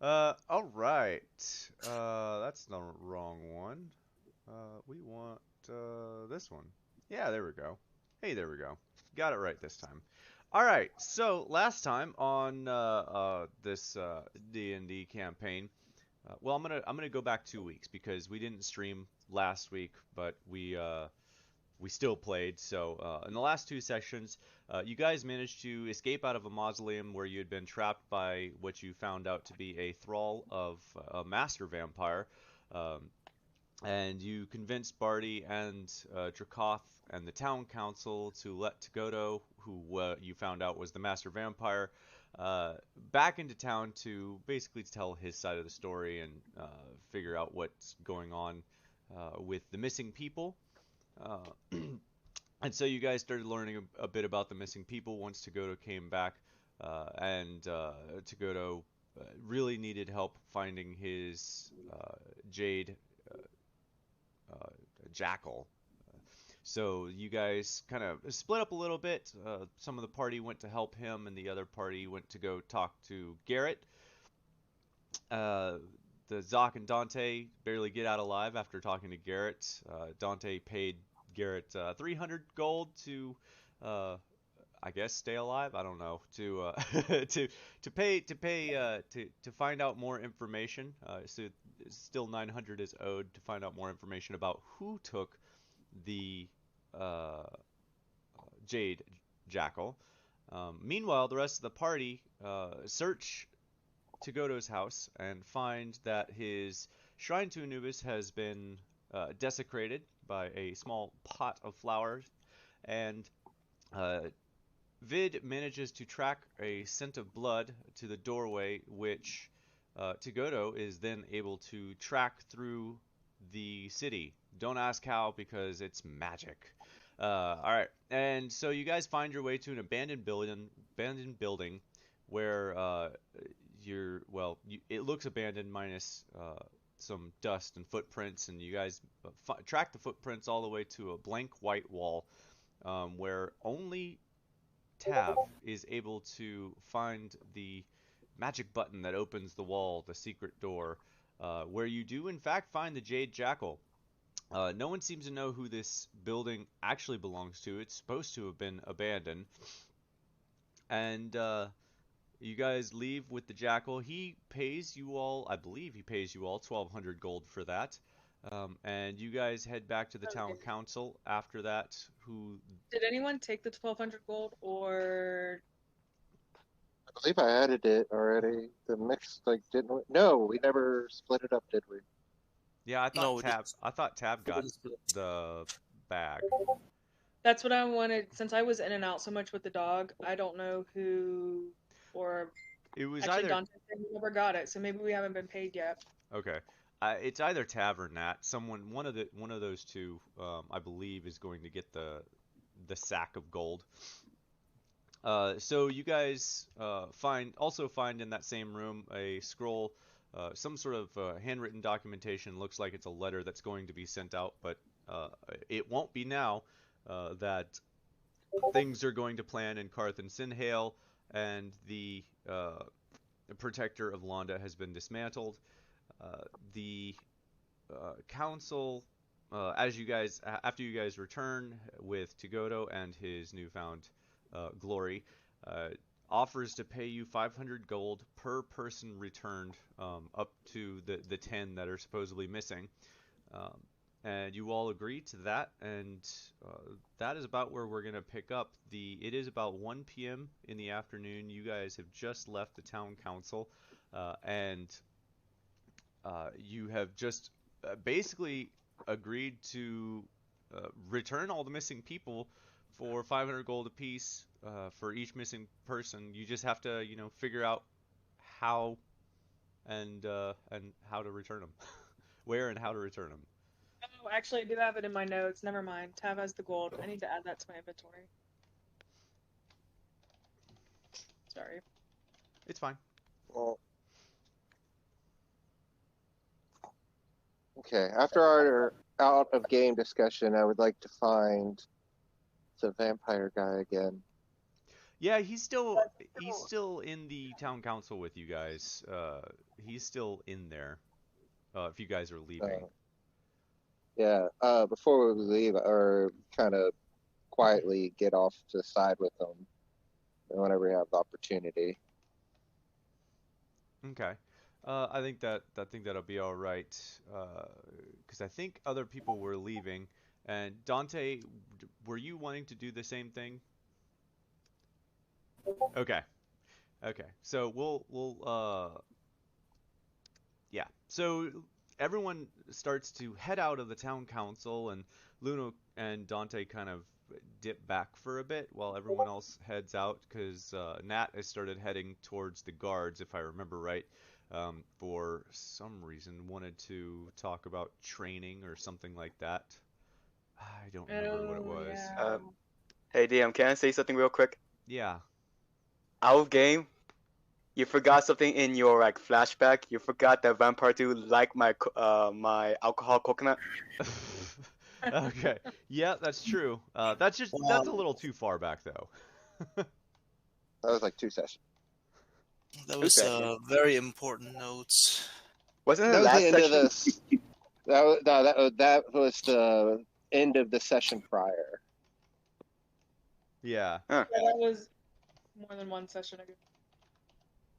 All right. That's the wrong one. We want this one. Yeah, there we go. Hey, there we go. Got it right this time. All right. So last time on this D&D campaign, well, I'm gonna go back 2 weeks because we didn't stream last week, but we still played. So in the last two sessions, you guys managed to escape out of a mausoleum where you had been trapped by what you found out to be a thrall of a master vampire. Um, and you convinced Barty and Dracoth and the town council to let Tagoto, who you found out was the master vampire, back into town to basically tell his side of the story and figure out what's going on with the missing people. Uh, and so you guys started learning a bit about the missing people once Tagoto came back, and Tagoto really needed help finding his Jade uh, Jackal. So you guys kind of split up a little bit. Some of the party went to help him, and the other party went to go talk to Garrett. Uh, the Zoc and Dante barely get out alive after talking to Garrett. Dante paid Garrett 300 gold to, uh, I guess, stay alive. I don't know to find out more information. So still 900 is owed to find out more information about who took the uh, Jade Jackal. Meanwhile, the rest of the party search Tagoto's house and find that his shrine to Anubis has been desecrated by a small pot of flowers, and uh, Vid manages to track a scent of blood to the doorway, which Tagoto is then able to track through the city. Don't ask how because it's magic. All right, and so you guys find your way to an abandoned building where it looks abandoned minus some dust and footprints, and you guys track the footprints all the way to a blank white wall where only Tav is able to find the magic button that opens the wall, the secret door, where you do in fact find the Jade Jackal. No one seems to know who this building actually belongs to. It's supposed to have been abandoned. And you guys leave with the Jackal. He pays you all, I believe he pays you all 1,200 gold for that. And you guys head back to the town Okay. council after that, who Did anyone take the 1,200 gold or I believe I added it already. The mix, like, didn't we? No, we never split it up, did we? Yeah, No, we didn't. I thought Tab We got didn't split. the bag. that's what I wanted since I was in and out so much with the dog. I don't know who or It was actually either Dante said he never got it, so maybe we haven't been paid yet. okay. It's either Tab or Nat. One of those two, I believe, is going to get the sack of gold. So you guys find in that same room a scroll, some sort of handwritten documentation. Looks like it's a letter that's going to be sent out, but uh, it won't be now. That things are going to plan in Karth and Sinhale, and the protector of Londa has been dismantled. The council, after you guys return with Tigoto and his newfound glory, uh, offers to pay you 500 gold per person returned, up to the 10 that are supposedly missing. Um, and you all agree to that, and that is about where we're gonna pick up. It is about 1 p.m. in the afternoon. You guys have just left the town council, and you have just basically agreed to return all the missing people for 500 gold apiece for each missing person. You just have to, figure out how and how to return them, where and how to return them. Oh, actually, I do have it in my notes. Never mind. Tav has the gold. I need to add that to my inventory. Sorry. It's fine. Well, okay. After our out of game discussion, I would like to find the vampire guy again. Yeah, he's still in the town council with you guys. He's still in there. If you guys are leaving. Uh, yeah. Before we leave, or kind of quietly get off to the side with them whenever we have the opportunity. Okay. I think that'll be all right. Because I think other people were leaving. And Dante, were you wanting to do the same thing? Okay. Okay. So we'll yeah. So everyone starts to head out of the town council, and Luna and Dante kind of dip back for a bit while everyone else heads out because Nat has started heading towards the guards, if I remember right. For some reason, wanted to talk about training or something like that. I don't remember what it Oh was. yeah. Hey DM, can I say something real quick? Yeah. Out of game, you forgot something in your like flashback. You forgot that Vampire Dude liked my alcohol coconut. Okay. Yeah, that's true. That's a Wow, little too far back though. That was like 2 sessions. that Two was sessions. very important notes. Wasn't it That the was the last end of section? this. That was, no, that was the end of the session prior. Yeah. Huh. Yeah, that was more than one session ago.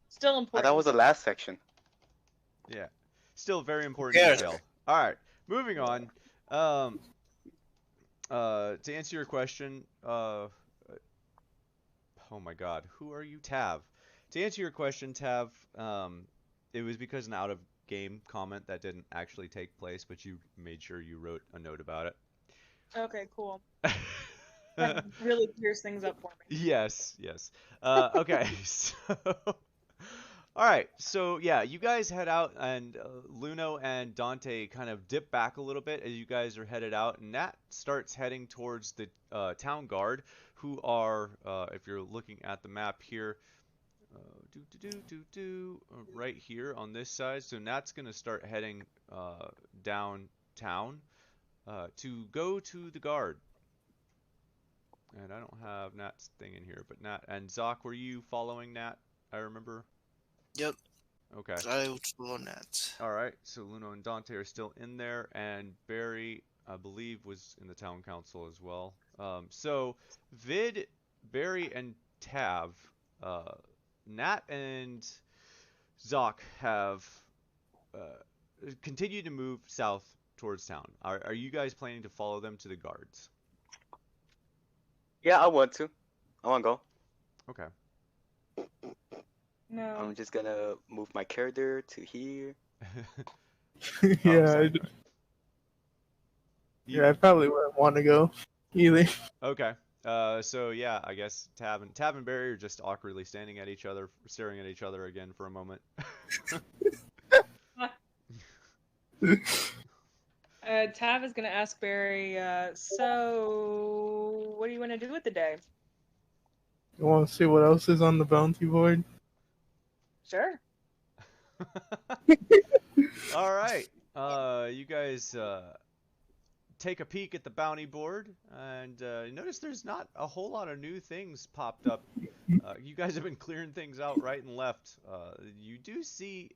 Still I thought it was important. the last section. Yeah. Still very Who important cares? detail. All right. Moving on. Um to answer your question, oh my God, who are you, Tav? To answer your question, Tav, it was because an out of game comment that didn't actually take place, but you made sure you wrote a note about Okay, cool. it. That really clears things up for me. Yes, yes. Okay, so all right, so yeah, you guys head out, and Luno and Dante kind of dip back a little bit as you guys are headed out, and Nat starts heading towards the town guard, who are, if you're looking at the map here, right here on this side. So Nat's gonna start heading downtown to go to the guard. And I don't have Nat's thing in here, but Nat and Zoc, were you following Nat? I remember. Yep, Okay. I would follow that. All right. So Luno and Dante are still in there, and Barry, I believe, was in the town council as well. So Vid, Barry, and Tav, uh, Nat and Zoc have continued to move south towards town. Are you guys planning to follow them to the guards? Yeah, I want to. I want to go. Okay. No. I'm just gonna move my character to here. Oh, Yeah, sorry, I, go ahead. yeah, I probably wouldn't want to go either. Okay. So yeah, I guess Tab and Barry are just awkwardly standing at each other, staring at each other again for a moment. Tav is gonna ask Barry, so what do you want to do with the day? You want to see what else is on the bounty board? Sure. All right. You guys take a peek at the bounty board, and you notice there's not a whole lot of new things popped up. You guys have been clearing things out right and left. You do see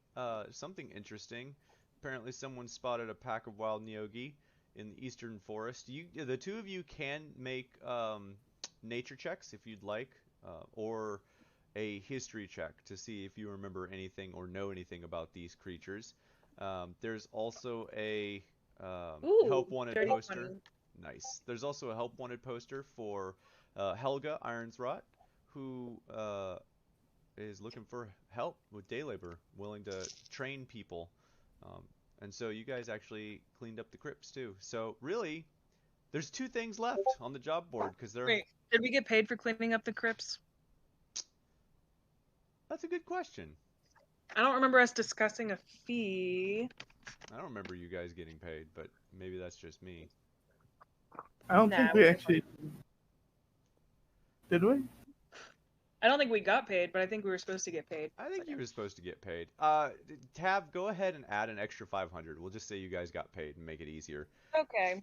something interesting. Apparently, someone spotted a pack of wild Neogi in the eastern forest. The two of you can make nature checks if you'd like, or a history check to see if you remember anything or know anything about these creatures. There's also a Ooh, help wanted dirty poster. 20. Nice. There's also a help wanted poster for Helga Ironsrot, who is looking for help with day labor, willing to train people. And so you guys actually cleaned up the crypts too. So really, there's two things left on the job board because they're. Wait, did we get paid for cleaning up the crypts? That's a good question. I don't remember us discussing a fee. I don't remember you guys getting paid, but maybe that's just me. I don't Nah, think we actually did. We? I don't think we got paid, but I think we were supposed to get paid. I think you were supposed to get paid. Tab, go ahead and add an extra 500. We'll just say you guys got paid and make it easier. Okay.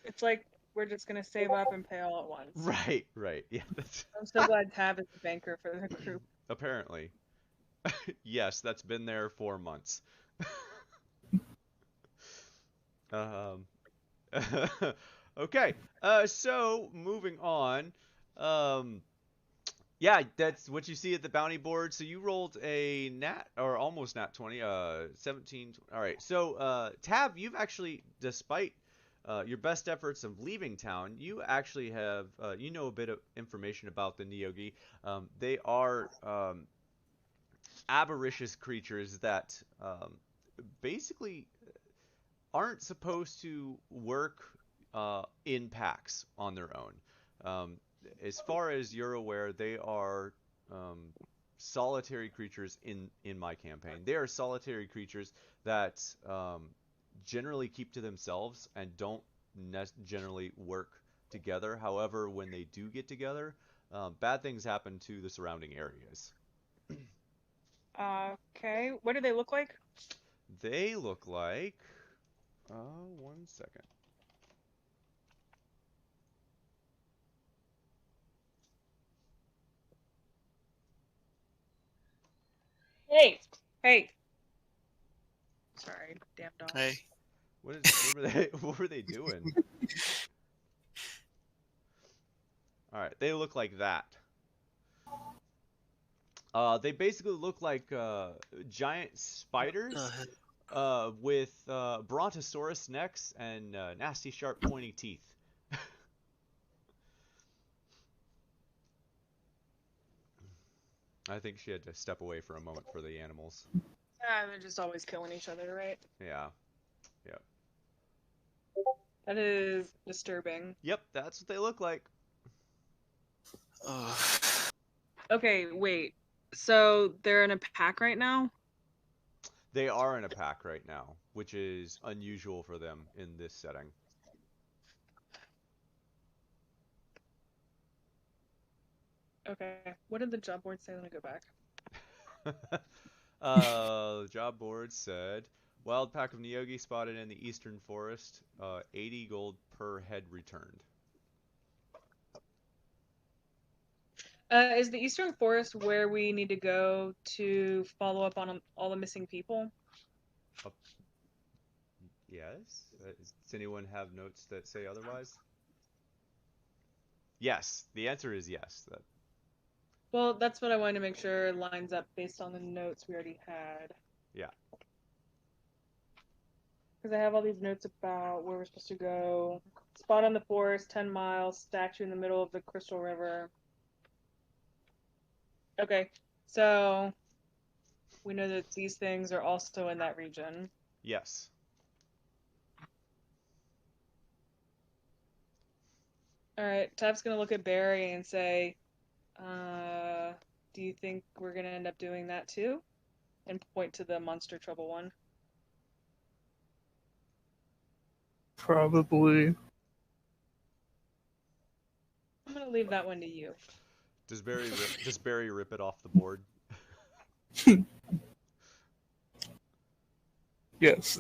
It's like we're just gonna save up and pay all at once. Right, right. Yeah, that's I'm so glad Tab is the banker for the group. apparently. Yes, that's been there for months. Um, okay. So moving on. Um, yeah, that's what you see at the bounty board. So you rolled a nat or almost nat 20, 17. All right. So, Tab, you've actually, despite your best efforts of leaving town, you actually have, you know a bit of information about the Neogi. They are avaricious creatures that basically aren't supposed to work in packs on their own. Um, as far as you're aware, they are um, solitary creatures in my campaign. They are solitary creatures that generally keep to themselves and don't generally work together. However, when they do get together, bad things happen to the surrounding areas. Okay, what do they look like? They look like. 1 second. Hey, hey. Sorry, damn dog. Hey. What were they? What were they doing? All right, they look like that. They basically look like giant spiders with brontosaurus necks and nasty, sharp, pointy teeth. I think she had to step away for a moment for the animals. They're just always killing each other, right? Yeah. Yep. That is disturbing. Yep, that's what they look like. Okay, wait. So they're in a pack right now? They are in a pack right now, which is unusual for them in this setting. Okay. What did the job board say? Let me go back. The job board said, wild pack of Neogi spotted in the eastern forest, 80 gold per head returned. Is the Eastern Forest where we need to go to follow up on all the missing people? Yes? Does anyone have notes that say otherwise? Yes, the answer is yes. Well, that's what I wanted to make sure lines up based on the notes we already had. Yeah. Because I have all these notes about where we're supposed to go. Spot on the forest, 10 miles, statue in the middle of the Crystal River. Okay, so we know that these things are also in that region. Yes. All right, Tab's gonna look at Barry and say, do you think we're gonna end up doing that too? And point to the monster trouble one. Probably. I'm gonna leave that one to you. Does Barry rip it off the board? Yes.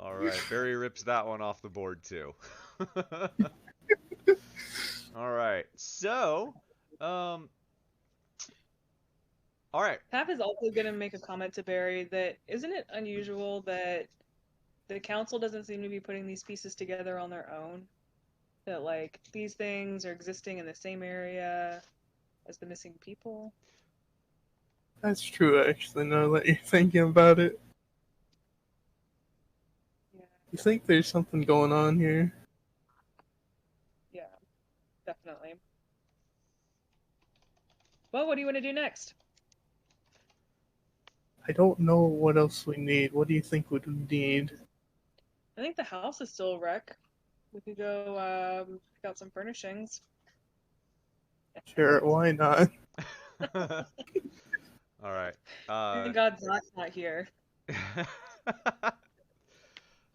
All right, Barry rips that one off the board too. All right, so, all right. Tab is also gonna make a comment to Barry that isn't it unusual that the council doesn't seem to be putting these pieces together on their own? That like these things are existing in the same area as the missing people. That's true, actually, now that you're thinking about it. Yeah, You think there's something going on here? yeah, definitely. Well, what do you want to do next? I don't know what else we need. What do you think we need? I think the house is still a wreck. We could go pick out some furnishings. Sure, why not? All right. Thank God Zach's not here.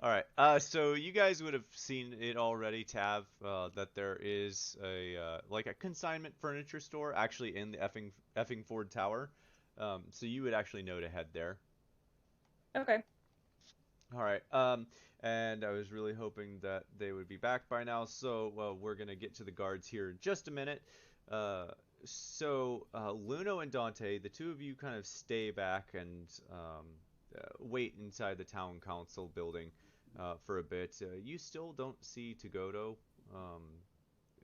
All right. So you guys would have seen it already, Tav, that there is a like a consignment furniture store actually in the Effingford Tower. So you would actually know to head there. Okay. All right. And I was really hoping that they would be back by now. So, we're gonna get to the guards here in just a minute. Uh, Luno and Dante, the two of you kind of stay back and wait inside the town council building for a bit. You still don't see Togoto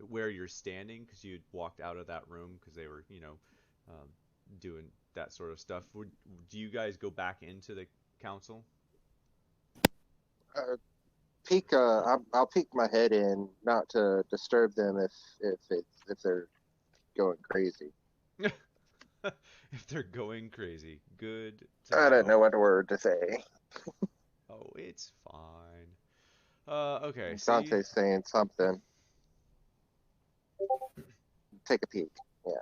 where you're standing because you walked out of that room because they were, um, doing that sort of stuff. Do you guys go back into the council? Uh, I'll peek my head in, not to disturb them if they're going crazy. If they're going crazy, good to I don't know. know what word to say. Oh, it's fine. Okay, so you, Dante's saying something. Take a peek. Yeah.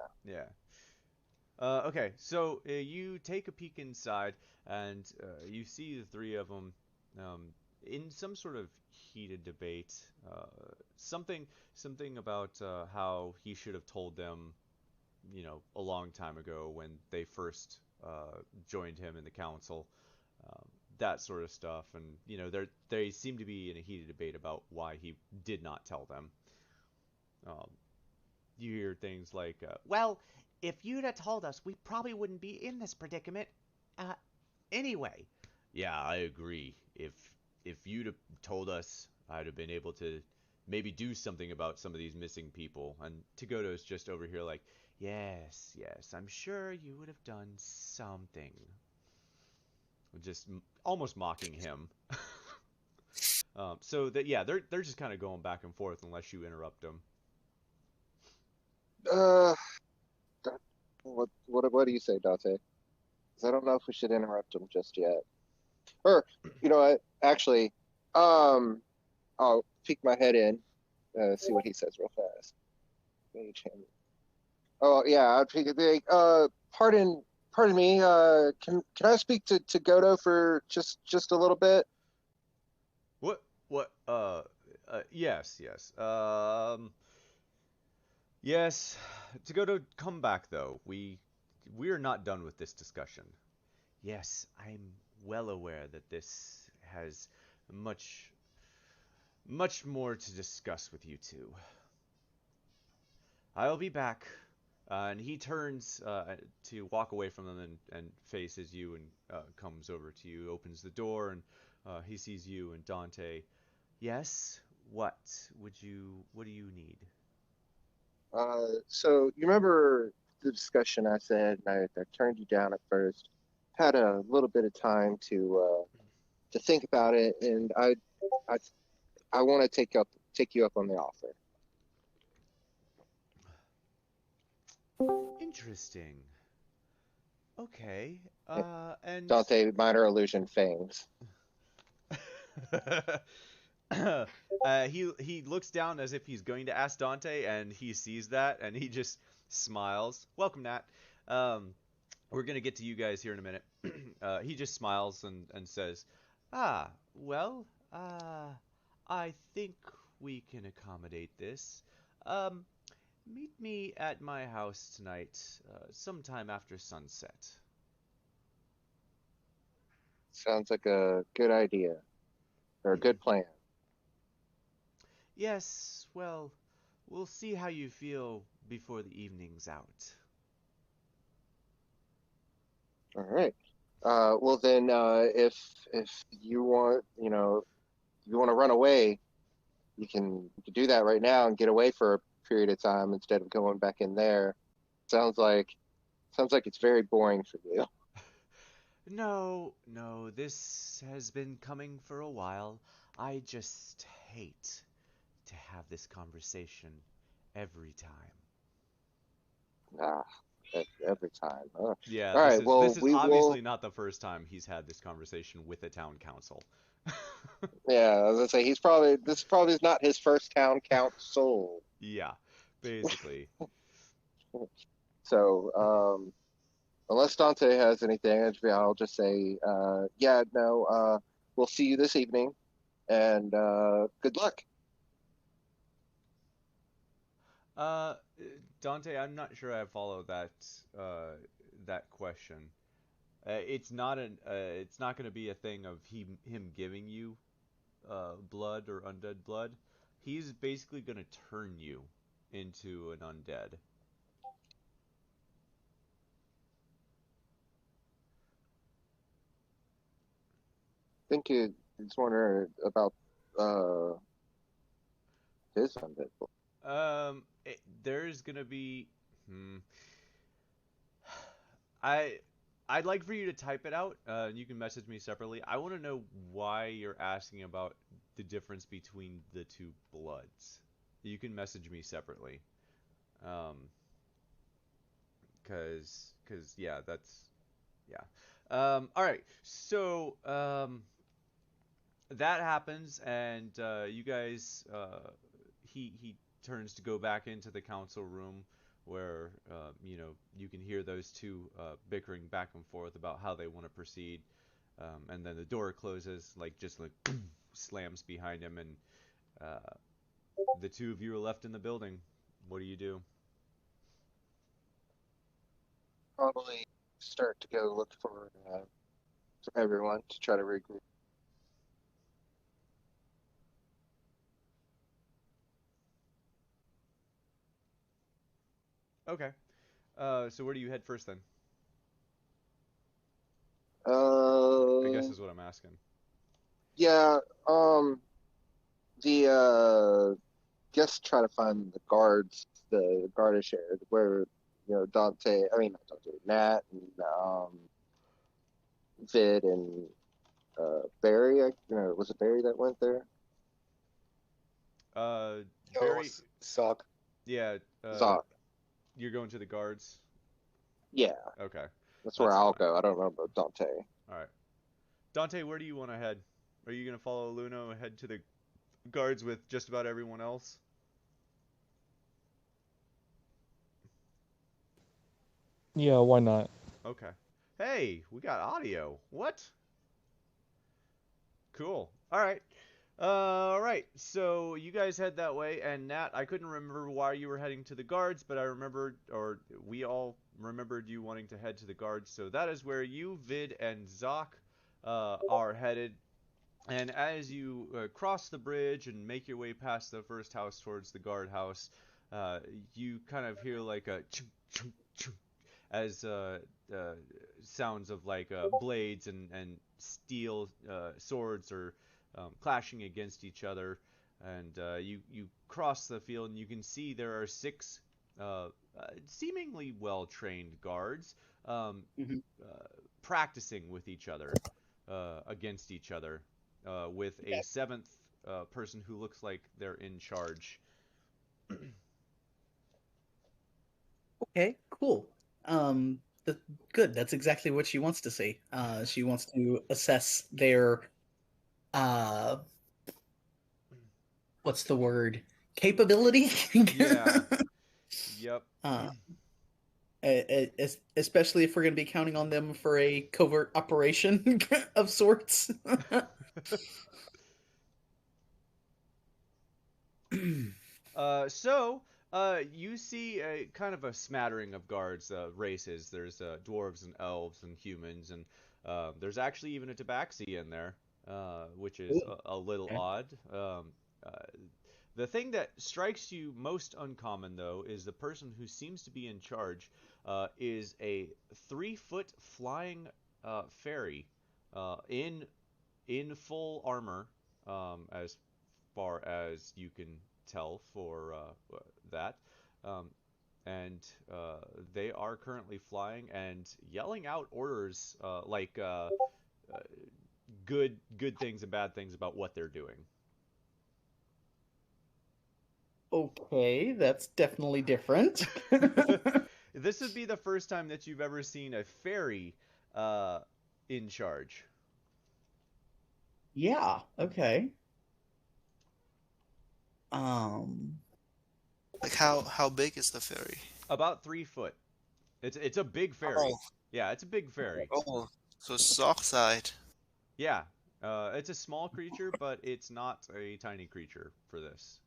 yeah. Okay, so you take a peek inside, and you see the three of them in some sort of heated debate. Uh, something about how he should have told them, a long time ago when they first joined him in the council. Um, that sort of stuff, and they seem to be in a heated debate about why he did not tell them. Um, you hear things like, "Well, if you'd have told us, we probably wouldn't be in this predicament, uh, anyway." Yeah, I agree. If you'd have told us, I'd have been able to maybe do something about some of these missing people. And Tagoto's just over here like, yes, yes, I'm sure you would have done something. Just almost mocking him. So that yeah, they're just kind of going back and forth unless you interrupt them. Uh, what do you say, Dante? 'Cause I don't know if we should interrupt him just yet. Or, you know what? Actually, um, I'll peek my head in, see what he says real fast. Mage hand. Oh yeah, I'll peek it. Pardon me. Can I speak to Godo for just a little bit? What? What? Yes, yes. Yes. To go to come back though. We are not done with this discussion. Yes, I'm well aware that this has much much more to discuss with you two. I'll be back. And he turns to walk away from them and faces you and comes over to you, opens the door, and he sees you and Dante. Yes, what what do you need? So you remember the discussion I said, and I turned you down at first. Had a little bit of time to think about it, and I I want to take you up on the offer. Interesting. Okay. Yeah. And Dante, minor illusion fails. he looks down as if he's going to ask Dante, and he sees that, and he just smiles. Welcome, Nat. Um, we're gonna get to you guys here in a minute. He just smiles and says, "Ah, well, I think we can accommodate this. Um, Meet me at my house tonight, sometime after sunset." Sounds like a good idea or a good plan. Yes, well, we'll see how you feel before the evening's out. All right. Well then, if you want, you want to run away, you can do that right now and get away for a period of time instead of going back in there. Sounds like sounds like it's very boring for you. No, no, this has been coming for a while. I just hate to have this conversation every time. Ah, every time. Huh? Yeah, All right. this Well, is we will. obviously not the first time he's had this conversation with the town council. Yeah, I was gonna say this probably is not his first town council. Yeah, basically. So, unless Dante has anything, I'll just say, yeah, no, we'll see you this evening, and good luck. Uh, Dante, I'm not sure I follow that that question. It's not going to be a thing of him giving you blood or undead blood. He's basically going to turn you into an undead. I think it's wondering about his undead book. There's gonna be. I'd like for you to type it out. You can message me separately. I want to know why you're asking about the difference between the two bloods. You can message me separately. Cause yeah, that's yeah. All right. So that happens, and you guys, he turns to go back into the council room where you can hear those two bickering back and forth about how they want to proceed, and then the door closes, just slams behind him, and the two of you are left in the building. What do you do? Probably start to go look for everyone to try to regroup. Okay. So where do you head first then? I guess is what I'm asking. Yeah. Guess try to find the guards, the garnish area where Dante. I mean not Dante, Nat and Vid and Barry. Was it Barry that went there? Barry. Sock. Yeah. Zoc. You're going to the guards. Yeah, Okay. that's where That's I'll fine. go. I don't know about Dante. All right. Dante, where do you want to head? Are you going to follow Luna and head to the guards with just about everyone else? Yeah, why not? Okay. Hey, we got audio. What? Cool. All right. All right. So you guys head that way, and Nat, I couldn't remember why you were heading to the guards, but I remembered, or we all remembered you wanting to head to the guards. So that is where you, Vid, and Zoc are headed. And as you cross the bridge and make your way past the first house towards the guardhouse, you kind of hear like a chunk, chunk, chunk, as sounds of like blades and steel swords are clashing against each other. And you cross the field and you can see there are six seemingly well-trained guards Mhm. practicing with each other against each other with a seventh person who looks like they're in charge. Okay, cool. Th Good. That's exactly what she wants to see. She wants to assess their uh, what's the word? Capability. Yeah. Yep. uh, especially if we're going to be counting on them for a covert operation of sorts. So you see a kind of a smattering of guards, races. There's dwarves and elves and humans, and there's actually even a tabaxi in there, which is Ooh, a little okay. odd. Uh, the thing that strikes you most uncommon, though, is the person who seems to be in charge is a 3-foot flying fairy in full armor, as far as you can tell for that. Um, and they are currently flying and yelling out orders uh, good things and bad things about what they're doing. Okay, that's definitely different. This would be the first time that you've ever seen a fairy uh, in charge. Yeah, okay. Um, Like how big is the fairy? About 3 foot. It's a big fairy. Oh, Yeah, it's a big fairy. oh, so sock side. Yeah, it's a small creature, but it's not a tiny creature for this.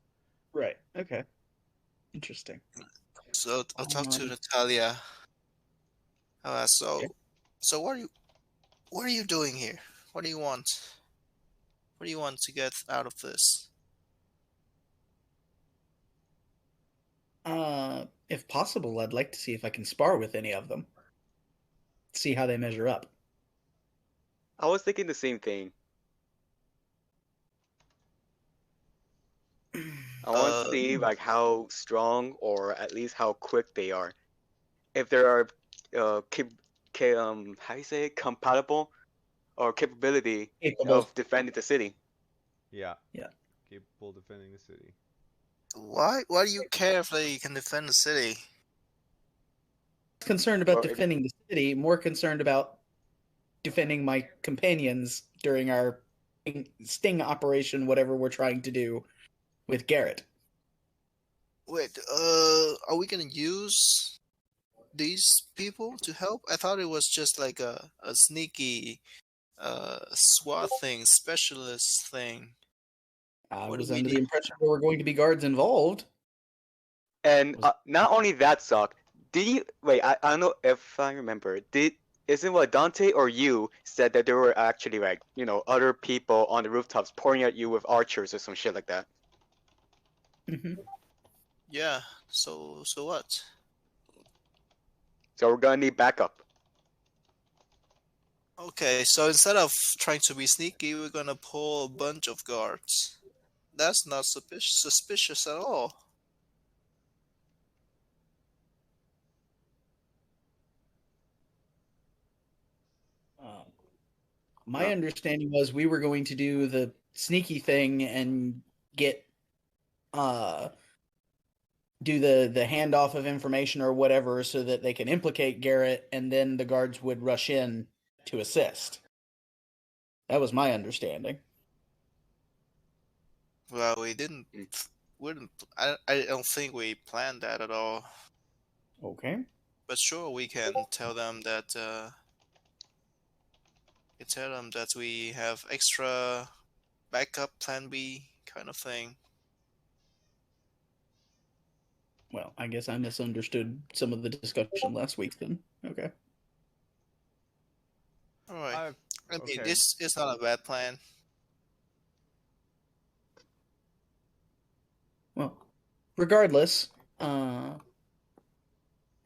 right, okay. Interesting. So I'll talk to Um, Natalia. I'll ask, okay. so what are you? What are you doing here? What do you want? What do you want to get out of this? If possible, I'd like to see if I can spar with any of them. See how they measure up. I was thinking the same thing. I want to see like how strong or at least how quick they are. If they are how you say it? Compatible or capability Capable. of defending the city. Yeah. Yeah. Capable defending the city. Why? Why do you care if they can defend the city? Concerned about Well, defending the city, more concerned about defending my companions during our sting operation, whatever we're trying to do with Garrett. Wait, are we gonna use these people to help? I thought it was just like a sneaky SWAT thing, specialist thing. I What do was we under the need? impression there were going to be guards involved. And not only that, Sock. Did you wait? I don't know if I remember. Isn't what Dante or you said that there were actually like other people on the rooftops pointing at you with archers or some shit like that? Mm-hmm. Yeah. So what? So we're gonna need backup. Okay, so instead of trying to be sneaky, we're gonna pull a bunch of guards. That's not suspicious at all. My understanding was we were going to do the sneaky thing and get do the handoff of information or whatever so that they can implicate Garrett and then the guards would rush in to assist. That was my understanding. Well, we didn't. I don't think we planned that at all. Okay. But sure, we can tell them that. We have extra backup plan B kind of thing. Well, I guess I misunderstood some of the discussion last week then. Okay. All right. I mean, Okay. this is not a bad plan. Well, regardless,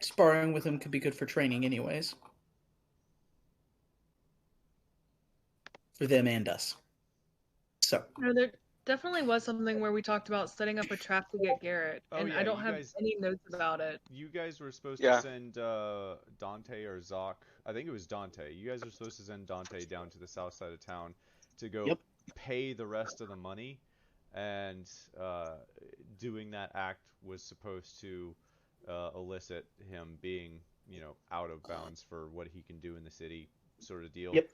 sparring with him could be good for training anyways. For them and us. So. There definitely was something where we talked about setting up a trap to get Garrett, Oh, and yeah, I don't you have guys- any notes about it. You guys were supposed Yeah. to send Dante or Zoc. I think it was Dante. You guys were supposed to send Dante down to the south side of town to go pay the rest of the money, and doing that act was supposed to elicit him being, out of bounds for what he can do in the city, sort of deal. Yep.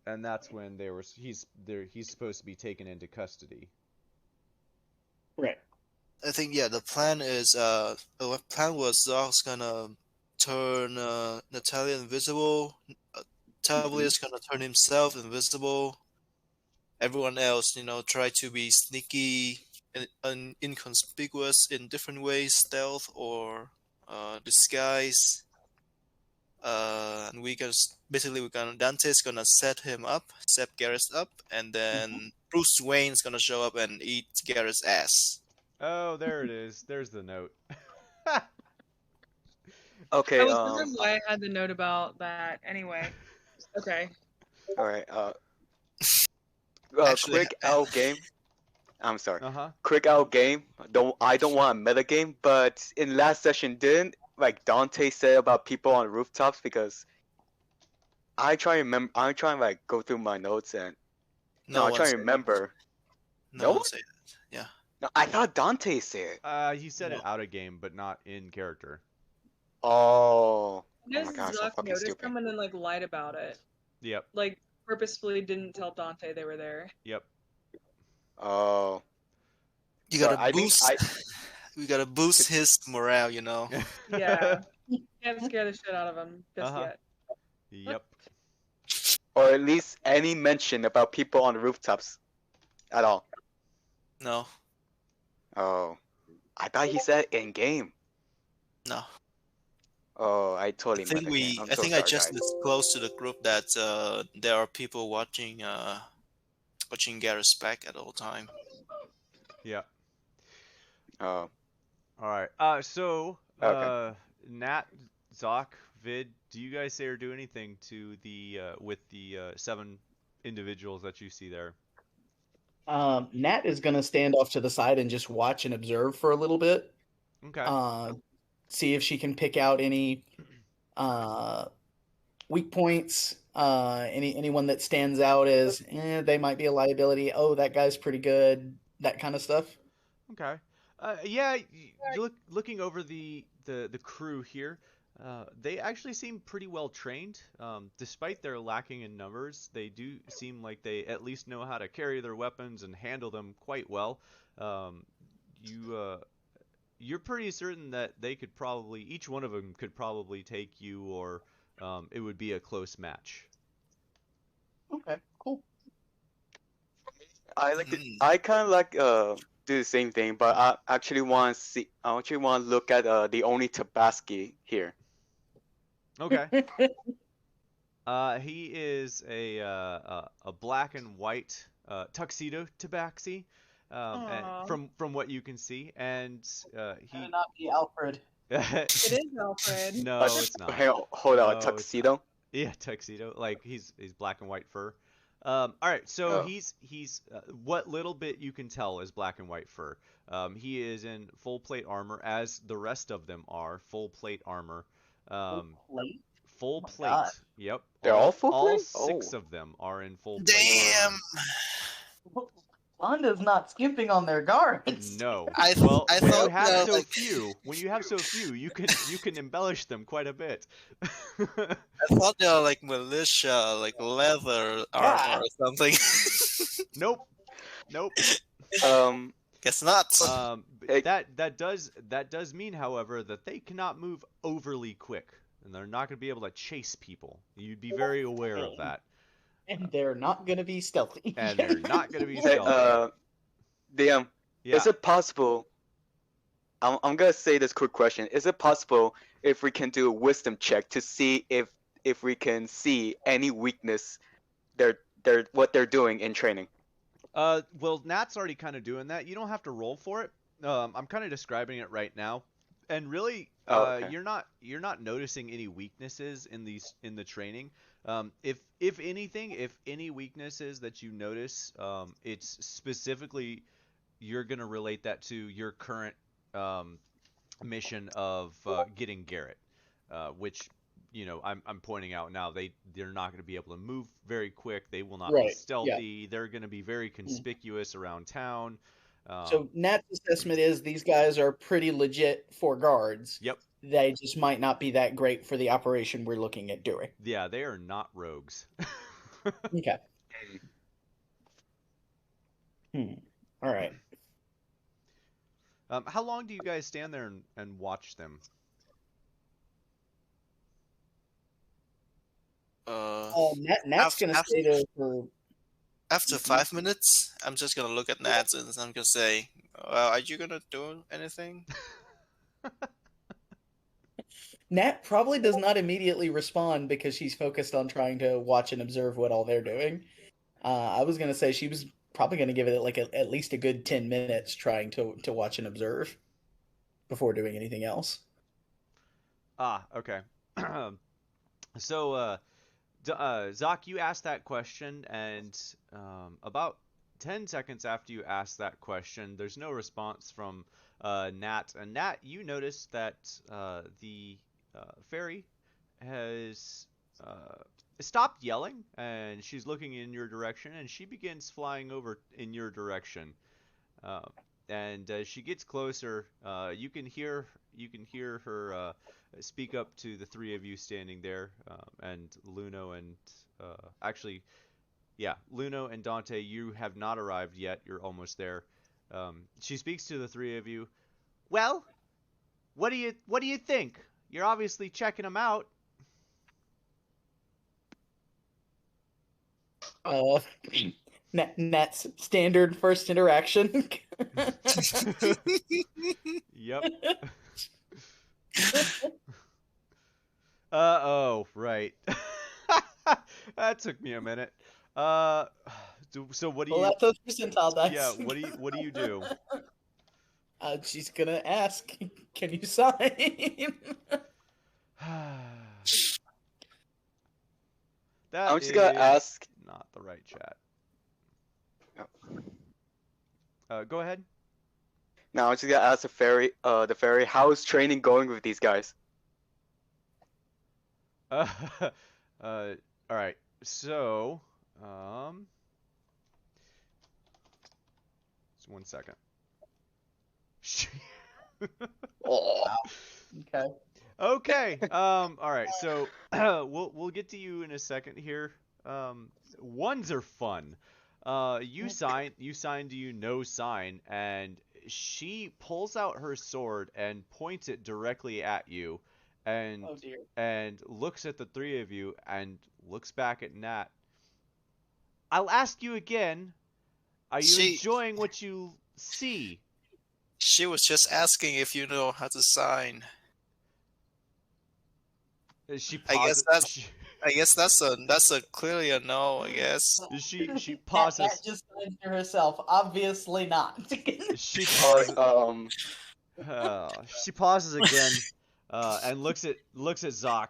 And that's when he's supposed to be taken into custody. Right. I think the plan is the plan was Zog's gonna turn Natalia invisible. Tablia's gonna turn himself invisible. Everyone else, try to be sneaky and inconspicuous in different ways, stealth or disguise. And Dante's gonna set Garrett up, and then Bruce Wayne's gonna show up and eat Garrett's ass. Oh, there it is. There's the note. Okay. I was wondering why I had the note about that. Anyway, okay. All right. Actually, Quick out game. I'm sorry. Uh-huh. Quick out game. I don't want a meta game, but in last session, didn't like Dante say about people on rooftops? Because I try and remember. I try and like go through my notes and I try and remember. No one say that. Yeah. No, I thought Dante said it. He said it out of game, but not in character. Oh. Does my gosh, so Zuck fucking notice stupid. them and then lied about it? Yep. Purposefully didn't tell Dante they were there. Yep. Oh. You So gotta I think boost. We gotta boost his morale. Yeah. Can't scare the shit out of him just yet. Yep. Or at least any mention about people on the rooftops at all. No. Oh. I thought he said in game. No. Oh, I I totally think missed the game. I'm I so think I sorry, just guys. disclosed to the group that there are people watching Garrus back at all time. Yeah. Oh, All right. So, okay. Nat, Zoc, Vid, do you guys say or do anything to the with the 7 individuals that you see there? Nat is gonna stand off to the side and just watch and observe for a little bit. Okay. See if she can pick out any uh, weak points. Anyone that stands out as they might be a liability. Oh, that guy's pretty good. That kind of stuff. Okay. Yeah, looking over the crew here, they actually seem pretty well trained. Despite their lacking in numbers, they do seem like they at least know how to carry their weapons and handle them quite well. Um, you're pretty certain that they could probably, each one of them could probably take you, or it would be a close match. Okay, cool. Hmm. I kind of like do the same thing, but I actually want to see. I actually want to look at the only Tabaski here. Okay. He is a black and white tuxedo tabaxi, and Aw. from what you can see, and Could he it not be Alfred? It is Alfred. no, it's not. Hey, hold on, No, it's not. tuxedo. Yeah, tuxedo. Like he's black and white fur. All right, so Oh, he's what little bit you can tell is black and white fur. He is in full plate armor, as the rest of them are full plate armor. Um, Plate? full my plate. God. Yep. they're all full All plate. 6 Oh, of them are in full plate Damn! armor. Wanda's not skimping on their guards. No. I Well, I when you thought have so like few, you can embellish them quite a bit. I thought they were like militia, like leather Yeah. armor or something. Nope. Nope. um, Guess not. eh, That does mean, however, that they cannot move overly quick, and they're not going to be able to chase people. You'd be very aware of that, And they're not gonna be stealthy. and they're not going to be hey, stealthy. DM, Yeah. is it possible? I'm gonna say this quick question. Is it possible if we can do a wisdom check to see if we can see any weakness they're what they're doing in training? Well, Nat's already kind of doing that. You don't have to roll for it. I'm kind of describing it right now, and really, Oh, okay. you're not noticing any weaknesses in the training. If anything, if any weaknesses that you notice, it's specifically you're gonna relate that to your current um, mission of getting Garrett, which I'm pointing out now. They're not going to be able to move very quick. They will not be Right. Yeah. stealthy. They're going to be very conspicuous around town. So Nat's assessment is these guys are pretty legit for guards. Yep. They just might not be that great for the operation we're looking at doing. Yeah, they are not rogues. Okay. All right. How long do you guys stand there and watch them? Nat's gonna after, stay there for. after 5 minutes, I'm just gonna look at Nat and I'm gonna say, well, "Are you gonna do anything?" Nat probably does not immediately respond because she's focused on trying to watch and observe what all they're doing. I was gonna say she was probably gonna give it like at least a good 10 minutes trying to watch and observe before doing anything else. Ah, okay. So, Zoc, you asked that question, and about 10 seconds after you asked that question, there's no response from Nat. And Nat, you notice that the fairy has stopped yelling, and she's looking in your direction, and she begins flying over in your direction. And as she gets closer, you can hear her speak up to the 3 of you standing there, and Luno and actually, yeah, Luno and Dante. You have not arrived yet. You're almost there. She speaks to the 3 of you. Well, what do you think? You're obviously checking them out. Nat's standard first interaction. Yep. Oh, right. That took me a minute. Uh, so what do Pull you? out those percentile dice. Yeah, what do you do? She's gonna ask, "Can you sign?" That I'm just gonna is ask. not the right chat. No, Go ahead. no, I'm just gonna ask the fairy, how's training going with these guys? Uh, all right. So, just one second. Oh, Okay. Okay. All right. So we'll get to you in a second here. Ones are fun. You do no sign, and she pulls out her sword and points it directly at you, and Oh dear. looks at the three of you and looks back at Nat. I'll ask you again. Are you She enjoying what you see? she was just asking if you know how to sign. She I guess pauses. that's I guess that's a clearly a no, I guess. She Nat pauses. just signs to herself. Obviously not. She or pauses. She pauses again, and looks at Zoc,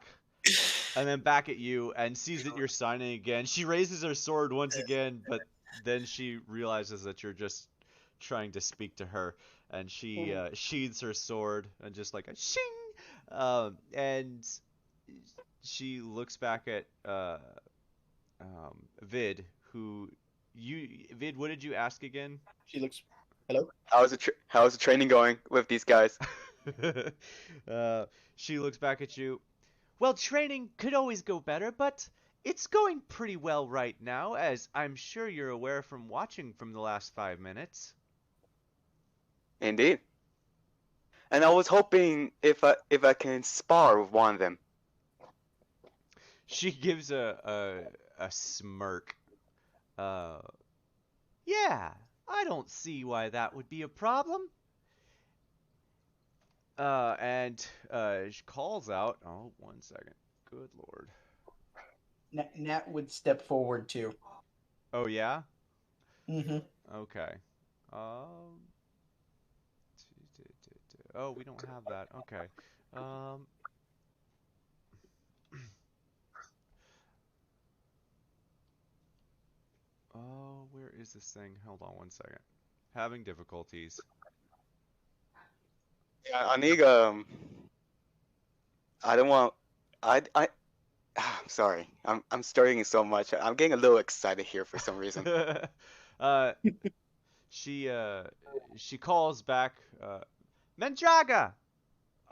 and then back at you, and sees that you're signing again. She raises her sword once again, but then she realizes that you're just trying to speak to her, and she sheathes her sword and just like a shing, and she looks back at Vid, who Vid, what did you ask again? She looks. Hello. how's the training going with these guys? uh, she looks back at you. Well, training could always go better, but it's going pretty well right now, as I'm sure you're aware from watching from the last 5 minutes. Indeed. And I was hoping if I can spar with one of them. She gives a smirk. Uh, yeah, I don't see why that would be a problem. And she calls out. Oh, one second. Good lord. Nat would step forward too. Oh yeah. Mm-hmm. Okay. Um. Oh, we don't have that. Okay. Um. Oh, where is this thing? Hold on one second. Having difficulties. Yeah, I need I don't want I I'm sorry. I'm starting so much. I'm getting a little excited here for some reason. uh, she uh, she calls back, Mendraga,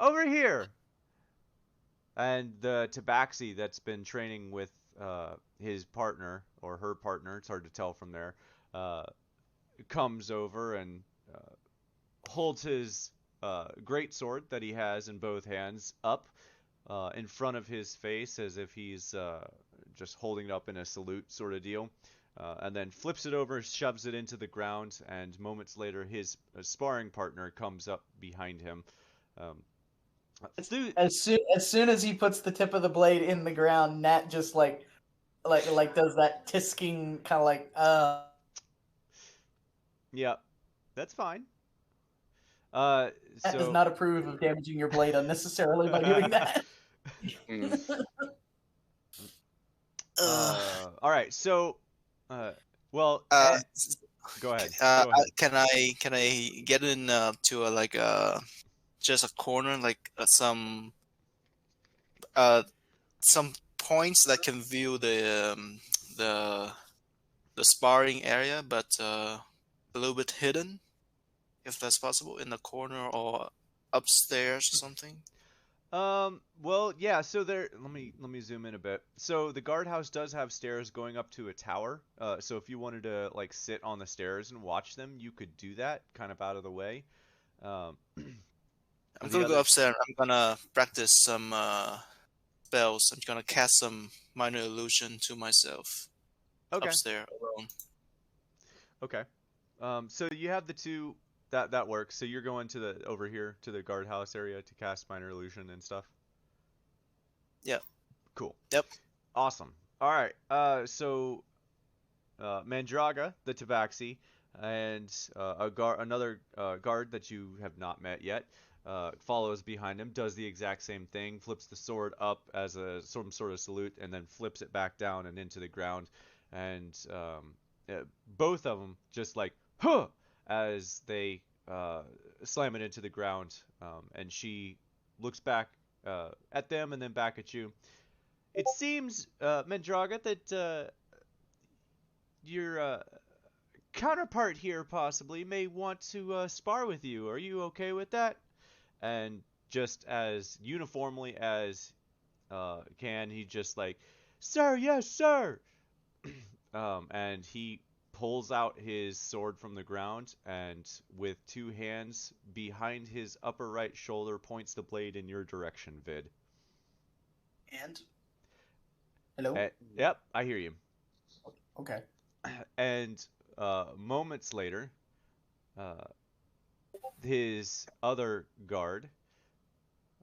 over here. And the Tabaxi that's been training with his partner or her partner, it's hard to tell from there, uh, comes over and holds his great sword that he has in both hands up in front of his face as if he's just holding it up in a salute sort of deal. And then flips it over, shoves it into the ground, and moments later, his sparring partner comes up behind him. Um, As soon as he puts the tip of the blade in the ground, Nat just like does that tisking kind of like Yeah, that's fine. Nat does So not approve of damaging your blade unnecessarily by doing that. Mm. All right. So, well, Uh, go ahead. uh, Go ahead. can I get in to like just a corner, like uh some points that can view the the sparring area, but a little bit hidden, if that's possible, in the corner or upstairs or something. Well, yeah. So there. Let me zoom in a bit. So the guardhouse does have stairs going up to a tower. So if you wanted to like sit on the stairs and watch them, you could do that, kind of out of the way. Um, I'm the gonna go other. upstairs. I'm gonna practice some spells. I'm gonna cast some minor illusion to myself Okay. upstairs alone. Okay. So you have the two. That works. So you're going to the over here to the guardhouse area to cast minor illusion and stuff. Yeah. Cool. Yep. Awesome. All right. So Mandraga, the Tabaxi, and another guard that you have not met yet, follows behind him, does the exact same thing, flips the sword up as some sort of salute, and then flips it back down and into the ground. And both of them just like, huh, as they slam it into the ground. And she looks back at them and then back at you. It seems, Mandraga, that your counterpart here possibly may want to spar with you. Are you okay with that? And just as uniformly as can, he just like, sir, yes, sir. And he pulls out his sword from the ground and with two hands behind his upper right shoulder points the blade in your direction, Vid. And hello. Yep, I hear you. Okay. And moments later, his other guard,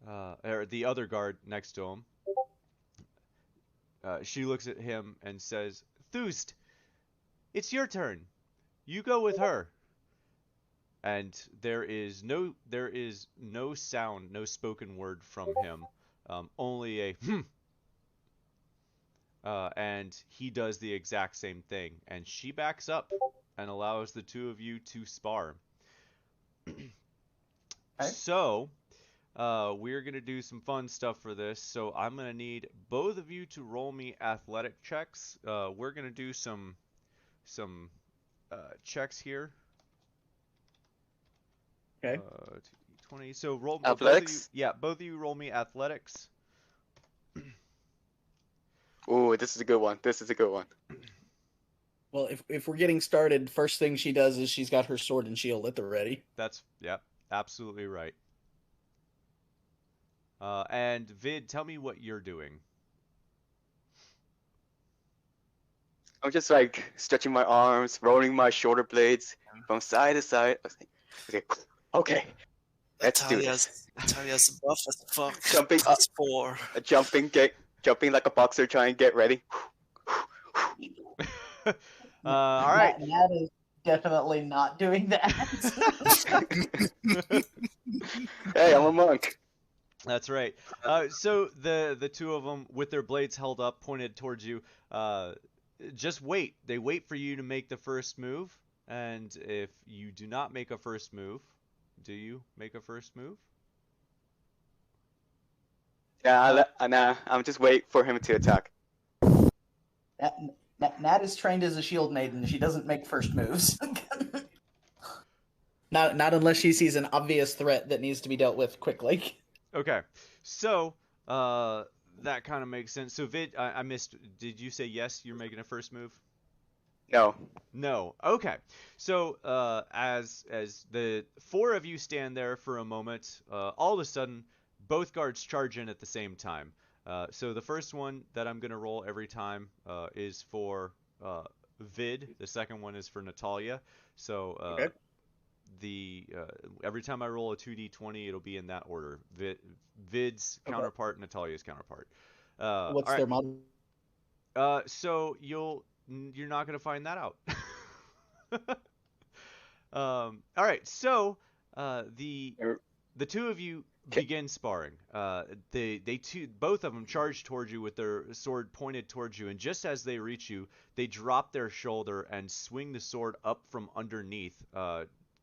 or the other guard next to him, she looks at him and says, Thust, it's your turn. You go with her. And there is no sound, no spoken word from him, only a and he does the exact same thing. And she backs up and allows the two of you to spar. Okay. So, we're going to do some fun stuff for this. So I'm going to need both of you to roll me athletic checks. We're going to do some checks here. Okay. 20. So roll Athletics? both of you roll me athletics. Ooh, this is a good one. This is a good one. Well, if we're getting started, first thing she does is she's got her sword and shield at the ready. That's, yep, absolutely right. And Vid, tell me what you're doing. I'm just like stretching my arms, rolling my shoulder blades from side to side. I was like, okay, let's do this. Natalia's buff as fuck. Jumping up, +4. Jumping like a boxer, trying to get ready. All right. Nat is definitely not doing that. Hey, I'm a monk. That's right. So the two of them with their blades held up, pointed towards you, just wait. They wait for you to make the first move, and if you do not make a first move, do you make a first move? Yeah, nah, I'm just waiting for him to attack. Nat is trained as a shield maiden. She doesn't make first moves. Not unless she sees an obvious threat that needs to be dealt with quickly. Okay. So that kind of makes sense. So Vid, I missed. Did you say yes? You're making a first move? No. No. Okay. So as the four of you stand there for a moment, all of a sudden, both guards charge in at the same time. So the first one that I'm going to roll every time is for Vid. The second one is for Natalia. So Okay. every time I roll a 2d20, it'll be in that order. Vid's Okay. Counterpart, Natalia's counterpart. What's all their right. model? So you're not going to find that out. All right. So the two of you begin sparring. Both of them charge towards you with their sword pointed towards you, and just as they reach you, they drop their shoulder and swing the sword up from underneath,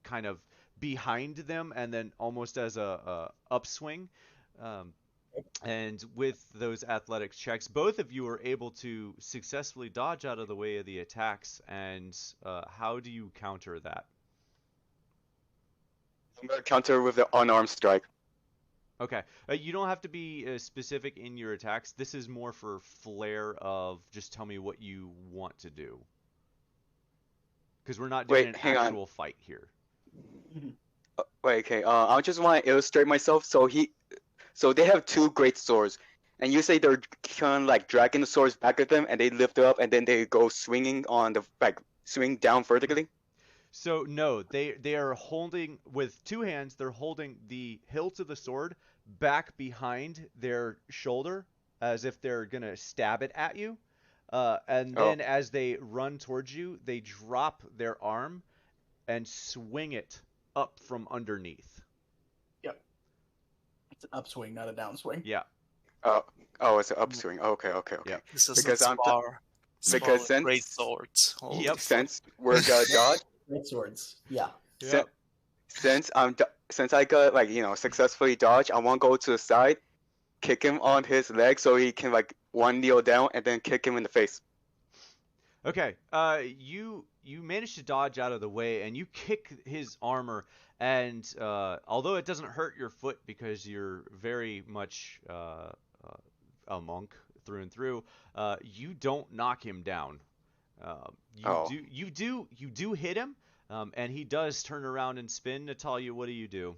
kind of behind them, and then almost as a upswing. And with those athletics checks, both of you are able to successfully dodge out of the way of the attacks. And how do you counter that? I'm gonna counter with the unarmed strike. Okay. You don't have to be specific in your attacks. This is more for flair of just tell me what you want to do. Because we're not doing an actual fight here. Wait, okay. I just want to illustrate myself. So they have two great swords, and you say they're kind of like dragging the swords back at them, and they lift it up, and then they go swinging on the swing down vertically. So no, they are holding with two hands. They're holding the hilt of the sword back behind their shoulder, as if they're gonna stab it at you. And Oh, then as they run towards you, they drop their arm and swing it up from underneath. Yep. It's an upswing, not a downswing. Yeah. oh, oh, it's an upswing. Okay, okay, okay. Yep. This is Because a I'm spar because with great since swords. Holy Yep. fuck. since we're gonna dodge, Great swords. Yeah. Yep. since I got like successfully dodge, I want to go to the side, kick him on his leg so he can like one kneel down and then kick him in the face. Okay. You manage to dodge out of the way and you kick his armor, and although it doesn't hurt your foot because you're very much a monk through and through, you don't knock him down. Oh, You do hit him, and he does turn around and spin. Natalia, what do you do?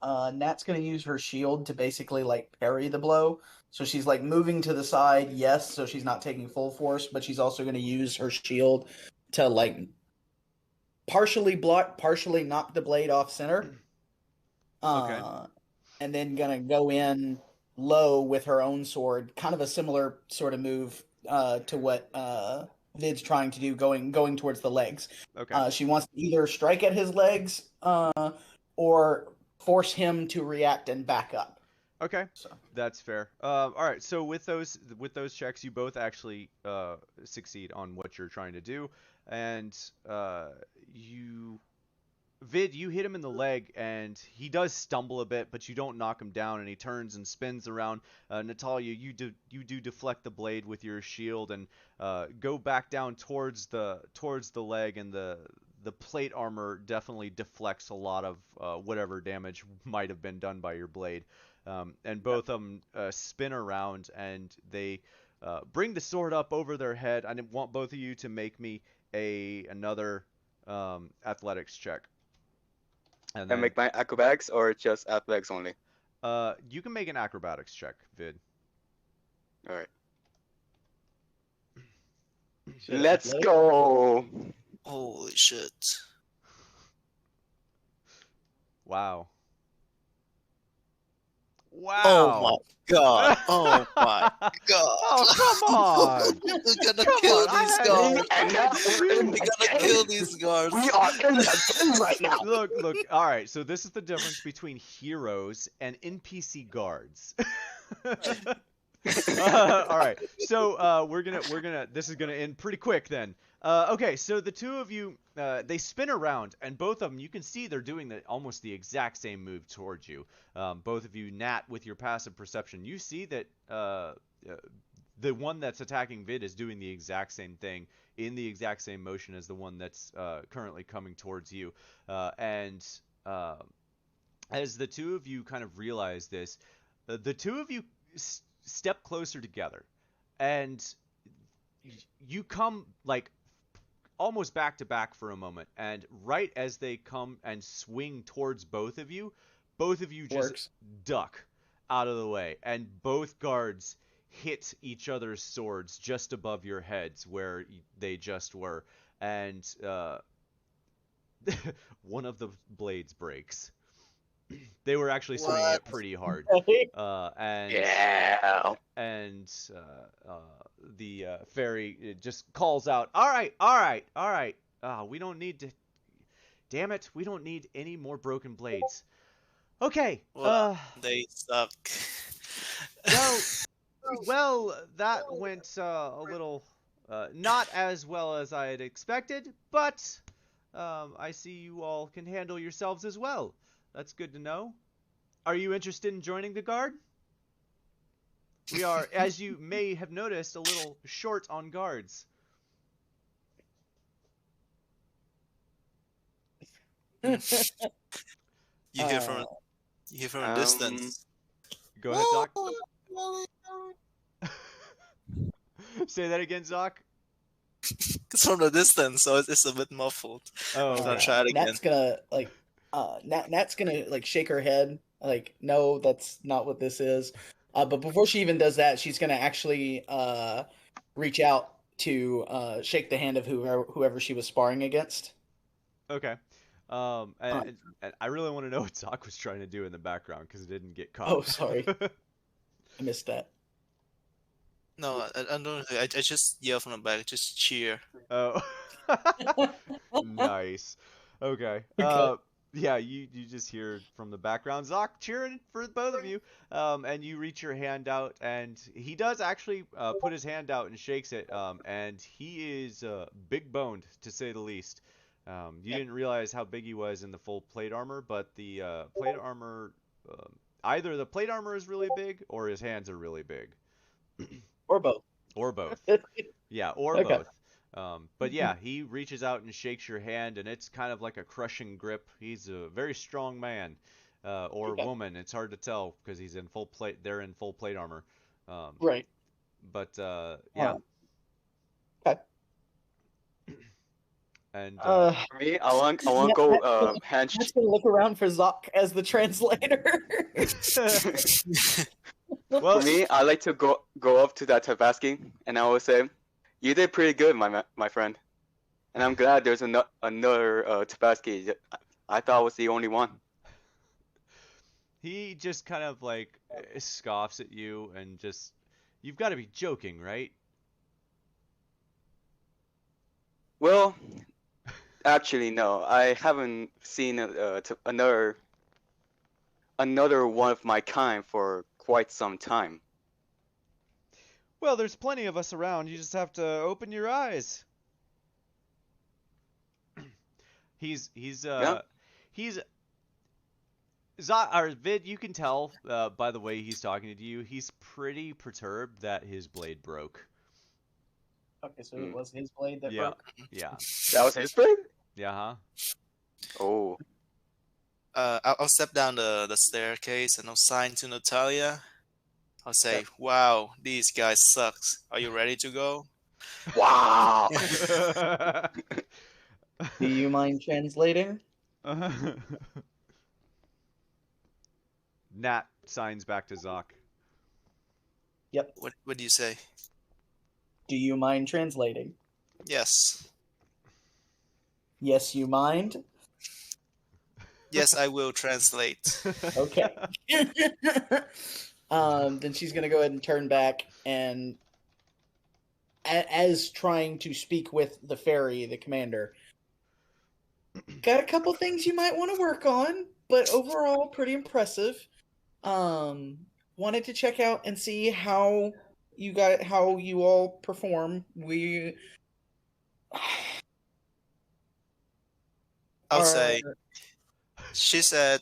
Nat's gonna use her shield to basically like parry the blow. So she's like moving to the side, yes, so she's not taking full force, but she's also gonna use her shield to like partially block, partially knock the blade off center. Okay. And then gonna go in low with her own sword, kind of a similar sort of move to what Vid's trying to do, going towards the legs. Okay. She wants to either strike at his legs or force him to react and back up. Okay. So That's fair. All right. So with those checks, you both actually succeed on what you're trying to do, and Vid, you hit him in the leg, and he does stumble a bit, but you don't knock him down, and he turns and spins around. Natalia, you do deflect the blade with your shield and go back down towards the leg, and the plate armor definitely deflects a lot of whatever damage might have been done by your blade. And both of them spin around, and they bring the sword up over their head. I want both of you to make me another athletics check. And and then make my acrobatics or just athletics only. you can make an acrobatics check, Vid. All right, shit, let's athletic? go. Holy shit. Wow. Oh Wow. my god. Oh my god. Oh, come on. We're gonna Come kill on. I these had- guards. And now we're in We're the gonna game. kill these guards. We are in the game right now. Look. All right. So this is the difference between heroes and NPC guards. All right. So we're gonna. This is gonna end pretty quick then. Okay. So the two of you, they spin around, and both of them, you can see they're doing almost the exact same move towards you. Both of you, Nat, with your passive perception, you see that the one that's attacking Vid is doing the exact same thing in the exact same motion as the one that's currently coming towards you. And as the two of you kind of realize this, the two of you step closer together, and you come like almost back to back for a moment, and right as they come and swing towards both of you just Works. duck out of the way, and both guards hit each other's swords just above your heads where they just were, and one of the blades breaks. They were actually swinging it pretty hard, and Yeah. and the fairy just calls out, "All right. We don't need to. Damn it, we don't need any more broken blades." Okay. Well, they suck. Well, that went a little not as well as I had expected, but I see you all can handle yourselves as well. That's good to know. Are you interested in joining the guard? We are, as you may have noticed, a little short on guards. You hear from a distance. Go ahead, Doc. Say that again, Zoc. It's from the distance, so it's a bit muffled. Oh, I'm gonna okay. try it again. Nat's gonna like Nat's gonna like shake her head like, no, that's not what this is. But before she even does that, she's gonna actually reach out to shake the hand of whoever she was sparring against. Okay. And I really want to know what Zoc was trying to do in the background because it didn't get caught. Oh, sorry. I missed that. No, I don't. I just yell from the back. Just cheer. Oh, nice. Okay. Okay. Yeah, you just hear from the background Zoc cheering for both of you. And you reach your hand out, and he does actually put his hand out and shakes it. And he is big boned to say the least. You Yep. didn't realize how big he was in the full plate armor, but the plate armor, either the plate armor is really big or his hands are really big, Or both. or both. Yeah, or Okay. both. But yeah, he reaches out and shakes your hand, and it's kind of like a crushing grip. He's a very strong man, or Okay. woman. It's hard to tell because he's in full plate. They're in full plate armor. Right. But yeah, Okay. and For me, I want to Matt- go Matt's handshake. gonna look around for Zoc as the translator. well, For me, I like to go up to that Tabasky, and I will say, "You did pretty good, my friend." And I'm glad there's another Tabasky. I thought I was the only one. he just kind of like scoffs at you and just, you've got to be joking, right? Well, actually, no. I haven't seen another one of my kind for quite some time. Well, there's plenty of us around. You just have to open your eyes. He's Yeah. he's or Vid, you can tell by the way he's talking to you, he's pretty perturbed that his blade broke. Okay, so it was his blade that Yeah, broke. yeah, That was his blade? yeah, huh? Oh. I'll step down the staircase and I'll sign to Natalia. I'll say, "Wow, these guys sucks. Are you ready to go?" Wow. Do you mind translating? Nat signs back to Zoc. Yep. What do you say? Do you mind translating? Yes. Yes, you mind? Yes, I will translate. Okay. Then she's gonna go ahead and turn back and as trying to speak with the ferry, the commander. Got a couple things you might want to work on, but overall pretty impressive. Wanted to check out and see how you all perform. I'll say, she said,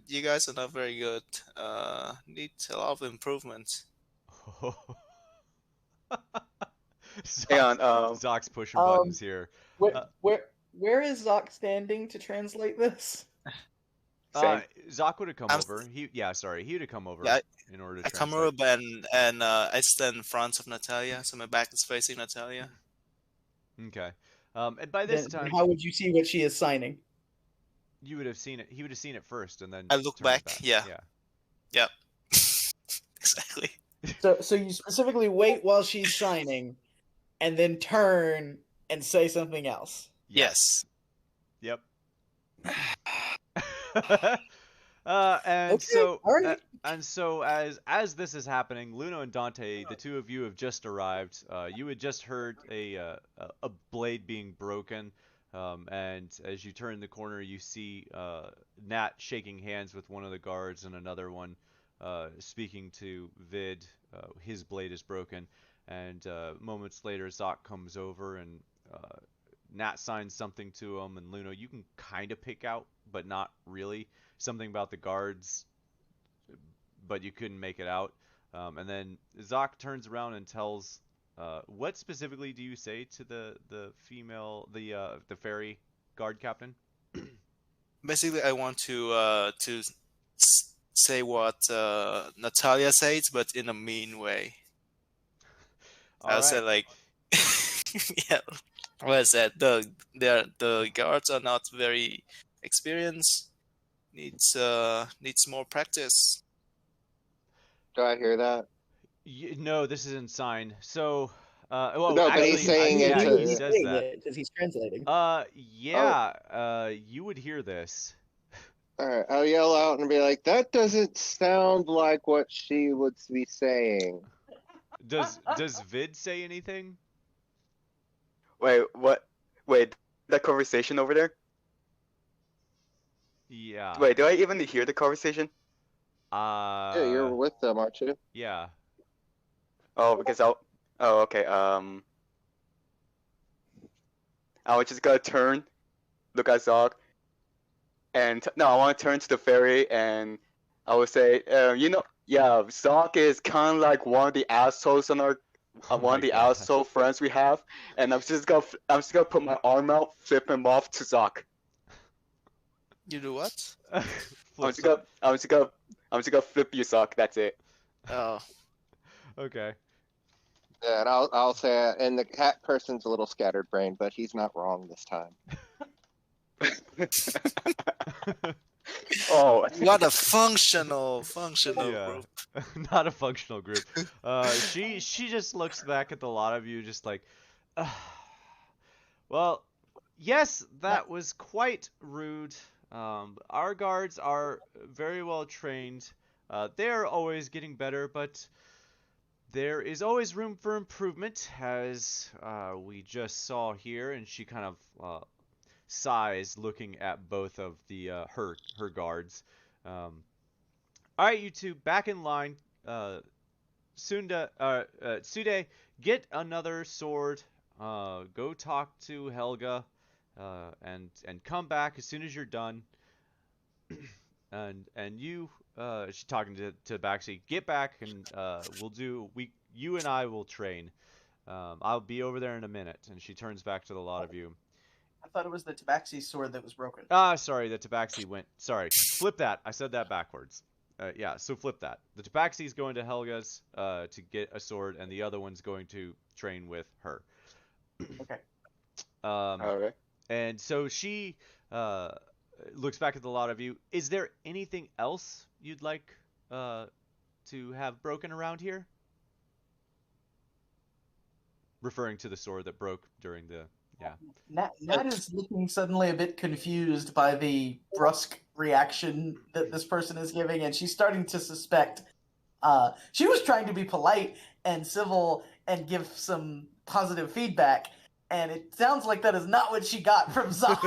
"You guys are not very good. Need a lot of improvement." Hang on. Zoc's pushing buttons here. Where is Zoc standing to translate this? Same. Zoc would have come I'm- over. He would have come over Yeah, in order to I come translate. up and I stand in front of Natalia, so my back is facing Natalia. Okay. And by this Then time, how would you see what she is signing? you would have seen it. He would have seen it first, and then I look turned back, yeah. Yep. Exactly. So you specifically wait while she's signing, and then turn and say something else. Yes. Yep. And Okay, so all right. and so as this is happening, Luna and Dante, the two of you have just arrived. You had just heard a blade being broken, and as you turn the corner, you see Nat shaking hands with one of the guards and another one speaking to Vid. His blade is broken, and moments later, Zoc comes over and Nat signs something to him, and Luna, you can kind of pick out, but not really, something about the guards, but you couldn't make it out. And then Zoc turns around and tells, what specifically do you say to the female, the ferry guard captain? Basically, I want to say what Natalia says, but in a mean way. I'll say like, yeah. What is that? The guards are not very experienced. Needs more practice. Do I hear that? No, this isn't signed. So, well, No, but actually, he's saying yeah, it to- he says that. because he's translating. Yeah, you would hear this. All right, I'll yell out and be like, "That doesn't sound like what she would be saying." Does Vid say anything? Wait, what? Wait, that conversation over there? Yeah. Wait, do I even hear the conversation? Yeah, you're Uh, with them, aren't you? yeah. Oh, because I'll. Oh, okay. I was just gonna turn, look at Zog, and no, I want to turn to the fairy, and I would say, yeah, Zog is kind of like one of the assholes on our, Oh one my of the god. asshole friends we have, and I'm just gonna put my arm out, flip him off to Zog. You do what? Flip some. I'm just gonna flip you, Zog. That's it. Oh, Okay. Yeah, and I'll say, and the cat person's a little scatterbrained, but he's not wrong this time. Oh, what a functional Yeah. group. Not a functional group. She just looks back at the lot of you, just like, "Ugh. Well, yes, that was quite rude. Our guards are very well trained. They're always getting better, but there is always room for improvement, as we just saw here." And she kind of sighs, looking at both of the her guards. All right, you two, back in line. Sude, get another sword. Go talk to Helga, and come back as soon as you're done. And you, she's talking to Baxi. Get back, and you and I will train. I'll be over there in a minute. And she turns back to the lot of you. I thought it was the Tabaxi sword that was broken. Sorry, the Tabaxi went. Sorry, flip that. I said that backwards. Yeah, so flip that. The Tabaxi's going to Helga's to get a sword, and the other one's going to train with her. Okay. all right. And so she looks back at the lot of you. Is there anything else you'd like to have broken around here? Referring to the sword that broke during the Nat is looking suddenly a bit confused by the brusque reaction that this person is giving, and she's starting to suspect. She was trying to be polite and civil and give some positive feedback, and it sounds like that is not what she got from Zog.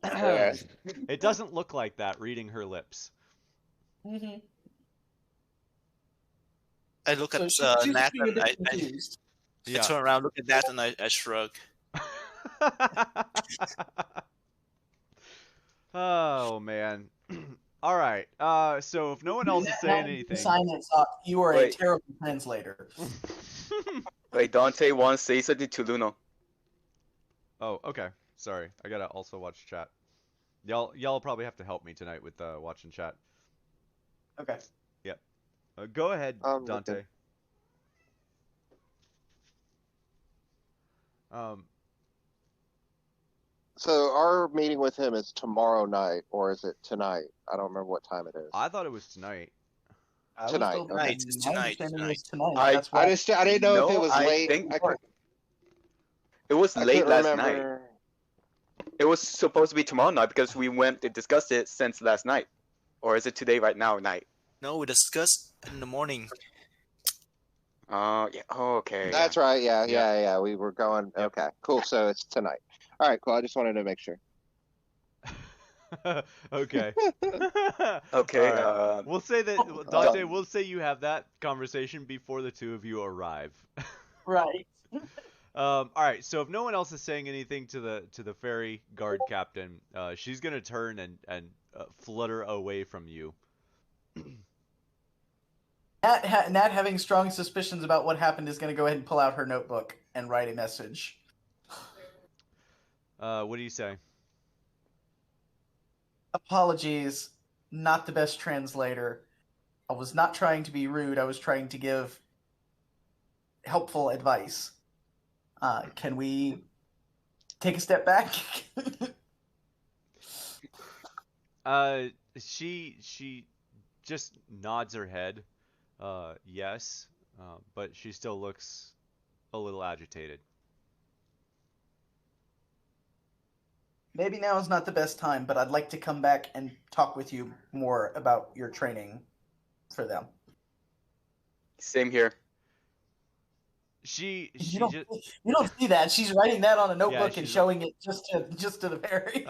Yeah. It doesn't look like that reading her lips. Mm-hmm. I look at So she's Nat looking a and bit I confused. Yeah. turn around, look at Nat, and I shrug. Oh man. All right. So if no one else is Nat saying would anything, sign that Zog, you are a Wait. terrible translator. Wait, Dante wants to say something to Luno. Oh, okay. Sorry. I gotta also watch chat. Y'all probably have to help me tonight with watching chat. Okay. Yep. Go ahead, Dante. Okay. Um, So our meeting with him is tomorrow night, or is it tonight? I don't remember what time it is. I thought it was tonight. I was Tonight, told okay. my It's tonight, understanding was tonight. tonight. That's why I didn't know if it No, was I late. think I couldn't, it was I late couldn't last night. remember. It was supposed to be tomorrow night because we went and discussed it since last night. Or is it today right now night? No, we discussed in the morning. Yeah. Oh, okay. That's right. Yeah. Yeah. We were going. Yep. Okay, cool. So it's tonight. All right, cool. I just wanted to make sure. Okay. Okay. All right. We'll say that Dante. We'll say you have that conversation before the two of you arrive. right. All right. So if no one else is saying anything to the ferry guard captain, she's gonna turn and flutter away from you. Nat, having strong suspicions about what happened, is going to go ahead and pull out her notebook and write a message. What do you say? Apologies, not the best translator. I was not trying to be rude. I was trying to give helpful advice. Can we take a step back? She just nods her head. Yes, but she still looks a little agitated. maybe now is not the best time, but I'd like to come back and talk with you more about your training for them. Same here. She You just don't see that. She's writing that on a notebook and she's- showing it just to the Barry.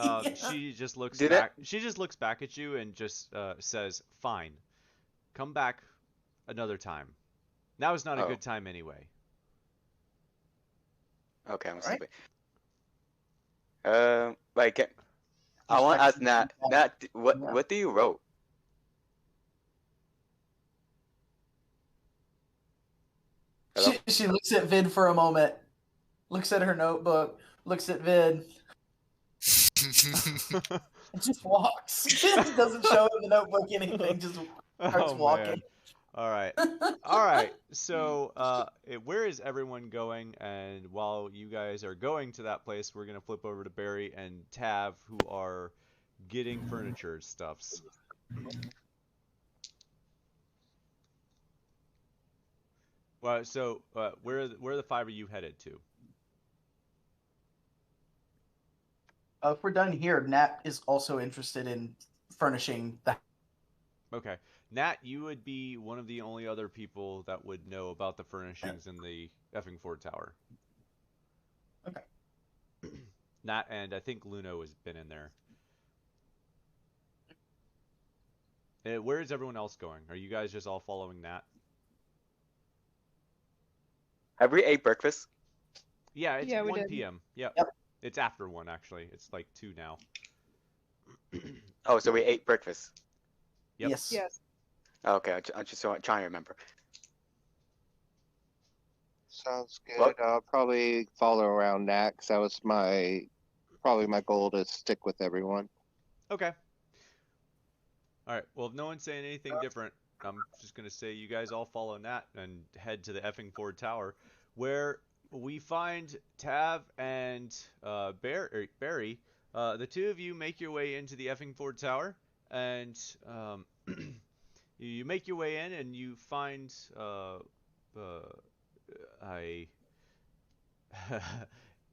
she just looks Did back. She just looks back at you and just says, "Fine, come back another time. Now is not a Oh. good time anyway." Okay, I'm Alright. sleeping. Like, I want to ask Nat. Nat, what do you wrote? Hello? She looks at Vid for a moment, looks at her notebook, looks at Vid, and just walks. Doesn't show him the notebook anything, just starts walking. Man. All right. So, where is everyone going? And while you guys are going to that place, we're gonna flip over to Barry and Tav, who are getting furniture stuffs. Well, so where are the five of you headed to? If we're done here, Nat is also interested in furnishing the. Okay. Nat, you would be one of the only other people that would know about the furnishings in the effing Ford Tower. Okay. Nat and I think Luno has been in there. Where is everyone else going? Are you guys just all following Nat? Have we ate breakfast? Yeah, it's Yeah, we 1 did. p.m. Yep. Yep. It's after 1, actually. It's like 2 now. Oh, so we ate breakfast. Yep. Yes. Yes. Okay, I'm just trying to remember. Sounds good. What? I'll probably follow around Nat, 'cause that was probably my goal to stick with everyone. Okay. Alright, well, if no one's saying anything different, I'm just going to say you guys all follow Nat and head to the effing Ford Tower, where we find Tav and Barry. The two of you make your way into the effing Ford Tower, and you make your way in, and you find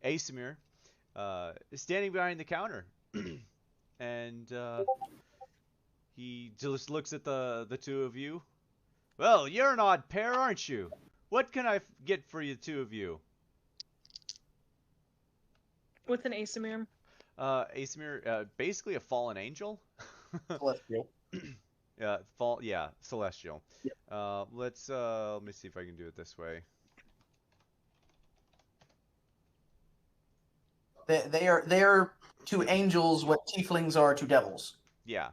Asimir standing behind the counter, and he just looks at the two of you. Well, you're an odd pair, aren't you? What can I get for you two of you? With an Asimir. Asimir, basically a fallen angel. Celestial. Celestial. Yep. Let me see if I can do it this way. They are to angels what tieflings are to devils. Yeah.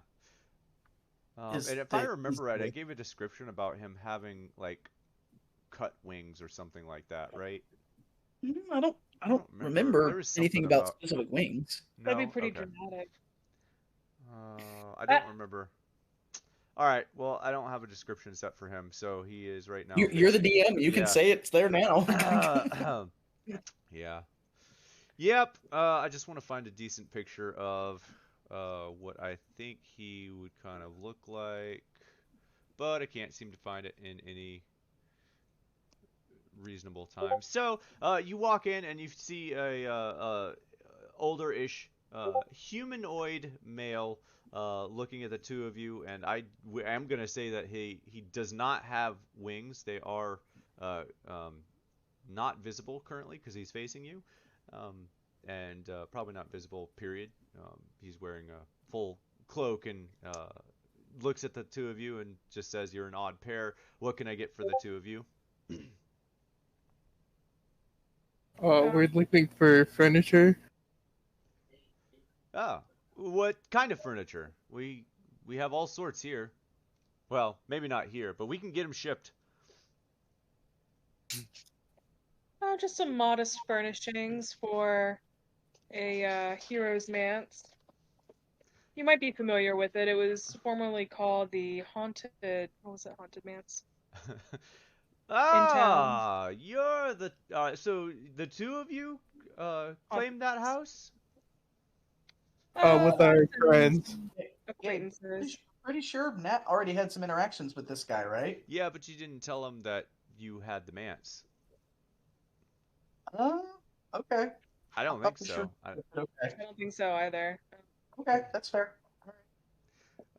Is And if I the- remember is right, I the- gave a description about him having like cut wings or something like that, right? I don't There remember was anything something about specific wings. That'd be No? pretty Okay. dramatic. I don't remember. All right. Well, I don't have a description set for him, so he is right now. You're the DM. You can Yeah. say it's there now. Yeah. Yep. I just want to find a decent picture of what I think he would kind of look like, but I can't seem to find it in any reasonable time. So you walk in and you see a older-ish humanoid male looking at the two of you, and I am gonna say that he does not have wings. They are not visible currently because he's facing you, and probably not visible. Period. He's wearing a full cloak and looks at the two of you and just says, "You're an odd pair. What can I get for the two of you?" We're looking for furniture. Oh, what kind of furniture? We have all sorts here. Well, maybe not here, but we can get them shipped. Oh, just some modest furnishings for a hero's manse. You might be familiar with it. It was formerly called the Haunted. What was it? Haunted Manse. Ah, you're the so the two of you claimed that house? With our friends. Acquaintances. Pretty sure Nat already had some interactions with this guy, right? Yeah, but you didn't tell him that you had the manse. Okay. I don't Oh, think sure. so. Okay. I don't think so either. Okay, that's fair.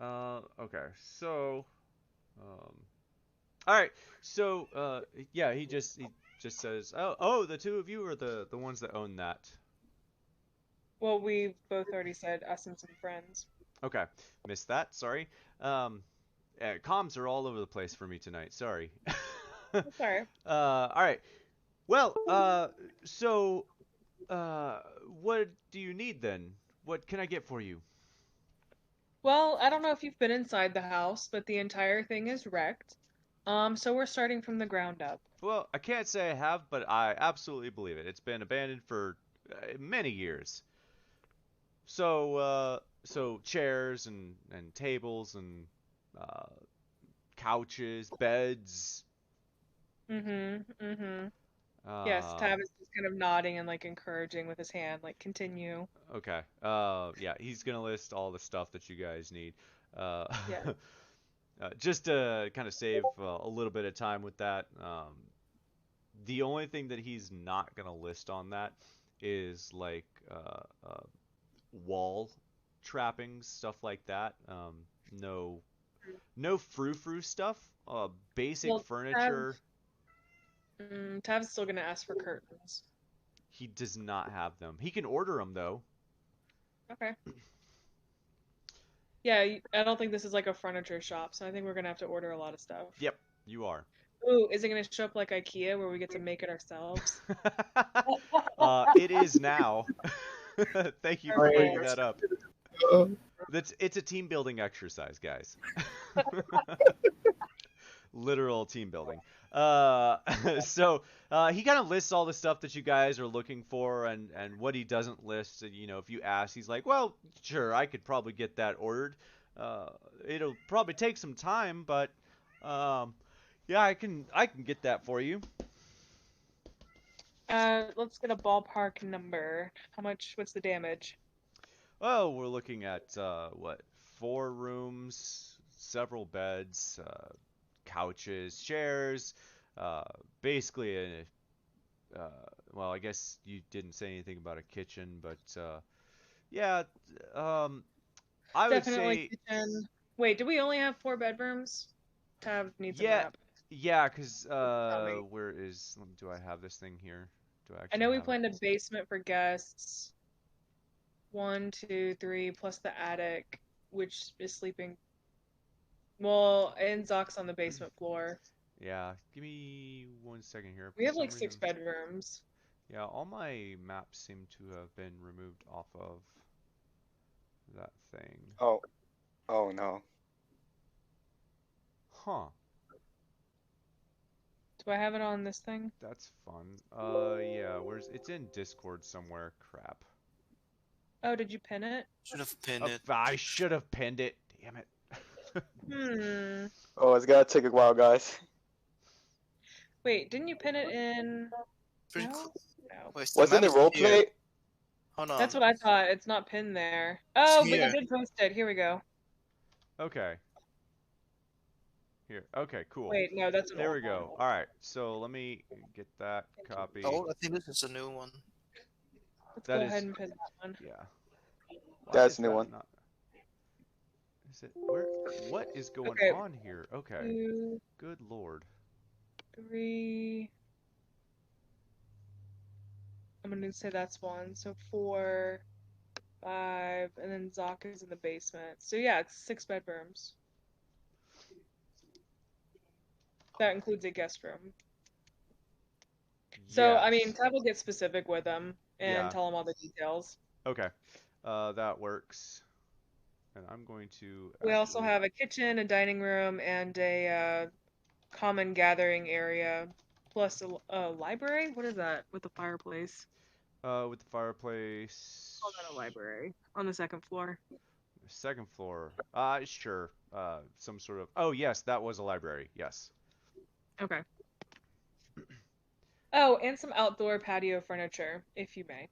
Okay. So, um, all right. So, yeah, he just says, "Oh, the two of you are the ones that own that." Well, we both already said us and some friends. Okay, missed that. Sorry. Comms are all over the place for me tonight. Sorry. That's all right. All right. Well, so, uh, what do you need then? What can I get for you? Well, I don't know if you've been inside the house, but the entire thing is wrecked. So we're starting from the ground up. Well, I can't say I have, but I absolutely believe it. It's been abandoned for many years. So chairs and tables and uh, couches, beds. Mm-hmm. Mm-hmm. Yes, Um, Tab is just kind of nodding and like encouraging with his hand, like continue. okay. Yeah, he's gonna list all the stuff that you guys need. Uh, Yeah. just to kind of save a little bit of time with that. The only thing that he's not gonna list on that is like wall trappings, stuff like that. No, no frou-frou stuff. Basic Well, Tab, furniture. Tab's still gonna ask for curtains. He does not have them. He can order them though. Okay. Yeah, I don't think this is like a furniture shop, so I think we're gonna have to order a lot of stuff. Yep, you are. Ooh, is it gonna show up like IKEA where we get to make it ourselves? It is now. Thank you for bringing Perfect. that up. Uh, It's a team building exercise, guys. Literal team building. Uh, so he kind of lists all the stuff that you guys are looking for, and what he doesn't list. You know, if you ask, he's like, "Well, sure, I could probably get that ordered. Uh, it'll probably take some time, but um, yeah, I can get that for you." Let's get a ballpark number. How much? What's the damage? Well, we're looking at what, 4 rooms, several beds, couches, chairs, uh, basically a uh, well, I guess you didn't say anything about a kitchen, but yeah, um, I would Definitely say kitchen. Wait, do we only have 4 bedrooms? Tab needs a yeah, map. yeah, 'cause Tell me. where is, do I have this thing here? Do I I actually know we have it? planned a basement for guests. 1, 2, 3, plus the attic, which is sleeping. Well, and Zoc's on the basement floor. Yeah, give me 1 second here. We For have some like six reason, bedrooms. yeah, all my maps seem to have been removed off of that thing. Oh, oh no. Huh, Do I have it on this thing? that's fun. Yeah, where's it's in Discord somewhere. Crap. Oh, did you pin it? Should have pinned it. I should have pinned it. Damn it. Hmm. Oh, it's gonna take a while, guys. Wait, didn't you pin it in? Pretty No? cool. No. Wait, Was it map the is here. roleplay? Hold on. That's what I thought. It's not pinned there. Oh, but you here. did post it. Here we go. Okay. Here. Okay, cool. Wait, no, that's an There old we go. one. All right. So let me get that copy. Oh, I think this is a new one. Let's That go is- ahead and pin that one. Yeah. Why That's is a new that one. not- Is it where? What is going Okay. on here? Okay. 2, Good lord. 3. I'm gonna say that's 1. So 4, 5, and then Zoc is in the basement. So yeah, it's 6 bedrooms. That includes a guest room. So I mean, Yes. Tab will get specific with them and Yeah. tell them all the details. Okay. That works. And I'm going to We also actually- have a kitchen, a dining room, and a common gathering area, plus a library. What is that with the fireplace? with the fireplace. Call that a library on the second floor. Second floor. Sure. Some sort of. Oh yes, that was a library. Yes. Okay. Oh, and some outdoor patio furniture, if you may.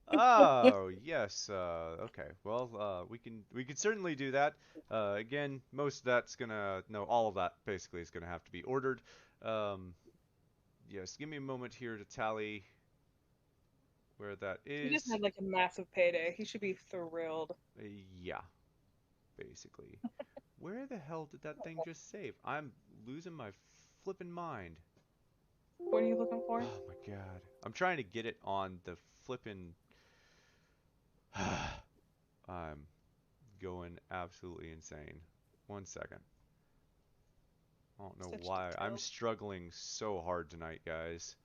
Oh yes. Okay. Well, we can certainly do that. Again, most of that's gonna no, all of that basically is gonna have to be ordered. Yes. Give me a moment here to tally where that He just is. had like a massive payday. He should be thrilled. Yeah, basically. Where the hell did that thing just save? I'm losing my flippin' mind. What are you looking for? Oh my god. I'm trying to get it on the flippin'. I'm going absolutely insane. 1 second. I don't know Such why. I'm detail. struggling so hard tonight, guys.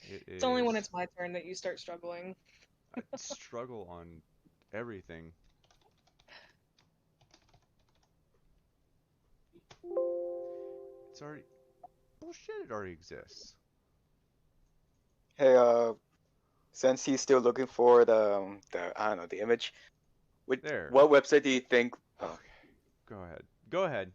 It It's only when is. it's my turn that you start struggling. I struggle on everything. It's already. Bullshit, it already exists. Hey, since he's still looking for the I don't know the image, There. what website do you think? Okay. Go ahead. Go ahead.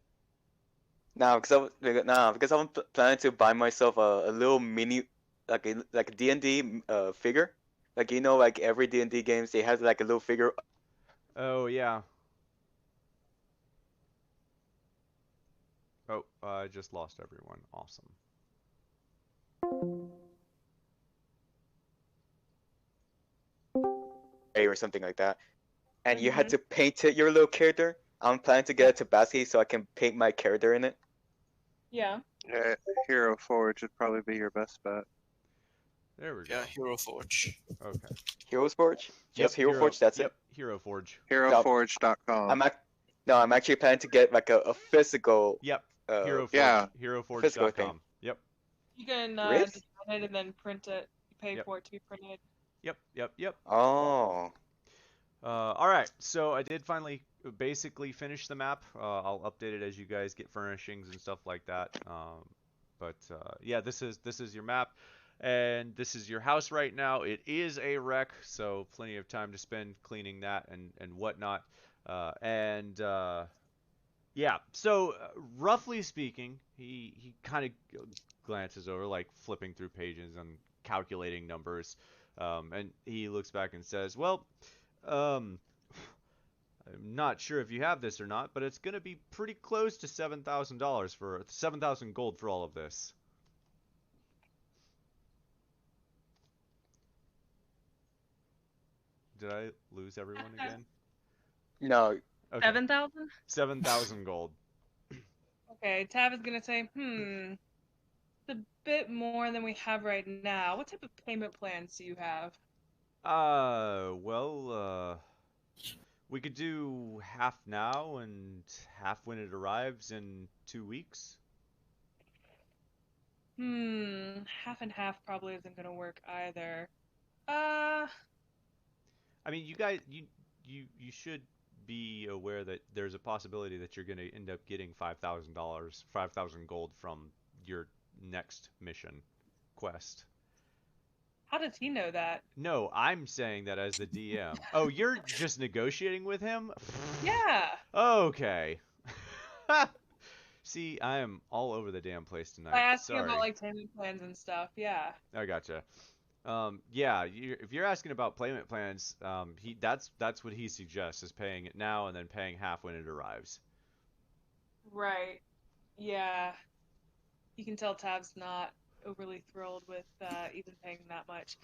Now, because I'm planning to buy myself a little mini, like a D&D figure. Like like every D&D games, they have like a little figure. Oh, yeah. Oh, I just lost everyone. Awesome. Or something like that, and you had Mhm. to paint it your little character. I'm planning to get it to Basket so I can paint my character in it. Yeah. Yeah, Hero Forge would probably be your best bet. There we go. Yeah, Hero Forge. Okay. Heroes Forge? Yep, Just Hero Forge, that's Yep, it? Hero Forge. No, HeroForge.com. No, I'm actually planning to get like a physical Yep, uh Hero Forge. Yeah. physical thing. HeroForge.com. Yep, You can Really? design it and then print it. You pay Yep. for it to be printed. yep. Oh. All right, so I did finally basically finish the map. I'll update it as you guys get furnishings and stuff like that. But yeah, this is your map, and this is your house right now. It is a wreck, so plenty of time to spend cleaning that and whatnot. And yeah, so roughly speaking, he kind of glances over, like flipping through pages and calculating numbers, and he looks back and says, "Well, um, I'm not sure if you have this or not, but it's going to be pretty close to $7,000 for 7,000 gold for all of this." Did I lose everyone again? No. Okay, 7,000? 7,000 gold. Okay, Tab is gonna say, it's a bit more than we have right now. What type of payment plans do you have? Well, we could do half now and half when it arrives in 2 weeks. Half and half probably isn't gonna work either. Uh, I mean, you guys, you should be aware that there's a possibility that you're going to end up getting $5,000, 5,000 gold from your next mission quest. how does he know that? No, I'm saying that as the DM. Oh, you're just negotiating with him? Yeah. Okay. See, I am all over the damn place I tonight. asked you about Sorry. like payment plans and stuff. Yeah. I gotcha. Yeah, if you're asking about payment plans, that's what he suggests is paying it now and then paying half when it arrives. Right. Yeah. You can tell Tab's not overly thrilled with even paying that much.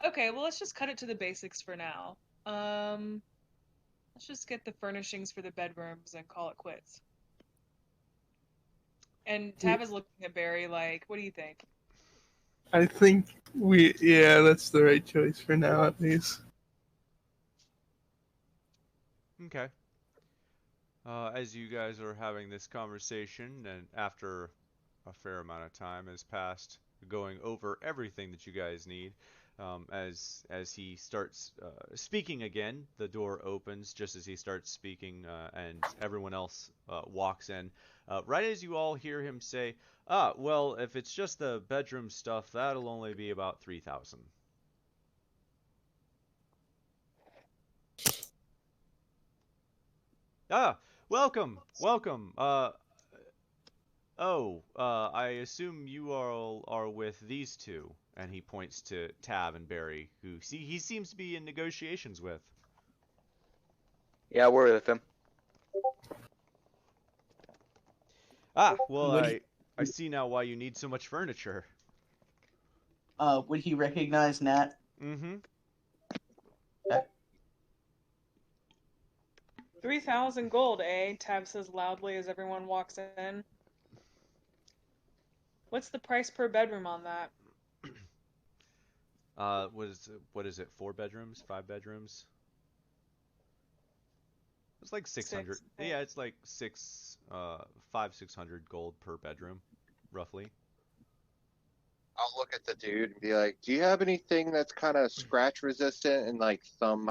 Okay, well let's just cut it to the basics for now. Let's just get the furnishings for the bedrooms and call it quits. And Tab is looking at Barry like, what do you think? I think that's the right choice for now, at least. Okay. As you guys are having this conversation, and after a fair amount of time has passed, going over everything that you guys need, as he starts speaking again, the door opens just as he starts speaking, and everyone else walks in. Right as you all hear him say, "Ah, well, if it's just the bedroom stuff, that'll only be about 3,000." Ah, welcome. I assume you all are with these two, and he points to Tab and Barry, who he seems to be in negotiations with. Yeah, we're with him. Ah, well, What do I see now why you need so much furniture. would he recognize Nat? Mm-hmm. 3,000 gold, eh? Tab says loudly as everyone walks in. What's the price per bedroom on that? What is it? 4 bedrooms? 5 bedrooms? It's like 600. 6. Yeah, it's like 600 gold per bedroom, roughly. I'll look at the dude and be like, "Do you have anything that's kind of scratch resistant?" And like thumb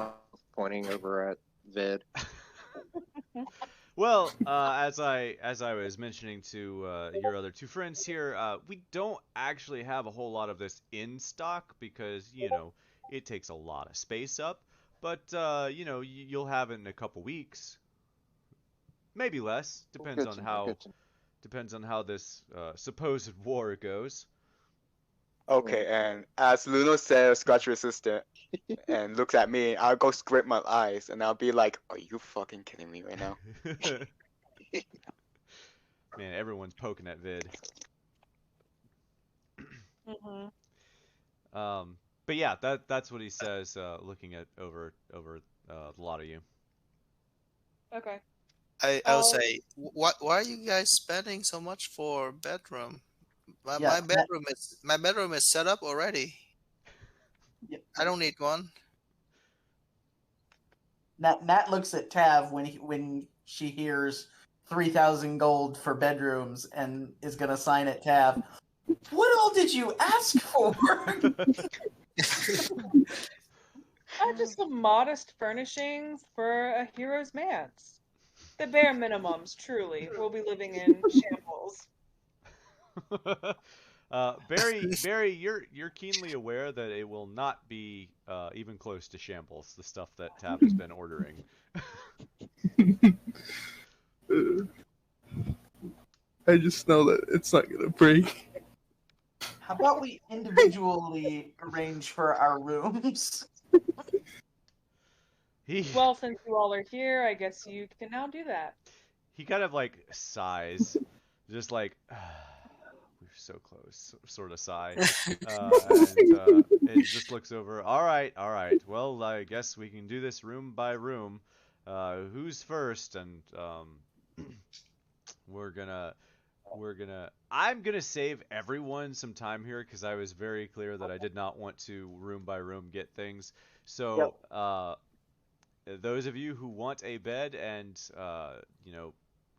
pointing over at Vid. Well, as I was mentioning to your other 2 friends here, we don't actually have a whole lot of this in stock because it takes a lot of space up. But you'll have it in a couple weeks, maybe less. Depends on how this supposed war goes. Okay, and as Luno says, scratch resistant, and looks at me, I'll go squint my eyes, and I'll be like, "Are you fucking kidding me right now?" Man, everyone's poking at Vid. But yeah, that's what he says, looking at over a lot of you. Okay. I'll say, why are you guys spending so much for bedroom? My bedroom is set up already. Yeah. I don't need one. Nat looks at Tav when she hears 3,000 gold for bedrooms and is gonna sign at Tav. What all did you ask for? Just some modest furnishings for a hero's manse. The bare minimums, truly. We'll be living in shambles. Barry, you're keenly aware that it will not be even close to shambles, the stuff that Tab has been ordering. I just know that it's not gonna break. How about we individually arrange for our rooms? Well, since you all are here, I guess you can now do that. He kind of like sighs, just like we're so close, sort of sigh, and it just looks over. All right. Well, I guess we can do this room by room. Who's first? And I'm gonna save everyone some time here because I was very clear that I did not want to room by room get things. So, those of you who want a bed and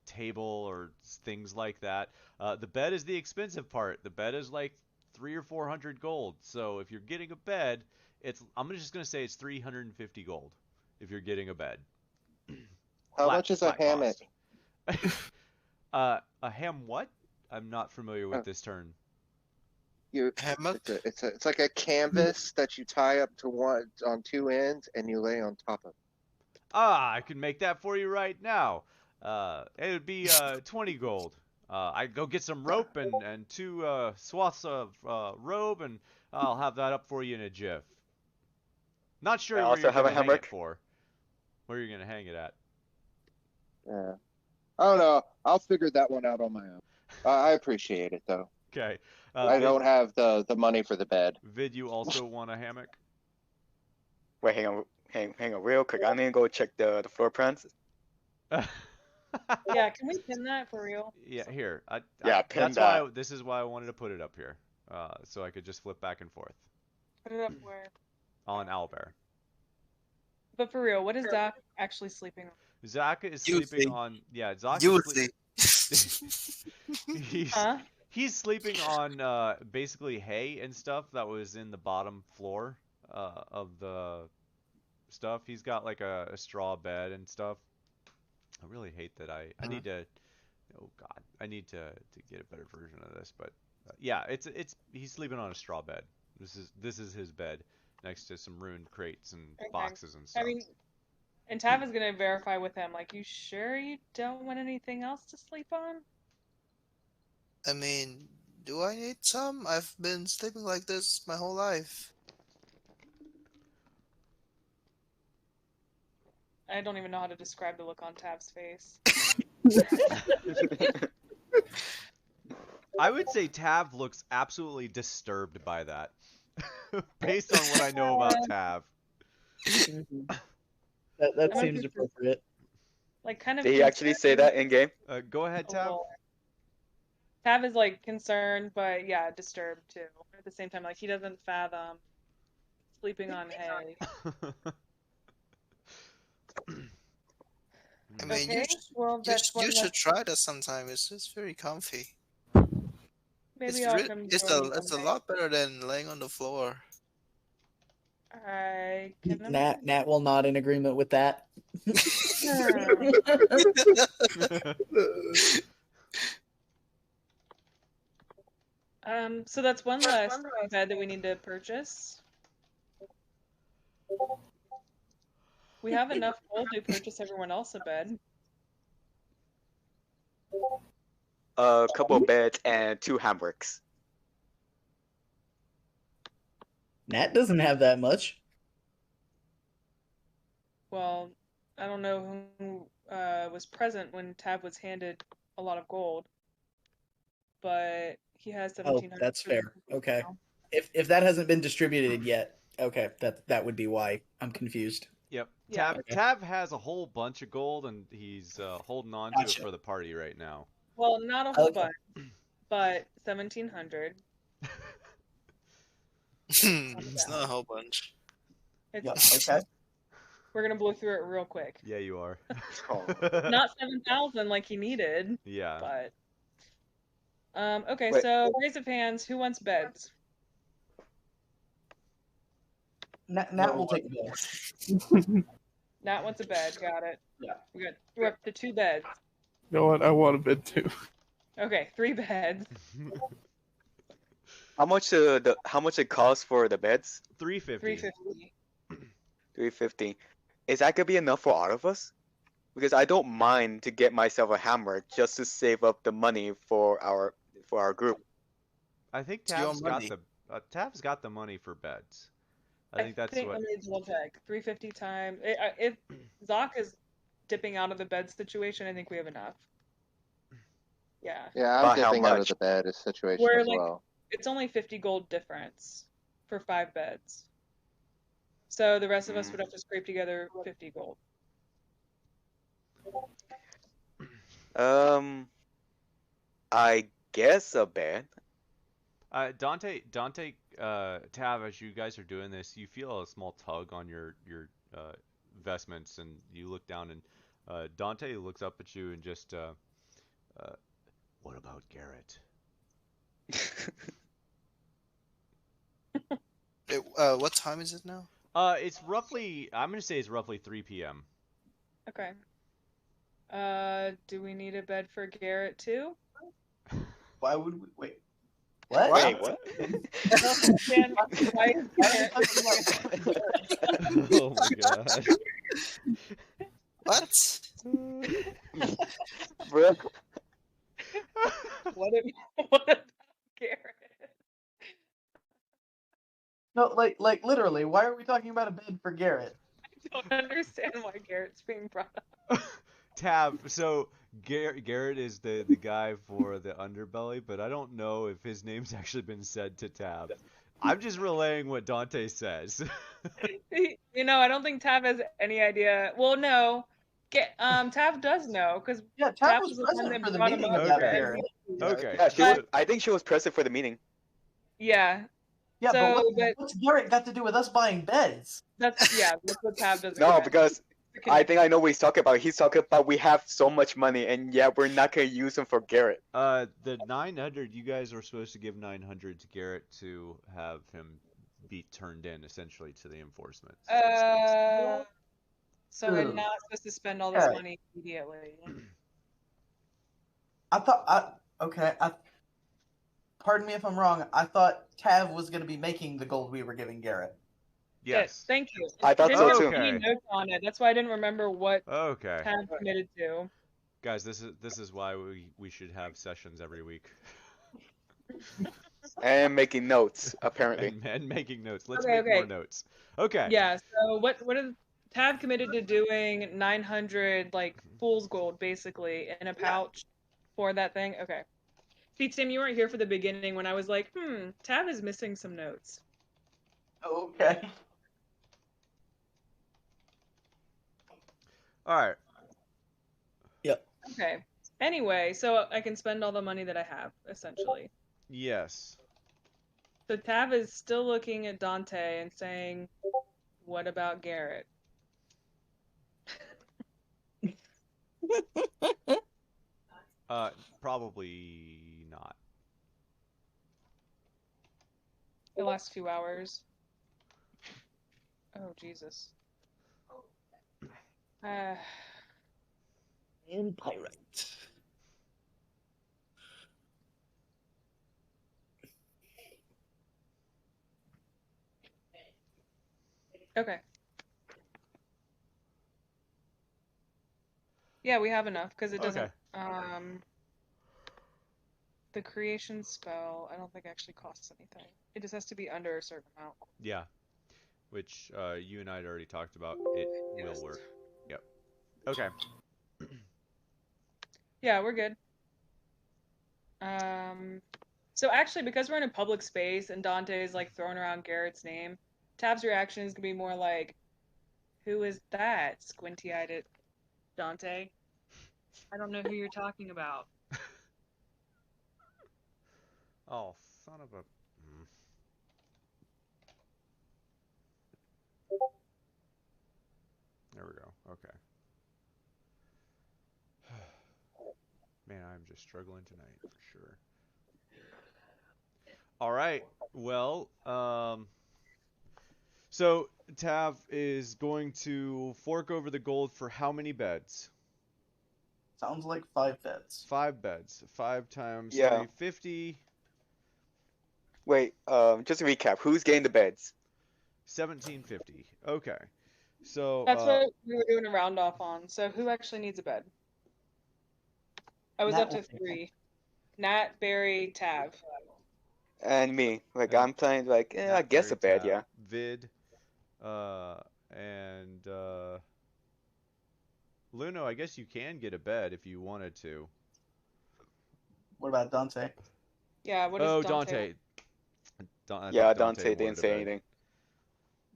table or things like that, the bed is the expensive part. The bed is like 300 or 400 gold. So if you're getting a bed, I'm just gonna say it's 350 gold if you're getting a bed. How much is a hammock? A ham what? I'm not familiar with this term. Hammock? It's like a canvas that you tie up to one on 2 ends and you lay on top of. I can make that for you right now. It would be 20 gold. I'd go get some rope and 2 swaths of robe, and I'll have that up for you in a jiff. Not sure where you're gonna hang it for. Where you're gonna hang it at? Yeah. I don't know. I'll figure that one out on my own. I appreciate it though. Okay. I don't have the money for the bed. Vid, you also want a hammock? Wait, hang on real quick. I'm gonna go check the floor plans. Yeah, can we pin that for real? Yeah, here. Pin that. This is why I wanted to put it up here, so I could just flip back and forth. Put it up where? On Owlbear. But for real, what is Zach actually sleeping on? Zach is sleeping on. Yeah, Zach He's sleeping on basically hay and stuff that was in the bottom floor of the stuff. He's got like a straw bed and stuff. I really hate that I need to. Oh God, I need to get a better version of this. But yeah, he's sleeping on a straw bed. This is his bed next to some ruined crates and boxes and stuff. I mean, and Tav is gonna verify with him. Like, you sure you don't want anything else to sleep on? I mean, do I need some? I've been sleeping like this my whole life. I don't even know how to describe the look on Tav's face. I would say Tav looks absolutely disturbed by that. based on what I know about Tav. Mhm. That I'm seems just- appropriate. Like kind of Did he actually say concerned that in game? Go ahead, a Tav. little. Tav is like concerned, but yeah, disturbed too. At the same time, like he doesn't fathom sleeping on hay. I mean, Okay, well that's you one should less. try that sometime. It's just very comfy. Maybe I'll come join you It's a one lot better than laying on the floor. day. I can Nat will nod in agreement with that. So that's one less bed that we need to purchase. We have enough gold to purchase everyone else a bed. A couple of beds and 2 hamworks. Nat doesn't have that much. Well, I don't know who was present when Tab was handed a lot of gold, but he has Oh, 1,700. that's fair. Okay. now. If that hasn't been distributed yet, okay, that would be why I'm confused. Yep. Yeah. Tab has a whole bunch of gold, and he's holding on to it Gotcha. for the party right now. Well, not a whole Okay. bunch, but 1,700. It's not a whole bunch. It's, Okay. We're gonna blow through it real quick. Yeah, you are. Oh. Not 7,000 like he needed, Yeah. but okay. Wait. So raise of hands. Who wants beds? Nat will take the Nat wants a bed. Got it. Yeah. We're up to 2 beds. You know what? I want a bed too. Okay, 3 beds. How much it costs for the beds? 350. 350. 350. Is that gonna be enough for all of us? Because I don't mind to get myself a hammer just to save up the money for our group. I think It's your Tav's got money. Tav's got the money for beds. I think that's what. Let me double check. 350 times. If Zoc is dipping out of the bed situation, I think we have enough. Yeah. Yeah, I'm About how dipping out of much? the bed situation We're as like- well. It's only 50 gold difference for 5 beds. So the rest of us would have to scrape together 50 gold. I guess a bed. Dante, Tav, as you guys are doing this, you feel a small tug on your vestments, and you look down, and Dante looks up at you and just, what about Garrett? What time is it now? It's roughly, I'm gonna say it's roughly 3 p.m. Okay. Do we need a bed for Garrett too? Why would we wait? What? Wait, what? Dan, why is Garrett- Oh my gosh. What? Brooke, what about Garrett? No, like literally, why are we talking about a bed for Garrett? I don't understand why Garrett's being brought up. Tab, so Garrett is the guy for the underbelly, but I don't know if his name's actually been said to Tab. I'm just relaying what Dante says. You know, I don't think Tav has any idea. Well, no. Tav does know, because Yeah, Tab Tab was was the one present that for the brought him meeting up. about Okay. Garrett. Okay. yeah, so- I think she was present for the meeting. Yeah, Yeah, So, but what's Garrett got to do with us buying beds? that's what Tav doesn't No, get. because I think I know what he's talking about. He's talking about we have so much money, and yeah, we're not gonna use them for Garrett. The 900, you guys were supposed to give 900 to Garrett to have him be turned in, essentially, to the enforcement. So we're Ugh. not supposed to spend all this Alright. money immediately. Pardon me if I'm wrong. I thought Tav was going to be making the gold we were giving Garrett. Yes. Thank you. I thought Didn't so have too. any Okay. notes on it. That's why I didn't remember what Okay. Tav committed to. Guys, this is why we should have sessions every week. And making notes, apparently. and making notes. Let's Okay, make more okay. notes. Okay. Yeah. So what is Tav committed to doing 900 like fool's gold basically in a pouch for that thing? Okay. See, Tim, you weren't here for the beginning when I was like, Tav is missing some notes. Okay. All right. Yep. Okay. Anyway, so I can spend all the money that I have, essentially. Yes. So Tav is still looking at Dante and saying, "What about Garrett?" Probably not. The last few hours. Oh Jesus. Uh, And pyrite. okay. Yeah, we have enough because it doesn't. Okay. The creation spell, I don't think actually costs anything. It just has to be under a certain amount. Yeah. Which you and I had already talked about. It will Yes. work. Yep. Okay. Yeah, we're good. So actually, because we're in a public space and Dante is like throwing around Garrett's name, Tab's reaction is gonna be more like, "Who is that?" Squinty-eyed at Dante. I don't know who you're talking about. Oh, son of a. Mm. There we go. Okay. Man, I'm just struggling tonight for sure. All right. Well, so Tav is going to fork over the gold for how many beds? Sounds like 5 beds. 5 beds. 5 times Yeah. 350. Wait, just to recap, who's getting the beds? 1750. Okay. So That's what we were doing a round off on. So who actually needs a bed? I was Nat up to will take 3. Nat, Barry, Tav. And me. Like, And I'm playing, like, I Nat, guess Barry, a bed, Tab, yeah. Vid, and Luno, I guess you can get a bed if you wanted to. What about Dante? Yeah, what does Oh, Dante? Dante. I Yeah, thought Dante Dante wanted didn't a say bed. anything.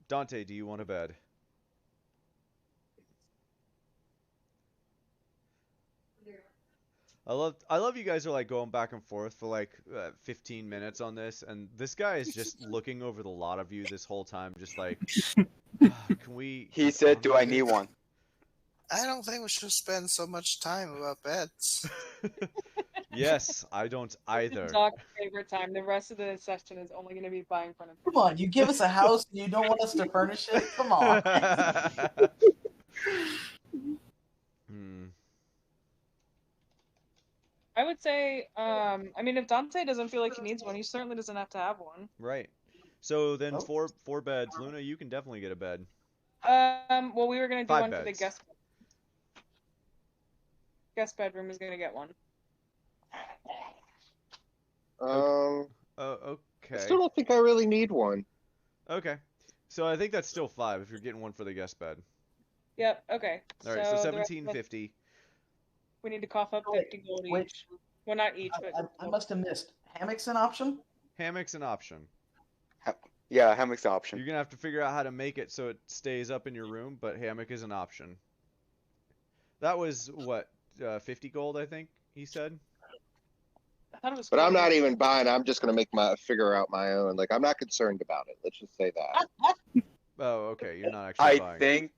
Dante, do you want a bed? I love you guys are like going back and forth for like 15 minutes on this, and this guy is just looking over the lot of you this whole time, just like, can we He get said, on do with I need it? one? I don't think we should spend so much time about beds. Yes, I don't This is either. Doc's favorite time. The rest of the session is only going to be buying furniture. Come on, you give us a house and you don't want us to furnish it? Come on. Hmm. I would say, I mean, if Dante doesn't feel like he needs one, he certainly doesn't have to have one. Right. So then Oh. four beds. Luna, you can definitely get a bed. Well, we were gonna do 5 one for the beds. guest bedroom is gonna get one. Um, Oh, I okay. still don't think I really need one. Okay. So I think that's still 5 if you're getting one for the guest bed. Yep. Okay. All right. So the rest of us, 1750. we need to cough up Wait, 50 gold wait. each. Well, not each, but I must have missed. Hammock's an option? Hammock's an option. Yeah, hammock's an option. You're gonna have to figure out how to make it so it stays up in your room, but hammock is an option. That was what 50 gold, I think he said. I thought it was. But I'm 40. not even buying. I'm just gonna figure out my own. Like I'm not concerned about it. Let's just say that. Oh, okay. You're not actually I buying think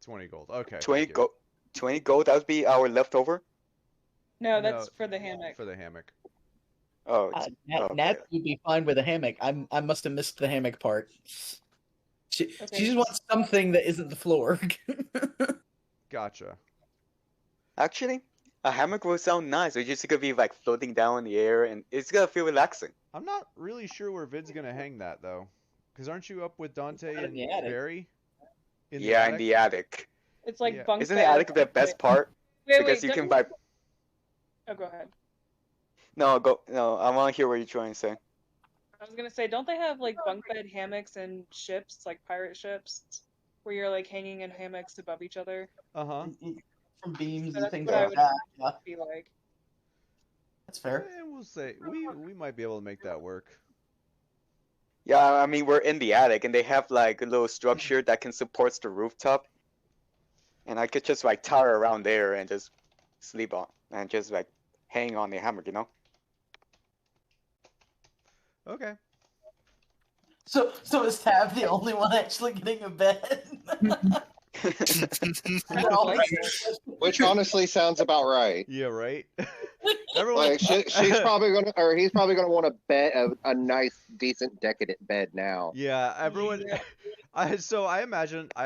20 gold. Okay. 20 thank you. gold. 20 gold, that would be our leftover? No, that's for the hammock. For the hammock. Oh, Nat, okay. Nat would be fine with a hammock. I must have missed the hammock part. She just wants something that isn't the floor. Gotcha. Actually, a hammock will sound nice. It's just gonna be like floating down in the air, and it's gonna feel relaxing. I'm not really sure where Vid's gonna hang that though, because aren't you up with Dante In and the attic. Barry? In the Yeah, in attic? the attic. It's like Yeah. bunk Isn't the bed. attic the best part? Wait, Because you can buy. Oh, go ahead. No, go. No, I want to hear what you're trying to say. I was gonna say, don't they have like bunk bed hammocks and ships, like pirate ships, where you're like hanging in hammocks above each other? Uh-huh. From beams So and that's things what I like would that. Yeah, be like. that's fair. And we'll say we might be able to make that work. Yeah, I mean we're in the attic, and they have like a little structure that can support the rooftop, and I could just like tower around there and just sleep on, and just like hang on the hammock, you know? Okay. So is Tab the only one actually getting a bed? We're all Like, Which honestly sounds about right. Yeah, right. Everyone. Like she's probably gonna, or he's probably gonna want a nice, decent, decadent bed now. Yeah, everyone. Yeah. I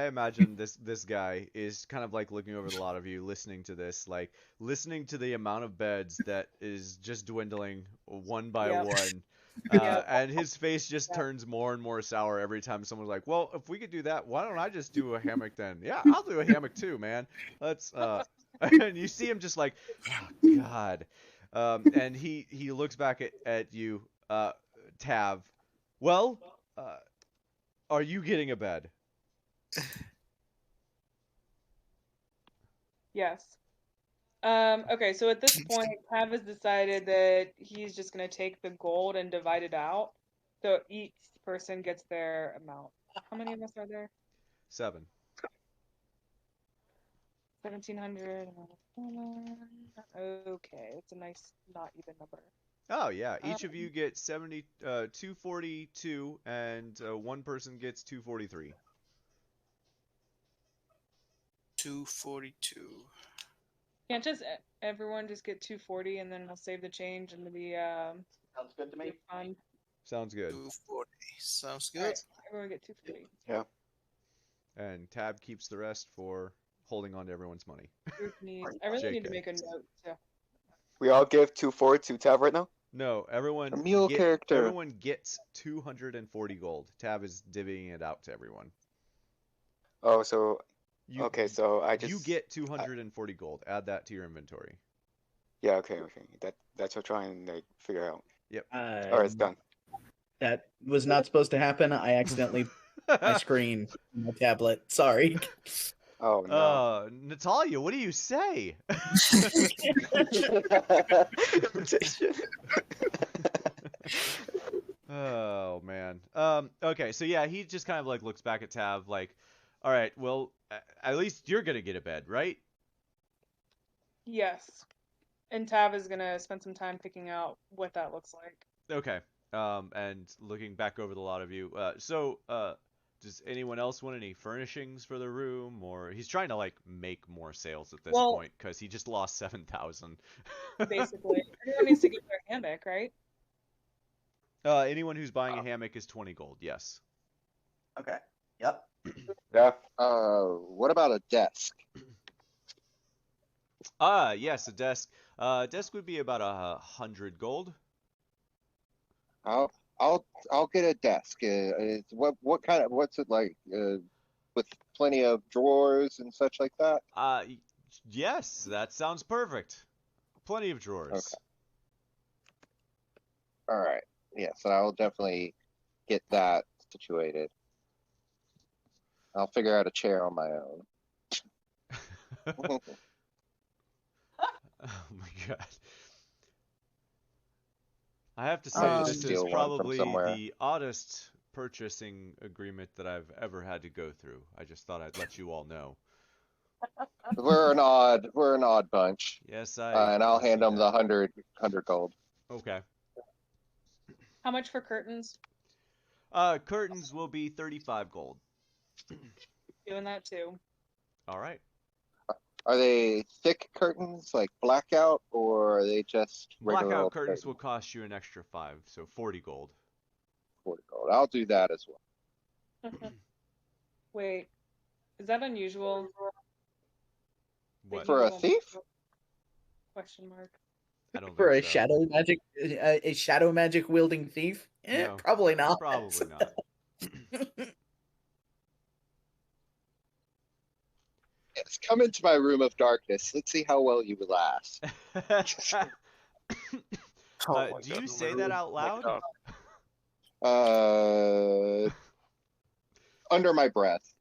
imagine this guy is kind of like looking over at a lot of you, listening to this, like listening to the amount of beds that is just dwindling one by Yep. one. Yep. And his face just Yep. turns more and more sour every time someone's like, "Well, if we could do that, why don't I just do a hammock then?" Yeah, I'll do a hammock too, man. Let's. And you see him just like, oh, God. And he looks back at you, Tav. Well, are you getting a bed? Yes. Okay, so at this point, Pav has decided that he's just gonna take the gold and divide it out. So each person gets their amount. How many of us are there? 7. 1,700. Okay, it's a nice, not even number. Oh yeah, each of Um, you get 242, and one person gets 243. 242. Can't just everyone just get 240 and then we'll save the change into the Sounds good to me. fund. Sounds good. 240. Sounds All good. right, everyone get 240. And Tab keeps the rest for holding on to everyone's money. Group needs. I really need to JK. make a note too. We all give 2-4 to Tab right now? No, A mule character. everyone gets 240 gold. Tab is divvying it out to everyone. Oh, so You, okay, so I just you get 240 gold. Add that to your inventory. yeah, okay. That's what I'm trying to like, figure out. All right, it's done. That was not supposed to happen. I accidentally my screen on my tablet. Sorry. Oh no. Natalia, what do you say? Oh man. Okay, so yeah, he just kind of like looks back at Tab like, all right, well, at least you're gonna get a bed, right? Yes. And Tav is gonna spend some time picking out what that looks like. Okay. And looking back over the lot of you, does anyone else want any furnishings for the room, or he's trying to like make more sales at this Well- point because he just lost 7,000. Basically, everyone needs to get their hammock, right? Anyone who's buying a hammock is 20 gold. Yes. Okay. Yep. Yeah. What about a desk? Yes, a desk. Desk would be about 100 gold. I'll get a desk. What kind of, what's it like? With plenty of drawers and such like that. Yes, that sounds perfect. Plenty of drawers. Okay. All right. Yes, I'll definitely get that situated. I'll figure out a chair on my own. Oh my god. I have to say, I'll this just is steal one from probably somewhere. the oddest purchasing agreement that I've ever had to go through. I just thought I'd let you all know. We're an odd bunch. Yes, I. And I'll I see hand them the that. 100 gold. Okay. How much for curtains? Curtains will be 35 gold. Doing that too. All right. Are they thick curtains like blackout, or are they just regular Blackout old curtains will cost you an extra 5, so 40 gold. 40 gold? I'll do that as well. Wait, is that unusual? What? For a Usual- thief? Question mark. I don't For think a so. shadow magic wielding thief? No, Probably not. Probably not. Yes, come into my room of darkness. Let's see how well you will last. Oh my Do you God, say no, that no. out loud? Under my breath.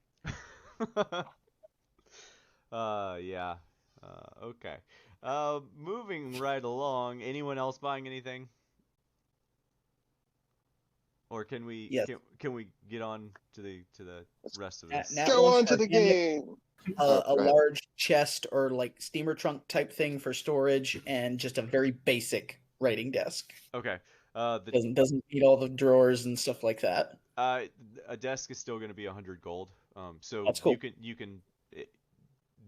Yeah. Okay. Moving right along. Anyone else buying anything? Or can we Yes. can we get on to the rest of this? Nat Go wants on to her the hammock, game. Oh, a go ahead. large chest or like steamer trunk type thing for storage, and just a very basic writing desk. Okay. Doesn't need all the drawers and stuff like that. A desk is still going to be 100 gold. So That's cool. you can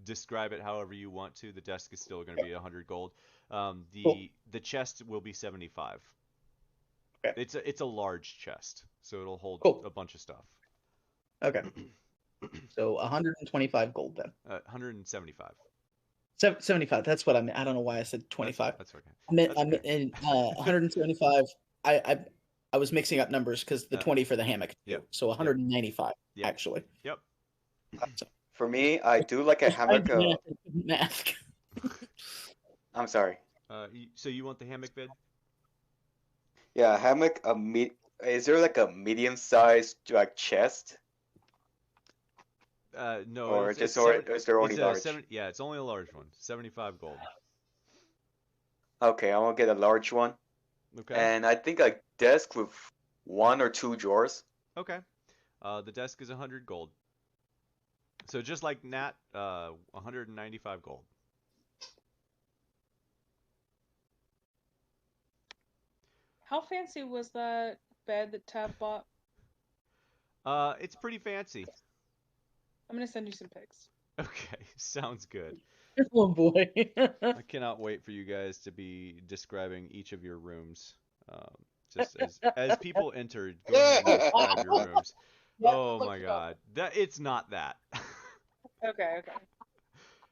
describe it however you want to. The desk is still going to be 100 gold. The chest will be 75. Okay. It's a large chest, so it'll hold Cool. a bunch of stuff. Okay. So 125 gold then. 175. 75. That's what I meant. I don't know why I said 25. That's okay. I'm in 175. I was mixing up numbers because the 20 for the hammock. Yep. So 195 Yep. actually. Yep. For me, I do like a hammock. Math. I'm sorry. So you want the hammock bed? Yeah, hammock. Is there like a medium-sized like chest? No. Or it's just seven- or is there only it's large? Yeah, it's only a large one. 75 gold. Okay, I will get a large one. Okay. And I think a desk with 1 or 2 drawers. Okay. The desk is 100 gold. So just like Nat, 195 gold. How fancy was that bed that Tab bought? It's pretty fancy. I'm gonna send you some pics. Okay, sounds good. Oh boy. I cannot wait for you guys to be describing each of your rooms. Just as people enter, go ahead and describe your rooms. Oh my god, it's not that. Okay.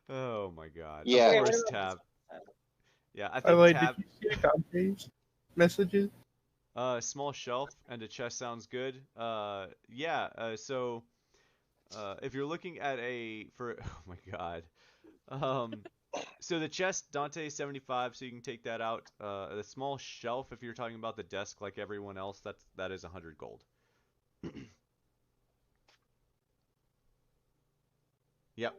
Oh my god. Yeah. Of Okay, course, what about Tab. Yeah, I By think the way, Tab. did you see Dante's messages? A small shelf and a chest sounds good. Yeah. So, if you're looking at oh my god. So the chest, Dante 75, so you can take that out. The small shelf, if you're talking about the desk like everyone else, that is 100 gold. Yep.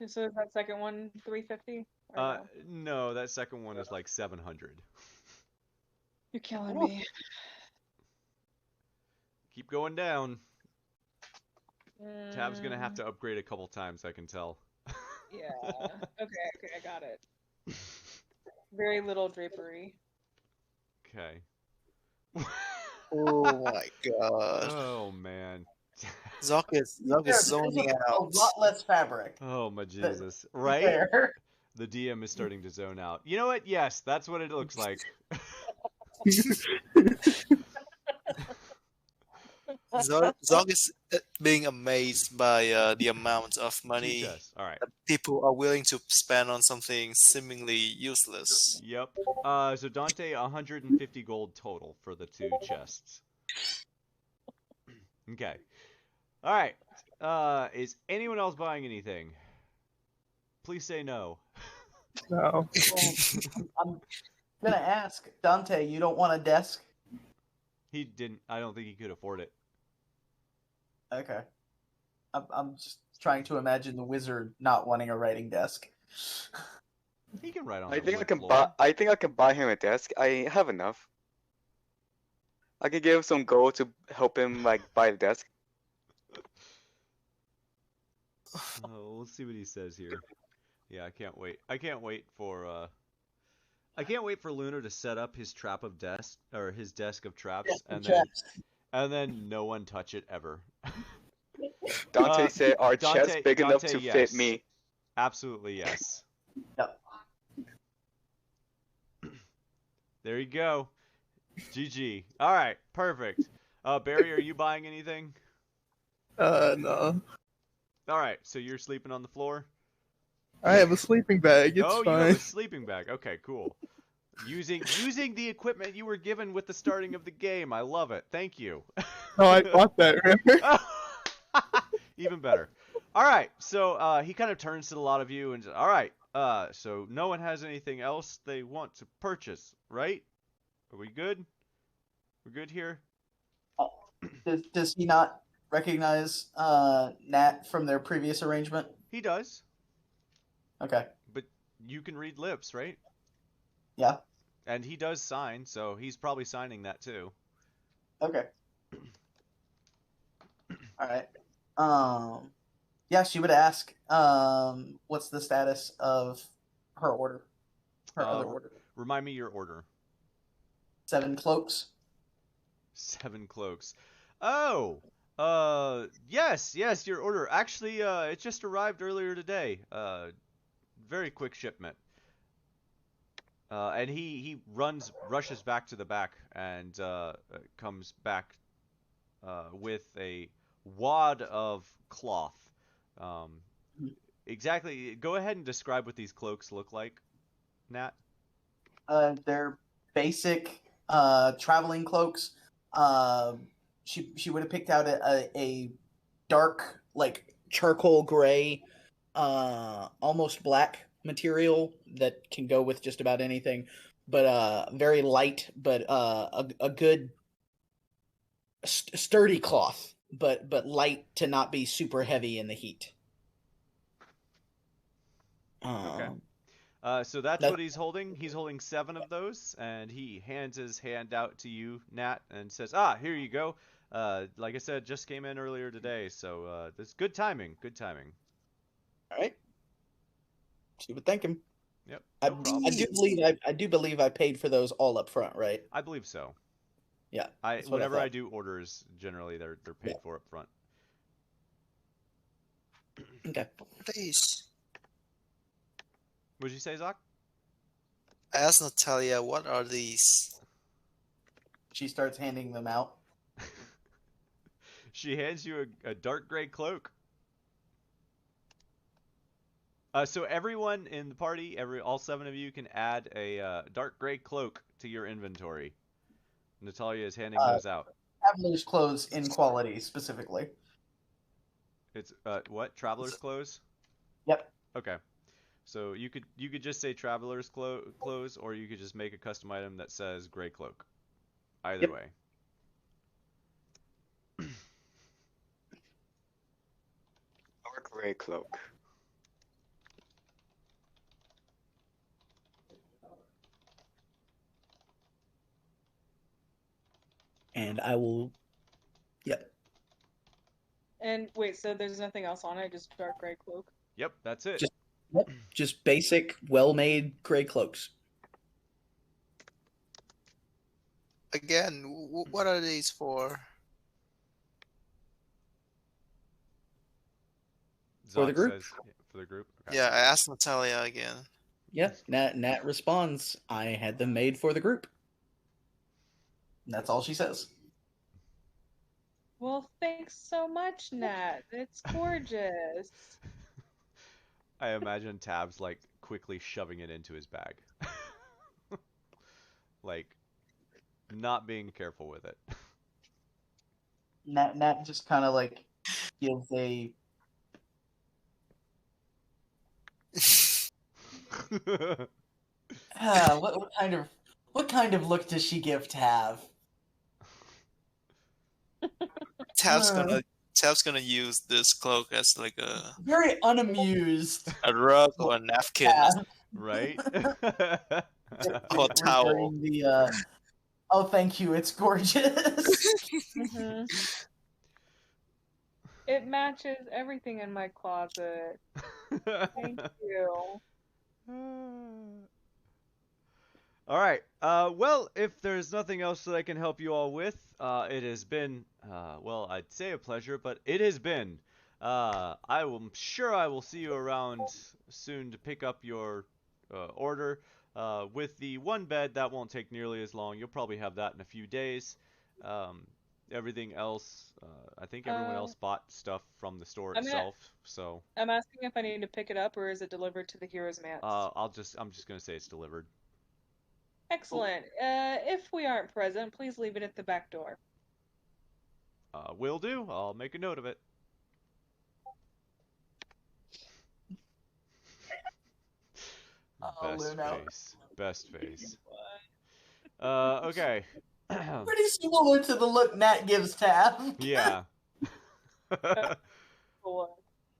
So is that second one 350? No, that second one is like 700. You're killing me. Keep going down. Tab's gonna have to upgrade a couple times, I can tell. Yeah. Okay, I got it. Very little drapery. Okay. Oh my god. Oh man. Zoc is zoning A out. lot less fabric. Oh my Jesus. Right? There. The DM is starting to zone out. You know what? Yes, that's what it looks like. Zoc is being amazed by the amount of money Jesus. All right. that people are willing to spend on something seemingly useless. Yep. So Dante, 150 gold total for the 2 chests. Okay. All right. Is anyone else buying anything? Please say no. No. I'm gonna ask Dante. You don't want a desk? He didn't. I don't think he could afford it. Okay. I'm just trying to imagine the wizard not wanting a writing desk. He can write on I the think I wood can floor. buy. I think I can buy him a desk. I have enough. I can give him some gold to help him like buy the desk. Oh, we'll see what he says here. Yeah, I can't wait. I can't wait for Lunar to set up his trap of desk or his desk of traps, and then no one touch it ever. Dante said, "Our Dante- chest big enough Dante, to yes. fit me." Absolutely yes. Yep. There you go. GG. All right, perfect. Barry, are you buying anything? No. All right, so you're sleeping on the floor? I have a sleeping bag. It's oh, you fine. have a sleeping bag. Okay, cool. Using the equipment you were given with the starting of the game. I love it. Thank you. No, I bought that, remember? Even better. All right, so he kind of turns to a lot of you and says, all right, so no one has anything else they want to purchase, right? Are we good? We're good here? Does he not recognize Nat from their previous arrangement? He does. Okay. But you can read lips, right? Yeah. And he does sign, so he's probably signing that too. Okay. All right. Yeah, she would ask, what's the status of her order? Her other order. Remind me your order. 7 cloaks. 7 cloaks. Oh, yes, your order. Actually, it just arrived earlier today. Very quick shipment. And he rushes back to the back and comes back with a wad of cloth. Um, exactly. Go ahead and describe what these cloaks look like, Nat. They're basic traveling cloaks. She would have picked out a dark, like charcoal gray, almost black material that can go with just about anything, but very light, but a good sturdy cloth, but light to not be super heavy in the heat. Okay. So that's what he's holding. He's holding 7 of those, and he hands his hand out to you, Nat, and says, here you go. Like I said, just came in earlier today, so this good timing. Good timing. All right. She would thank him. Yep. I, No problem. I do believe I paid for those all up front, right? I believe so. Yeah. Whenever I do orders, generally they're paid for up front. Okay. Please. What'd you say, Zach? I asked Natalia, what are these? She starts handing them out. She hands you a dark gray cloak. So everyone in the party, all 7 of you can add a dark gray cloak to your inventory. Natalia is handing those out. Traveler's clothes in quality, specifically. It's what? Traveler's clothes? Yep. Okay. So you could just say traveler's clothes, or you could just make a custom item that says gray cloak. Either way. Or gray cloak. And I will. Yep. And wait, so there's nothing else on it, just dark gray cloak? Yep, that's it. Just basic, well-made gray cloaks. Again, what are these for? For the Zoc group. says, for the group. Okay. Yeah, I asked Natalia again. Yeah, Nat responds, I had them made for the group. And that's all she says. Well, thanks so much, Nat. It's gorgeous. I imagine Tabs like quickly shoving it into his bag. Like not being careful with it. Nat just kind of like gives a what kind of look does she give Tav? Tab's gonna use this cloak as like a Very unamused. rug or a napkin. Right? Or a towel. Regarding the, oh, thank you. It's gorgeous. Mm-hmm. It matches everything in my closet. Thank you. All right. Well, if there's nothing else that I can help you all with, it has been, well, I'd say a pleasure, but it has been. I'm sure I will see you around soon to pick up your order. With the 1 bed, that won't take nearly as long. You'll probably have that in a few days. Everything else, I think everyone else bought stuff from the store itself. So I'm asking if I need to pick it up or is it delivered to the Hero's Manse? I'm just gonna say it's delivered. Excellent. If we aren't present, please leave it at the back door. Will do. I'll make a note of it. Best face. Okay. Pretty similar to the look Nat gives Tav. Yeah. All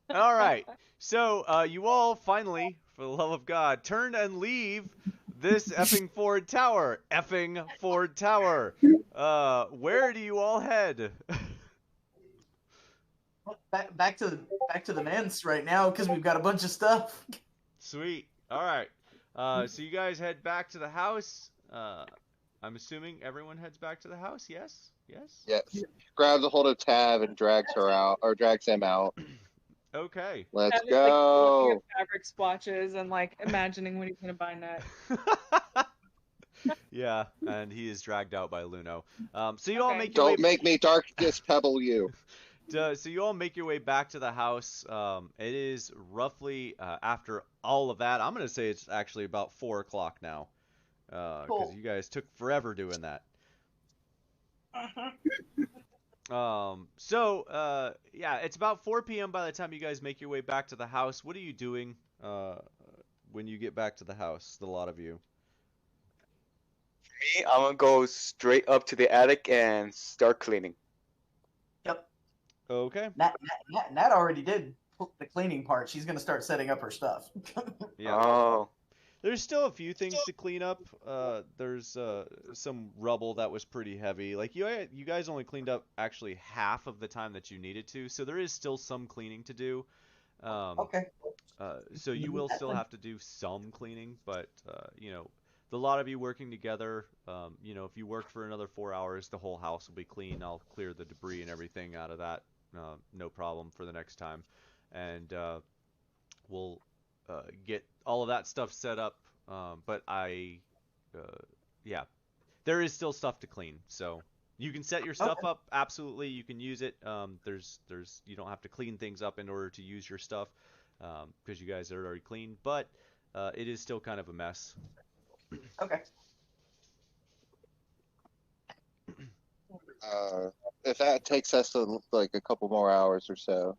right. So you all finally, For the love of God, turn and leave this effing Ford Tower. Effing Ford Tower. Where do you all head? Back to the manse right now because we've got a bunch of stuff. Sweet. All right. So you guys head back to the house. I'm assuming everyone heads back to the house. Yes. Yes. Yes. Grabs a hold of Tab and drags her out, or drags him out. Okay. Let's Like, looking go. at fabric swatches and like imagining when he's gonna buy net. Yeah, and he is dragged out by Luno. So you all Okay. make your way. Don't make me darkest pebble you. So you all make your way back to the house. It is roughly after all of that. I'm gonna say it's actually about 4 o'clock now, because Cool. you guys took forever doing that. Yeah, it's about 4 p.m. by the time you guys make your way back to the house. What are you doing when you get back to the house, the lot of you? Me, I'm gonna go straight up to the attic and start cleaning. Yep. Okay. Nat already did the cleaning part. She's gonna start setting up her stuff. Yeah. Oh. There's still a few things to clean up. There's some rubble that was pretty heavy. Like you guys only cleaned up actually half of the time that you needed to, so there is still some cleaning to do. Okay. So you will still have to do some cleaning, but the lot of you working together, if you work for another 4 hours, the whole house will be clean. I'll clear the debris and everything out of that, no problem for the next time, and we'll get all of that stuff set up. But yeah, there is still stuff to clean, so you can set your stuff up. Absolutely, you can use it. There's you don't have to clean things up in order to use your stuff, because you guys are already clean. But it is still kind of a mess. Okay. If that takes us like a couple more hours or so.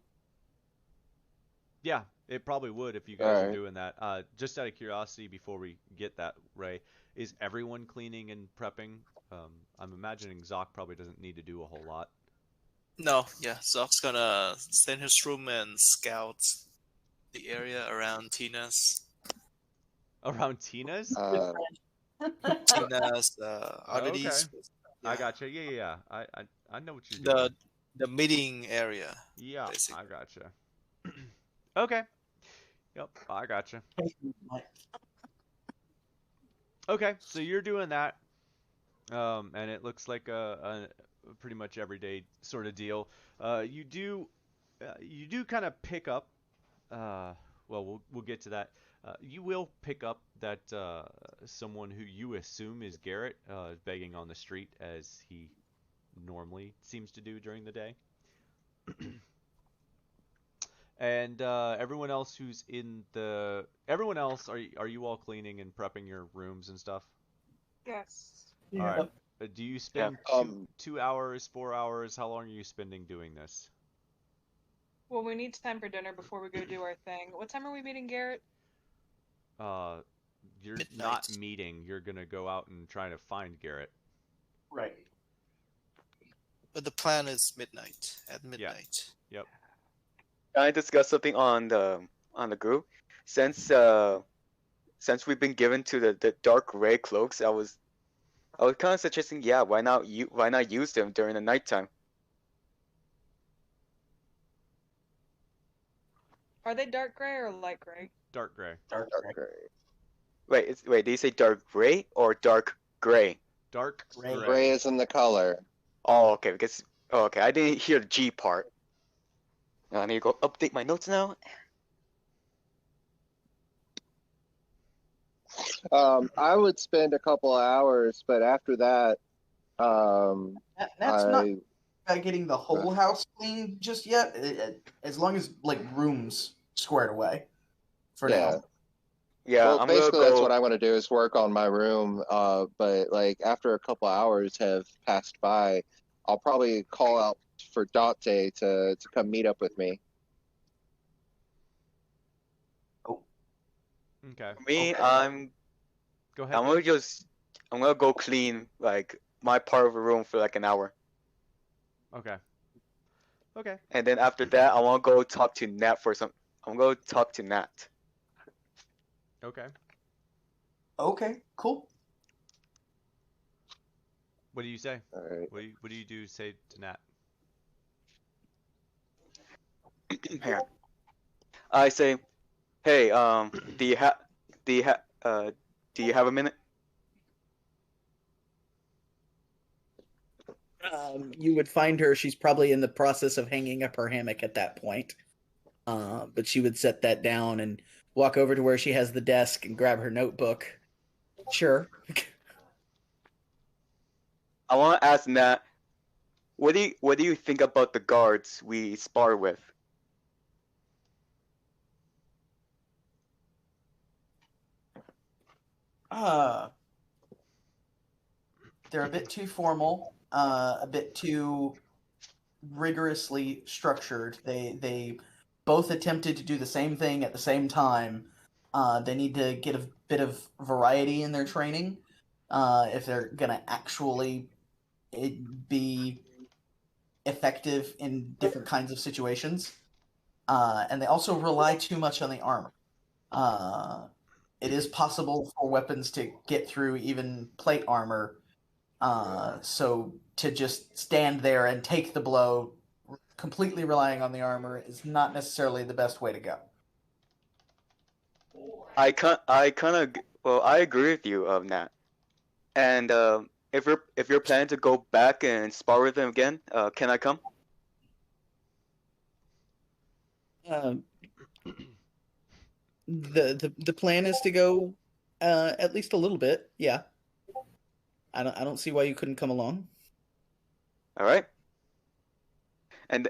Yeah, it probably would if you guys are Alright. doing that. Just out of curiosity, before we get that, Ray, is everyone cleaning and prepping? I'm imagining Zoc probably doesn't need to do a whole lot. No, yeah, Zoc's gonna stay in his room and scout the area around Tina's. Around Tina's? Tina's oddities. I Yeah. gotcha. Yeah. I know what you're doing. The meeting area. Yeah, basically. I gotcha. Okay. Yep, I gotcha. Okay, so you're doing that, and it looks like a pretty much everyday sort of deal. You do kind of pick up. Well, we'll get to that. You will pick up that someone who you assume is Garrett is begging on the street, as he normally seems to do during the day. And everyone else who's in the... Everyone else, are you all cleaning and prepping your rooms and stuff? Yes. All right. Do you spend Yeah. 2 hours, 4 hours? How long are you spending doing this? Well, we need time for dinner before we go do our thing. What time are we meeting Garrett? You're Midnight. not meeting. You're gonna go out and try to find Garrett. Right. But the plan is midnight. At midnight. Yep. Can I discuss something on the group? Since we've been given to the dark gray cloaks, I was kind of suggesting, yeah, why not use them during the nighttime? Are they dark gray or light gray? Dark gray. Dark gray. Wait, did you say dark gray or dark gray? Dark Gray. gray. Gray is in the color. Oh, okay, I didn't hear the G part. Now I need to go update my notes now. I would spend a couple of hours, but after that, Nat's not I getting the whole house clean just yet. As long as like rooms squared away. For yeah. now. Yeah, Well, I'm basically gonna that's go. what I want to do is work on my room. But like after a couple hours have passed by, I'll probably call out for Dante to come meet up with me. Okay. For me, Okay. Go ahead. I'm gonna go clean like my part of the room for like an hour, Okay. Okay. and then after that, I want to go talk to Nat for some. I'm gonna go talk to Nat. Okay. Okay, cool. What do you say? All right. What do you do say to Nat? Hang on. I say, hey, do you have, do you have a minute? You would find her. She's probably in the process of hanging up her hammock at that point. But she would set that down and walk over to where she has the desk and grab her notebook. Sure. I want to ask Nat, what do you think about the guards we spar with? Uh, they're a bit too formal, a bit too rigorously structured. They both attempted to do the same thing at the same time. They need to get a bit of variety in their training if they're gonna actually be effective in different kinds of situations. And they also rely too much on the armor. It is possible for weapons to get through even plate armor. So to just stand there and take the blow, completely relying on the armor, is not necessarily the best way to go. I kind of, well, I agree with you, Nat. And if you're planning to go back and spar with them again, can I come? Um, the plan is to go at least a little bit. Yeah, I don't see why you couldn't come along. All right. And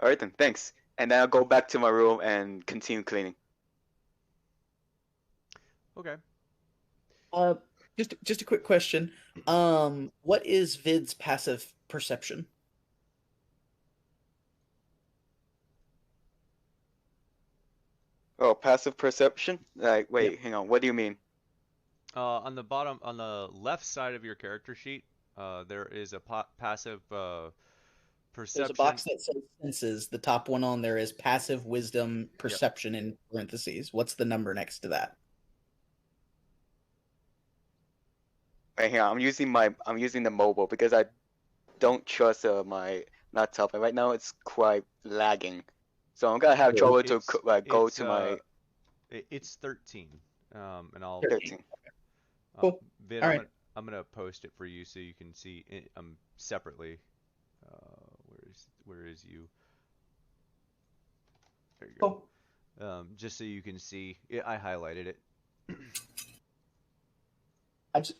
all right then, thanks. And then I'll go back to my room and continue cleaning. Okay. Just a quick question. What is Vid's passive perception? Oh, passive perception? Like, wait, hang on. What do you mean? On the bottom, on the left side of your character sheet, there is a passive There's perception. a box that says senses. The top one on there is passive wisdom Yep. perception in parentheses. What's the number next to that? Wait, hang on. I'm using the mobile because I don't trust my laptop. And right now it's quite lagging. So I'm gonna have trouble to go to my It's 13. And I'll 13. Cool. Vid, All right. I'm gonna post it for you so you can see it separately. Where is you? There you go. Cool. Just so you can see it, I highlighted it.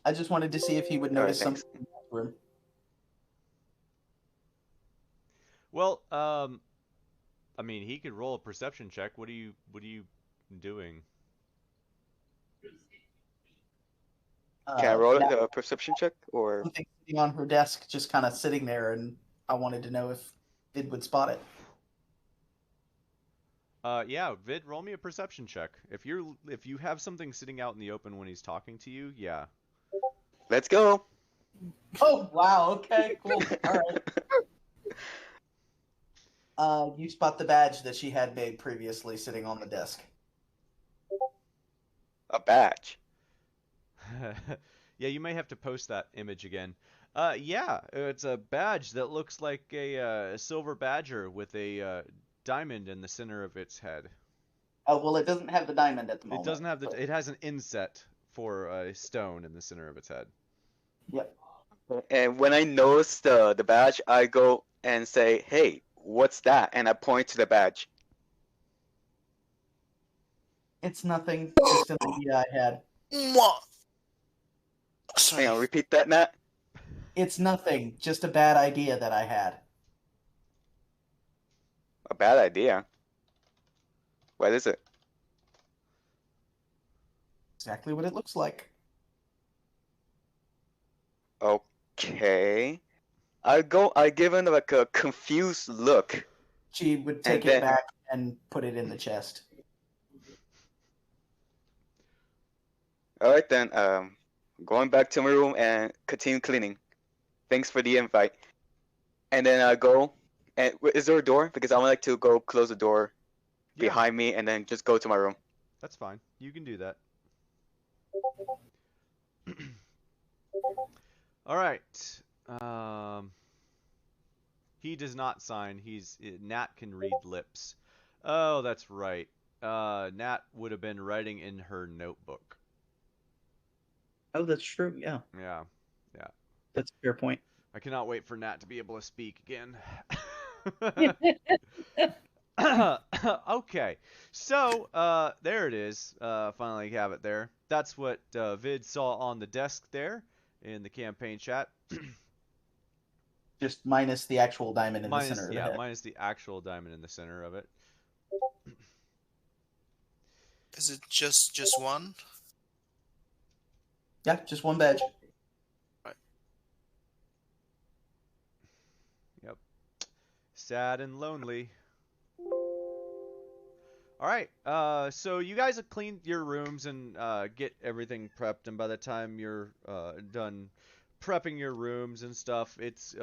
I just wanted to see if he would All right, notice thanks. something in that room. Well, I mean, he could roll a perception check. What are you doing? Can I roll Nat a perception check or? something sitting on her desk, just kind of sitting there, and I wanted to know if Vid would spot it. Yeah, Vid, roll me a perception check. If you have something sitting out in the open when he's talking to you, yeah. Let's go. Oh wow! Okay, cool. All right. You spot the badge that she had made previously sitting on the desk. A badge. Yeah, you may have to post that image again. Yeah, it's a badge that looks like a silver badger with a diamond in the center of its head. Oh well, it doesn't have the diamond at the moment. It doesn't have but- it has an inset for a stone in the center of its head. Yep. And when I notice the badge, I go and say, "Hey, what's that?" And I point to the badge. It's nothing. Just an idea I had. Mwah! Sorry. Hang on, repeat that, Nat. It's nothing. Just a bad idea that I had. A bad idea. What is it? Exactly what it looks like. Okay. I give him like a confused look. She would take And it then- back and put it in the chest. All right then. Going back to my room and continue cleaning. Thanks for the invite. And then I go. And is there a door? Because I would like to go close the door Yeah, behind me and then just go to my room. that's fine. You can do that. All right. He does not sign. Nat can read lips. Oh, that's right. Nat would have been writing in her notebook. Oh, that's true. Yeah, Yeah, yeah. that's a fair point. I cannot wait for Nat to be able to speak again. Okay, so there it is. Finally have it there. That's what Vid saw on the desk there in the campaign chat. Just minus the actual diamond in the Minus, center of the yeah, head. minus the actual diamond in the center of it. Is it just one? Yeah, just one badge. Yep. Sad and lonely. All right. So you guys have cleaned your rooms and get everything prepped, and by the time you're done prepping your rooms and stuff, it's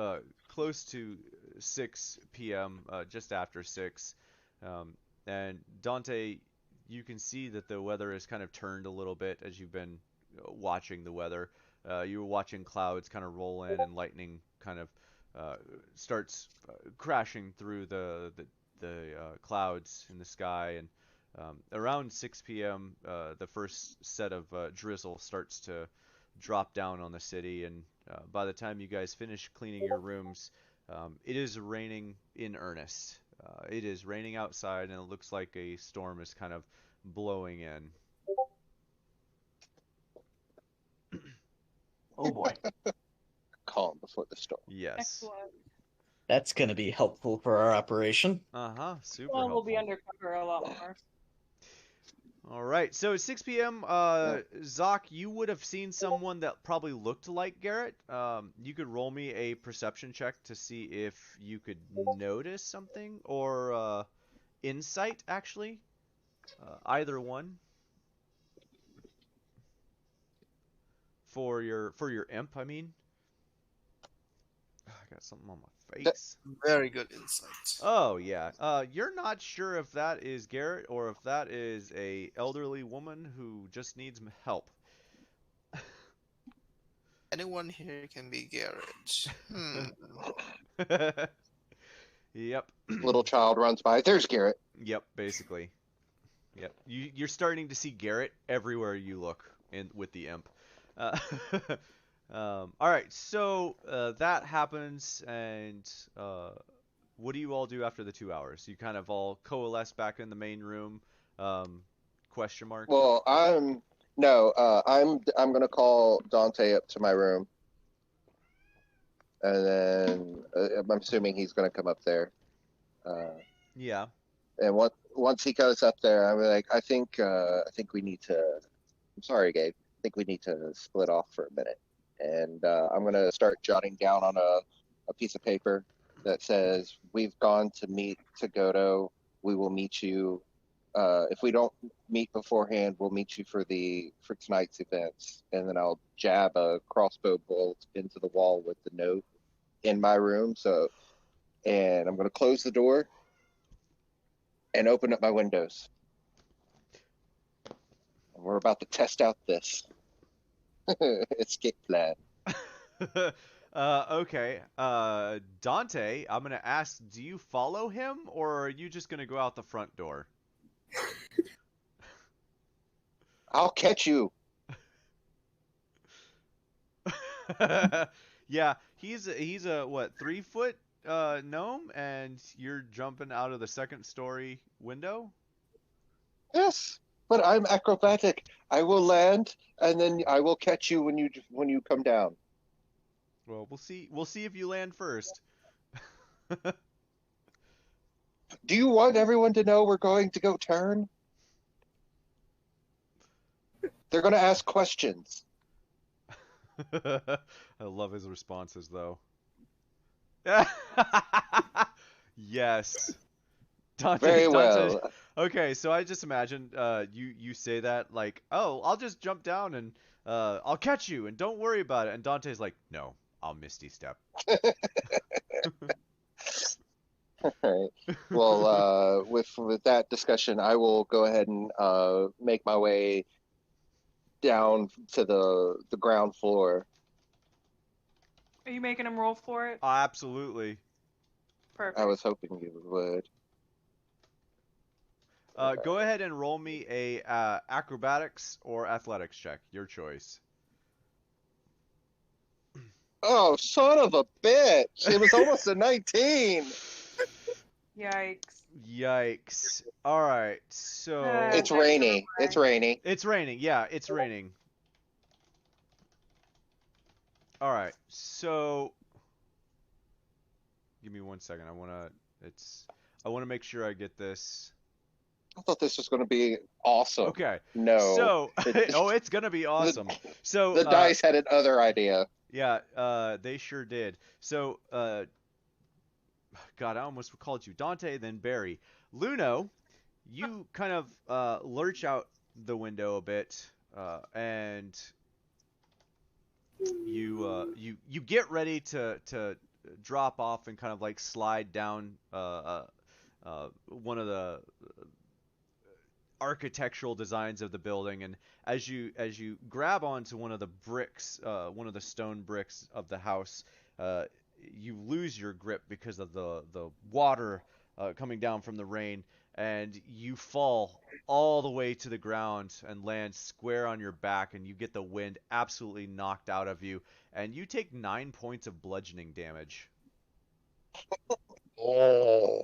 close to 6 p.m. Just after 6. And Dante, you can see that the weather has kind of turned a little bit as you've been watching the weather. You were watching clouds kind of roll in and lightning kind of starts crashing through the clouds in the sky, and around 6 p.m. The first set of drizzle starts to drop down on the city, and by the time you guys finish cleaning your rooms, it is raining in earnest. It is raining outside, and it looks like a storm is kind of blowing in. Oh boy. Calm before the storm. Yes. Excellent. That's going to be helpful for our operation. Uh-huh. Super Well, we'll be helpful. undercover a lot more. All right, so at 6 p.m., Zoc, you would have seen someone that probably looked like Garrett. You could roll me a perception check to see if you could notice something, or insight, actually. Either one. For your imp, I mean. I got something on my face. Very good insight. Oh yeah. You're not sure if that is Garrett or if that is a elderly woman who just needs help. Anyone here can be Garrett. Yep. Little child runs by. There's Garrett. Yep. Basically. Yep. You're starting to see Garrett everywhere you look with the imp. All right. So that happens, and what do you all do after the 2 hours? You kind of all coalesce back in the main room. Question mark. Well, I'm gonna call Dante up to my room, and then I'm assuming he's gonna come up there. Yeah. And once he goes up there, I'm like, I think we need to. I'm sorry, Gabe. I think we need to split off for a minute, and I'm gonna start jotting down on a piece of paper that says, "We've gone to meet to Godo. We will meet you. If we don't meet beforehand, we'll meet you for tonight's events." And then I'll jab a crossbow bolt into the wall with the note in my room. And I'm gonna close the door and open up my windows. And we're about to test out this escape plan. Okay. Dante, I'm gonna ask, do you follow him, or are you just gonna go out the front door? I'll catch you. Yeah, he's a what, 3 foot gnome, and you're jumping out of the second story window? Yes, but I'm acrobatic. I will land, and then I will catch you when you come down. Well, we'll see if you land first. Do you want everyone to know we're going to go turn? They're going to ask questions. I love his responses, though. Yes. Very Dante. well. Okay, so I just imagine you say that like, "Oh, I'll just jump down and I'll catch you, and don't worry about it." And Dante's like, "No, I'll Misty Step." All right. Well, with that discussion, I will go ahead and make my way down to the ground floor Are you making him roll for it? Absolutely. Perfect. I was hoping you would. Go ahead and roll me a acrobatics or athletics check. Your choice. Oh, son of a bitch! It was almost a 19. Yikes. Yikes. All right. So It's Thanks, rainy. It's rainy. it's raining. Yeah, it's raining. All right. So give me 1 second. I want to make sure I get this. I thought this was going to be awesome. Okay. No. So oh, it's gonna be awesome. So The dice had another idea. yeah, they sure did. So God, I almost called you Dante, then Barry. Luno, you kind of lurch out the window a bit, and you get ready to drop off and kind of like slide down one of the architectural designs of the building, and as you grab onto one of the bricks, one of the stone bricks of the house, you lose your grip because of the water coming down from the rain, and you fall all the way to the ground and land square on your back, and you get the wind absolutely knocked out of you, and you take 9 points of bludgeoning damage. Oh.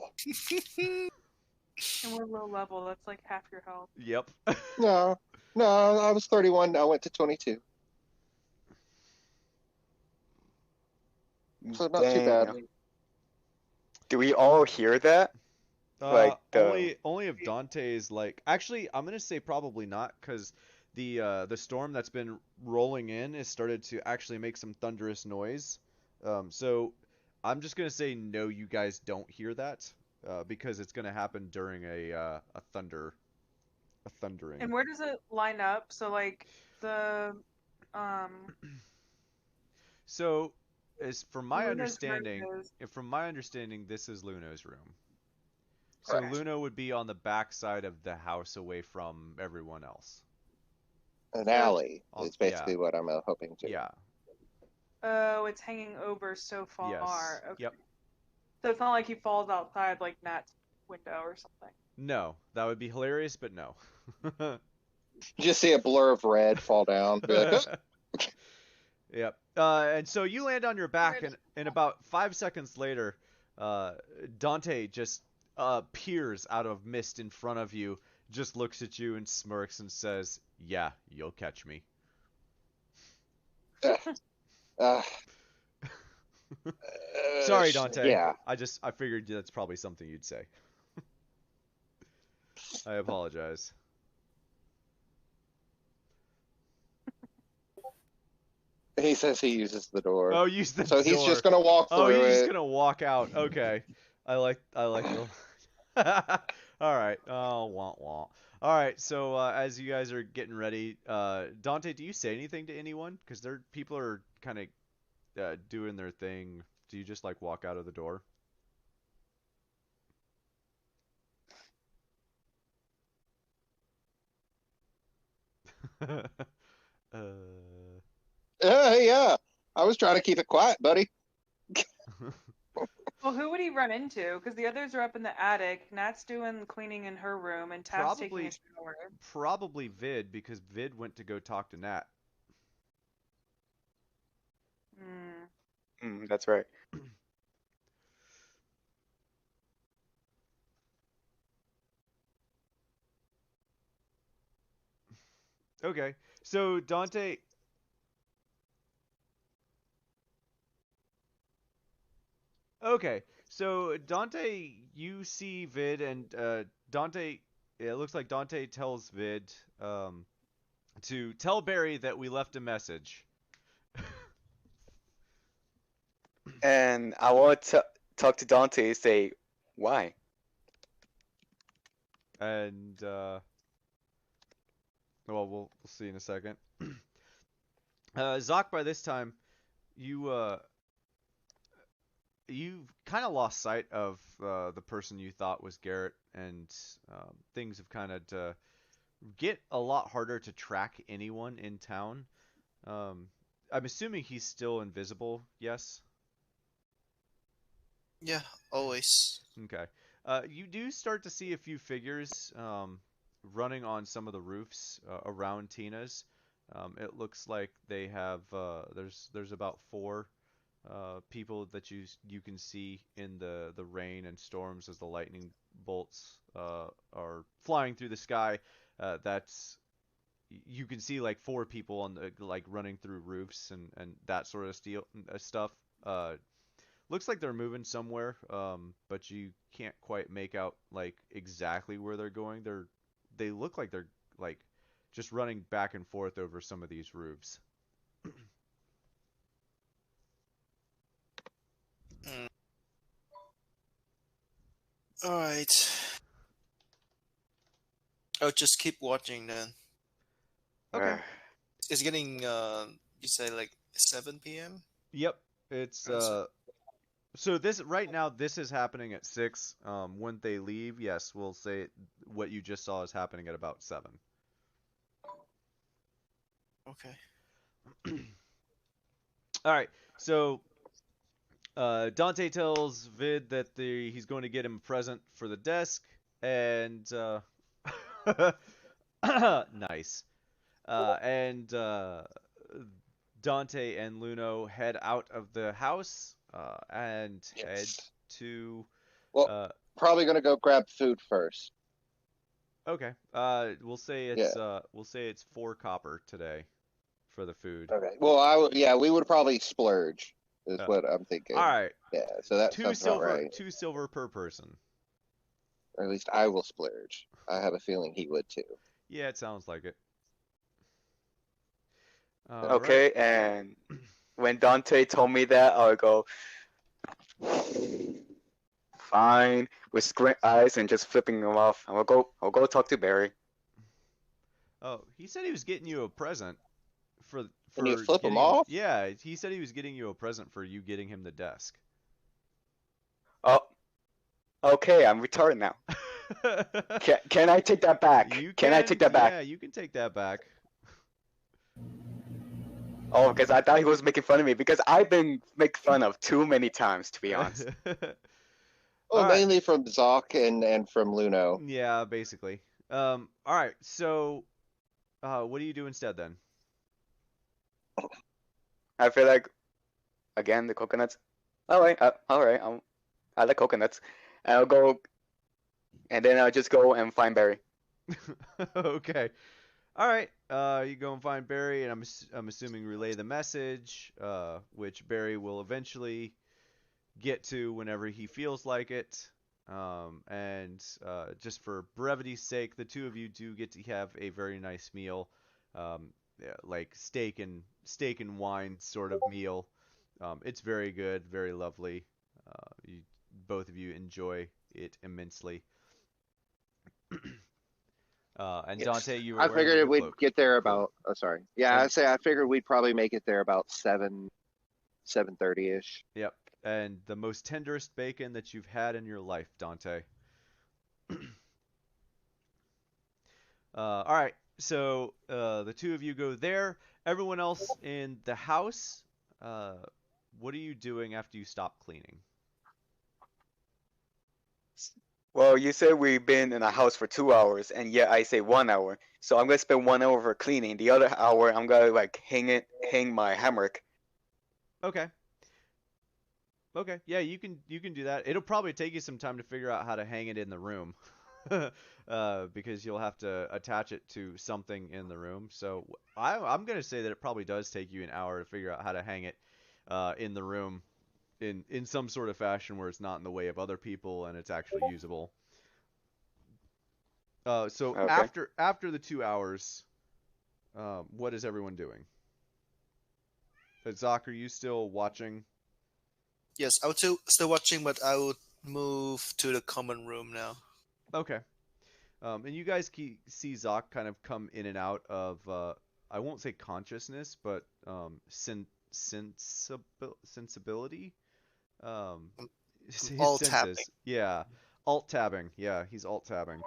And we're low level. That's like half your health. Yep. No, I was 31. I went to 22. So not too bad. Damn. Do we all hear that? Like only if Dante's like. Actually, I'm gonna say probably not, because the storm that's been rolling in has started to actually make some thunderous noise. So I'm just gonna say no. You guys don't hear that, because it's gonna happen during a thundering. And where does it line up? So like the um So, as from my Luna's room understanding, is this is Luno's room. So Correct. Luno would be on the back side of the house, away from everyone else. An alley is Yeah. basically what I'm hoping to. Yeah. oh, it's hanging over so far. Yes. Okay. Yep. So it's not like he falls outside like Nat's window or something. No, that would be hilarious, but no. You just see a blur of red fall down. Be like, "Oh." Yep. And so you land on your back, and about 5 seconds later, Dante just peers out of mist in front of you, just looks at you and smirks and says, "Yeah, you'll catch me." Uh, Sorry, Dante. Yeah. I figured that's probably something you'd say. I apologize. He says he uses the door. Oh, use the So door. he's just gonna walk through he's it. just gonna walk out. Okay. I like the. All right. Oh, wah wah. All right. So as you guys are getting ready, Dante, do you say anything to anyone? Because people are kind of doing their thing. Do you just like walk out of the door? uh. Yeah. I was trying to keep it quiet, buddy. Well, who would he run into? Because the others are up in the attic. Nat's doing cleaning in her room, and Tab's taking a shower. Probably Vid, because Vid went to go talk to Nat. That's right. Okay, so Dante. Okay, so Dante, you see Vid, and Dante. It looks like Dante tells Vid to tell Barry that we left a message. And I want to talk to Dante and say, why? And well, we'll see in a second. Zoc, by this time, you've kind of lost sight of the person you thought was Garrett, and things have kind of get a lot harder to track anyone in town. I'm assuming he's still invisible. Yes. Yeah, always. Okay. You do start to see a few figures running on some of the roofs around Tina's. It looks like they have there's about four people that you can see in the rain and storms as the lightning bolts are flying through the sky. That's you can see like four people on the like running through roofs and that sort of stuff. Looks like they're moving somewhere, but you can't quite make out like exactly where they're going. They look like they're like just running back and forth over some of these roofs. Mm. All right. I'll just keep watching then. Okay. It's getting you say like 7 p.m. Yep. It's so this right now this is happening at 6. When they leave, yes, we'll say what you just saw is happening at about 7. Okay. All right. So Dante tells Vid that he's going to get him a present for the desk, and nice. And Dante and Luno head out of the house and head Yes. to. Well, probably gonna go grab food first. Okay. We'll say it's 4 copper today for the food. Okay. Well, we would probably splurge. Is what I'm thinking. All right. Yeah. So that 2 sounds silver, about right. 2 silver per person. Or at least I will splurge. I have a feeling he would too. Yeah, it sounds like it. Okay, and when Dante told me that, I would go, fine, with squint eyes and just flipping them off. I'll go talk to Barry. Oh, he said he was getting you a present for Can you flip him getting off? Yeah, he said he was getting you a present for you getting him the desk. Oh, okay, I'm retarded now. Can I take that back? Can I take that back? Yeah, you can take that back. Oh, because I thought he was making fun of me because I've been making fun of too many times, to be honest. Well, All right. mainly from Zoc and from Luno. Yeah, basically. All right. So, what do you do instead then? I feel like, again, the coconuts. All right, I like coconuts. I'll go, and then I'll just go and find Barry. Okay. All right. You go and find Barry, and I'm assuming relay the message, which Barry will eventually get to whenever he feels like it. And just for brevity's sake, the two of you do get to have a very nice meal, yeah, like steak and wine sort of meal. It's very good, very lovely. Both of you enjoy it immensely. And Yes. Dante, you were I wearing figured your we'd cloak. get there Cool. about. Oh, sorry. Yeah, And- I figured we'd probably make it there about 7:30 ish. Yep. And the most tenderest bacon that you've had in your life, Dante. All right. So the two of you go there. Everyone else in the house, what are you doing after you stop cleaning? Well, you said we've been in a house for 2 hours, and yet I say 1 hour. So I'm gonna spend 1 hour for cleaning. The other hour, I'm gonna like hang my hammock. Okay. Okay. Yeah, you can do that. It'll probably take you some time to figure out how to hang it in the room. Because you'll have to attach it to something in the room. So I'm gonna say that it probably does take you an hour to figure out how to hang it in the room in some sort of fashion where it's not in the way of other people and it's actually usable. So Okay. after the 2 hours, what is everyone doing? Zach, are you still watching? Yes, I would still watching, but I would move to the common room now. Okay. And you guys see Zach kind of come in and out of, I won't say consciousness, but sensibility. His Alt senses. tabbing. Yeah. Alt tabbing. Yeah, he's alt tabbing.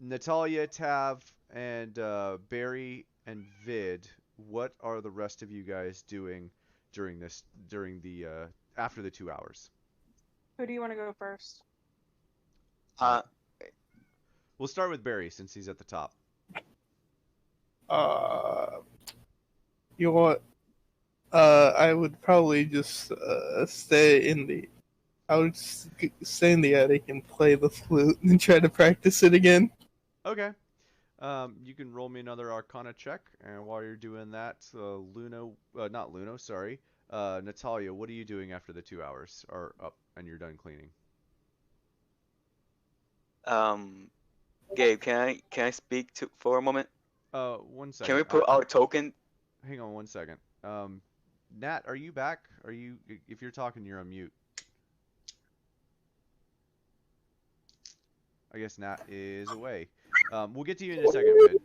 Natalia, Tav, and Barry and Vid, what are the rest of you guys doing during the after the 2 hours? Who do you want to go first? Uh, We'll start with Barry since he's at the top. You know what? I would probably just stay in the. I would stay in the attic and play the flute and try to practice it again. Okay. You can roll me another Arcana check, and while you're doing that, not Luno, sorry, Natalia, what are you doing after the 2 hours are up and you're done cleaning? Gabe, can I speak to for a moment? 1 second. Can we put our token? Hang on 1 second. Nat, are you back? If you're talking, you're on mute. I guess Nat is away. We'll get to you in a second, Vid.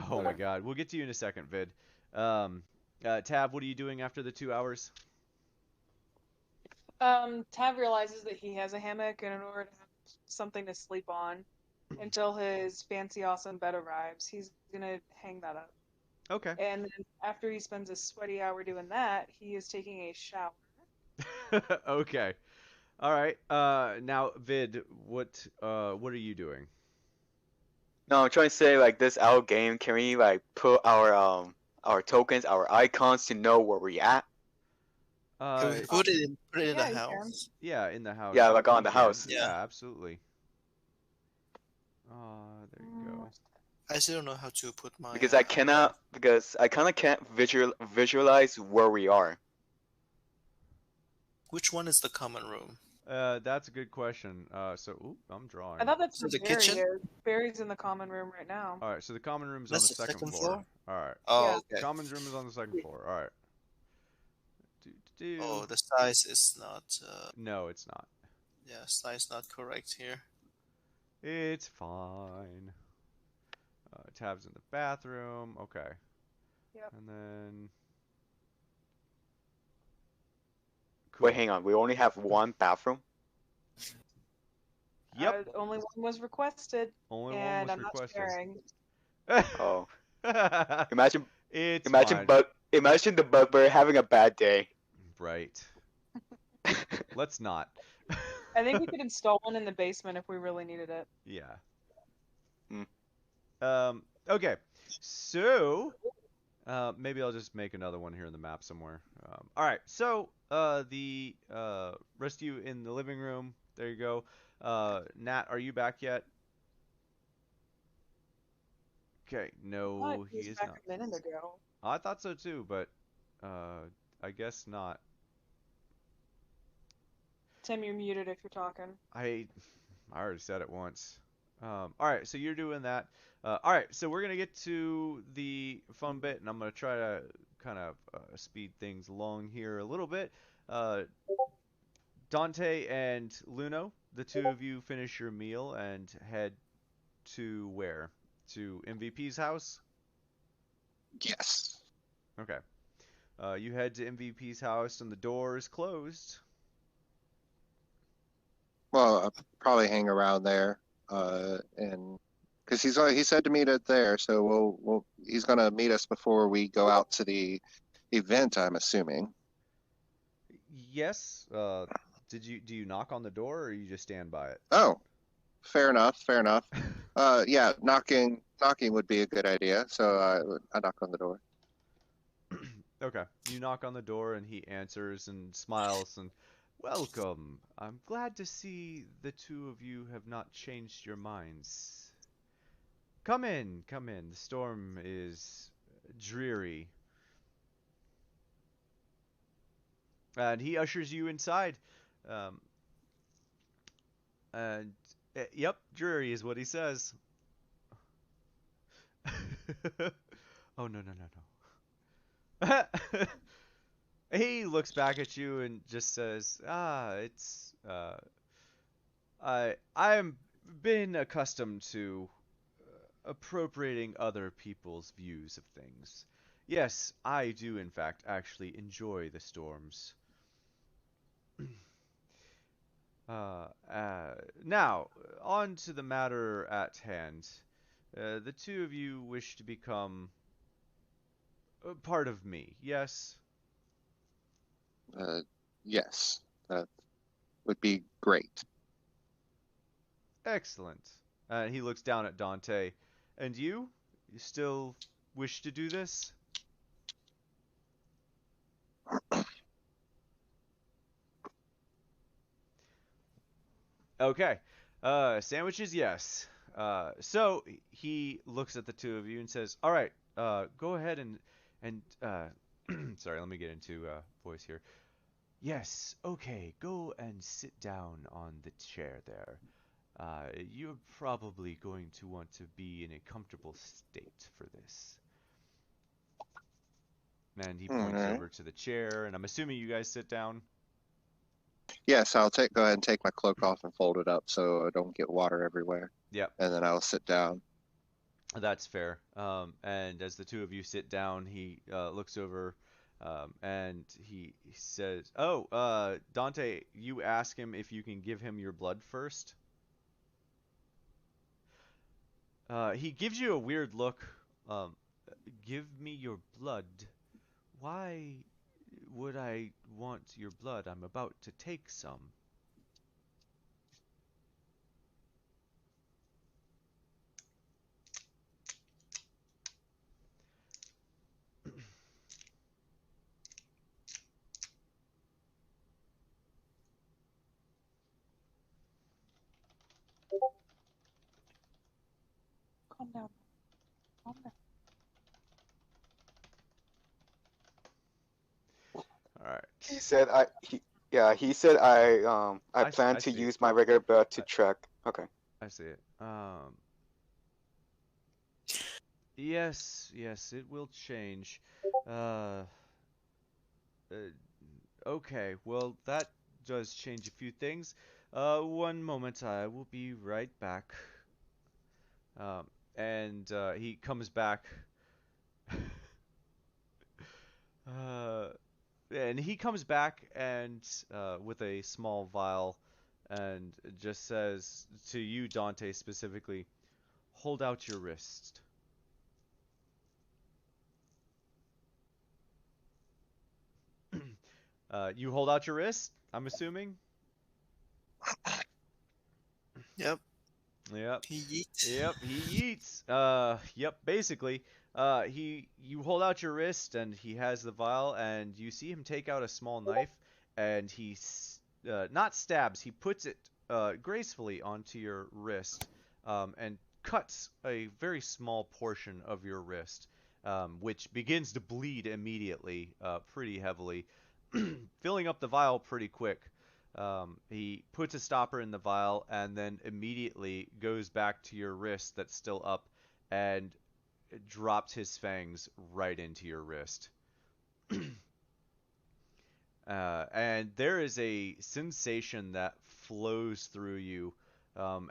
Oh my God, we'll get to you in a second, Vid. Tab, what are you doing after the 2 hours? Tav realizes that he has a hammock, and in order to have something to sleep on until his fancy awesome bed arrives, he's gonna hang that up. Okay. And then after he spends a sweaty hour doing that, he is taking a shower. Okay. All right. Now, Vid, what are you doing? No, I'm trying to say like this our game. Can we like put our tokens, our icons to know where we're at? Can we put it in Yeah, the you house? Yeah, in the house. Yeah, like on the You can. house. Yeah, Yeah. absolutely. There you go. I still don't know how to put my. Because I kind of can't visualize where we are. Which one is the common room? That's a good question. I'm drawing. I thought that's So where the Barry kitchen? is. Barry's in the common room right now. All right, so the common room's That's on the the second second floor. floor? All right. Oh, Yeah. okay. Common room is on the second floor. All right. Oh, the size is not. No, it's not. Yeah, size not correct here. It's fine. Tab's in the bathroom. Okay. Yep. And then. Wait, Cool. hang on. We only have one bathroom. Yep. Only one was requested, Only one and was I'm not requested. sharing. Oh, imagine It's imagine fine. imagine the bugbear having a bad day. Right. Let's not. I think we could install one in the basement if we really needed it. Yeah. Hmm. Okay. So, maybe I'll just make another one here in the map somewhere. All right. So, the rest of you in the living room. There you go. Nat, are you back yet? Okay. No, But he was is back not. a minute ago. I thought so too, but I guess not. Tim, you're muted if you're talking. I already said it once. All right, so you're doing that. All right, so we're gonna get to the fun bit, and I'm gonna try to kind of speed things along here a little bit. Dante and Luno, the two of you finish your meal and head to where? To MVP's house? Yes. Okay. You head to MVP's house, and the door is closed. Well, I'll probably hang around there, and because he said to meet it there, so he's gonna meet us before we go out to the event. I'm assuming. Yes. Do you knock on the door, or you just stand by it? Oh, fair enough. Fair enough. Yeah, knocking would be a good idea. So I knock on the door. Okay. You knock on the door and he answers and smiles and welcome. I'm glad to see the two of you have not changed your minds. Come in, come in. The storm is dreary. And he ushers you inside. And yep, dreary is what he says. Oh no no no no. He looks back at you and just says, it's I'm been accustomed to appropriating other people's views of things. Yes, I do in fact actually enjoy the storms. Now, on to the matter at hand. The two of you wish to become part of me, yes? Yes, that would be great. Excellent. He looks down at Dante. And you? You still wish to do this? Okay. Sandwiches, yes. So he looks at the two of you and says, "All right, go ahead and sorry, let me get into voice here. Yes, okay, go and sit down on the chair there. You're probably going to want to be in a comfortable state for this." And he All points right. over to the chair, and I'm assuming you guys sit down. Yes, go ahead and take my cloak off and fold it up so I don't get water everywhere, Yep, and then I'll sit down. that's fair. And as the two of you sit down, he looks over and he says, "Oh, Dante, you ask him if you can give him your blood first." He gives you a weird look. Um, Give me your blood. Why would I want your blood? I'm about to take some. Calm down. Calm down. All right. He said he said I plan I to see it. use my regular blood to I, track. Okay. I see it. Yes, yes, it will change. Uh, uh, okay, well, that does change a few things. One moment, I will be right back. Um, and he comes back. uh, and he comes back and with a small vial, and just says to you, Dante, specifically, hold out your wrist. You hold out your wrist, I'm assuming? Yep. Yep. He eats. Yep, he eats. Yep, basically. You hold out your wrist and he has the vial and you see him take out a small knife and not stabs, he puts it gracefully onto your wrist and cuts a very small portion of your wrist, which begins to bleed immediately, pretty heavily, filling up the vial pretty quick. He puts a stopper in the vial and then immediately goes back to your wrist that's still up and drops his fangs right into your wrist. And there is a sensation that flows through you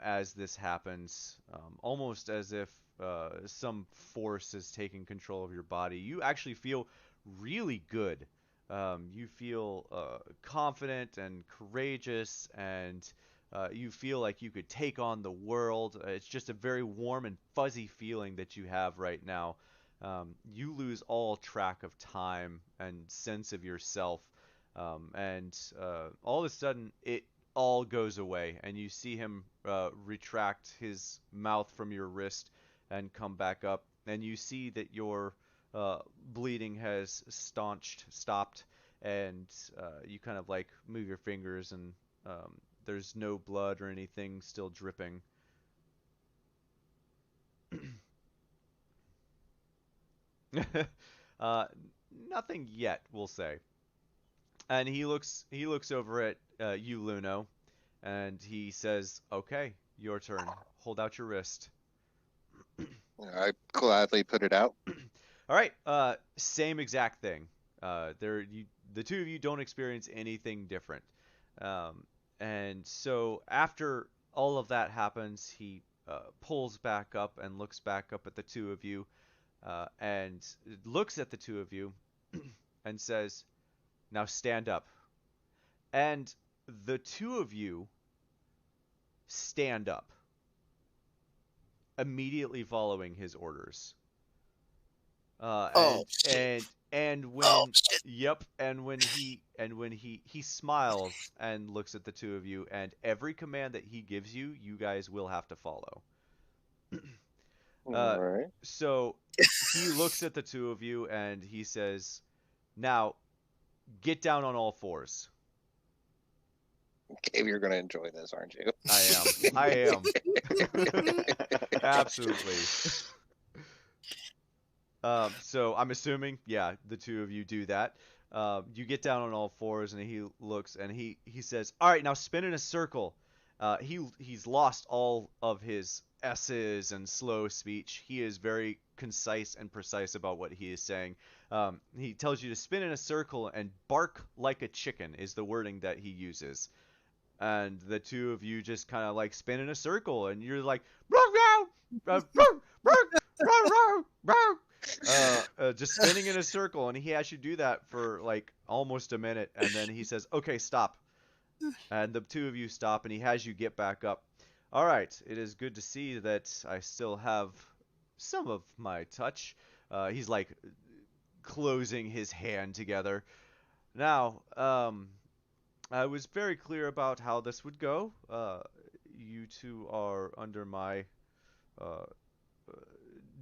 as this happens, almost as if some force is taking control of your body. You actually feel really good. You feel confident and courageous, and you feel like you could take on the world. It's just a very warm and fuzzy feeling that you have right now. You lose all track of time and sense of yourself, and all of a sudden it all goes away, and you see him retract his mouth from your wrist and come back up, and you see that your uh, bleeding has stopped, and you kind of like move your fingers, and there's no blood or anything still dripping. uh, Nothing yet, we'll say. And he looks over at you, Luno, and he says, "Okay, your turn. Hold out your wrist." I gladly put it out. All right. Same exact thing. The two of you don't experience anything different. Um, and so after all of that happens, he pulls back up and looks back up at the two of you, and looks at the two of you, and says, "Now stand up." And the two of you stand up, immediately following his orders. Uh, Oh and shit! and when Oh shit! yep, and when he smiles and looks at the two of you, and every command that he gives you, you guys will have to follow. All Uh, right. so he looks at the two of you and he says, "Now get down on all fours." Gabe, you're gonna enjoy this, aren't you? I am. I am. Absolutely. So I'm assuming, yeah, the two of you do that. You get down on all fours, and he looks and he says, "All right, now spin in a circle." He's lost all of his s's and slow speech. He is very concise and precise about what he is saying. He tells you to spin in a circle and bark like a chicken is the wording that he uses. And the two of you just kind of like spin in a circle, and you're like, just spinning in a circle, and he has you do that for like almost a minute, and then he says, "Okay, stop." And the two of you stop, and he has you get back up. All right, it is good to see that I still have some of my touch. He's like closing his hand together. Now, I was very clear about how this would go. You two are under my uh,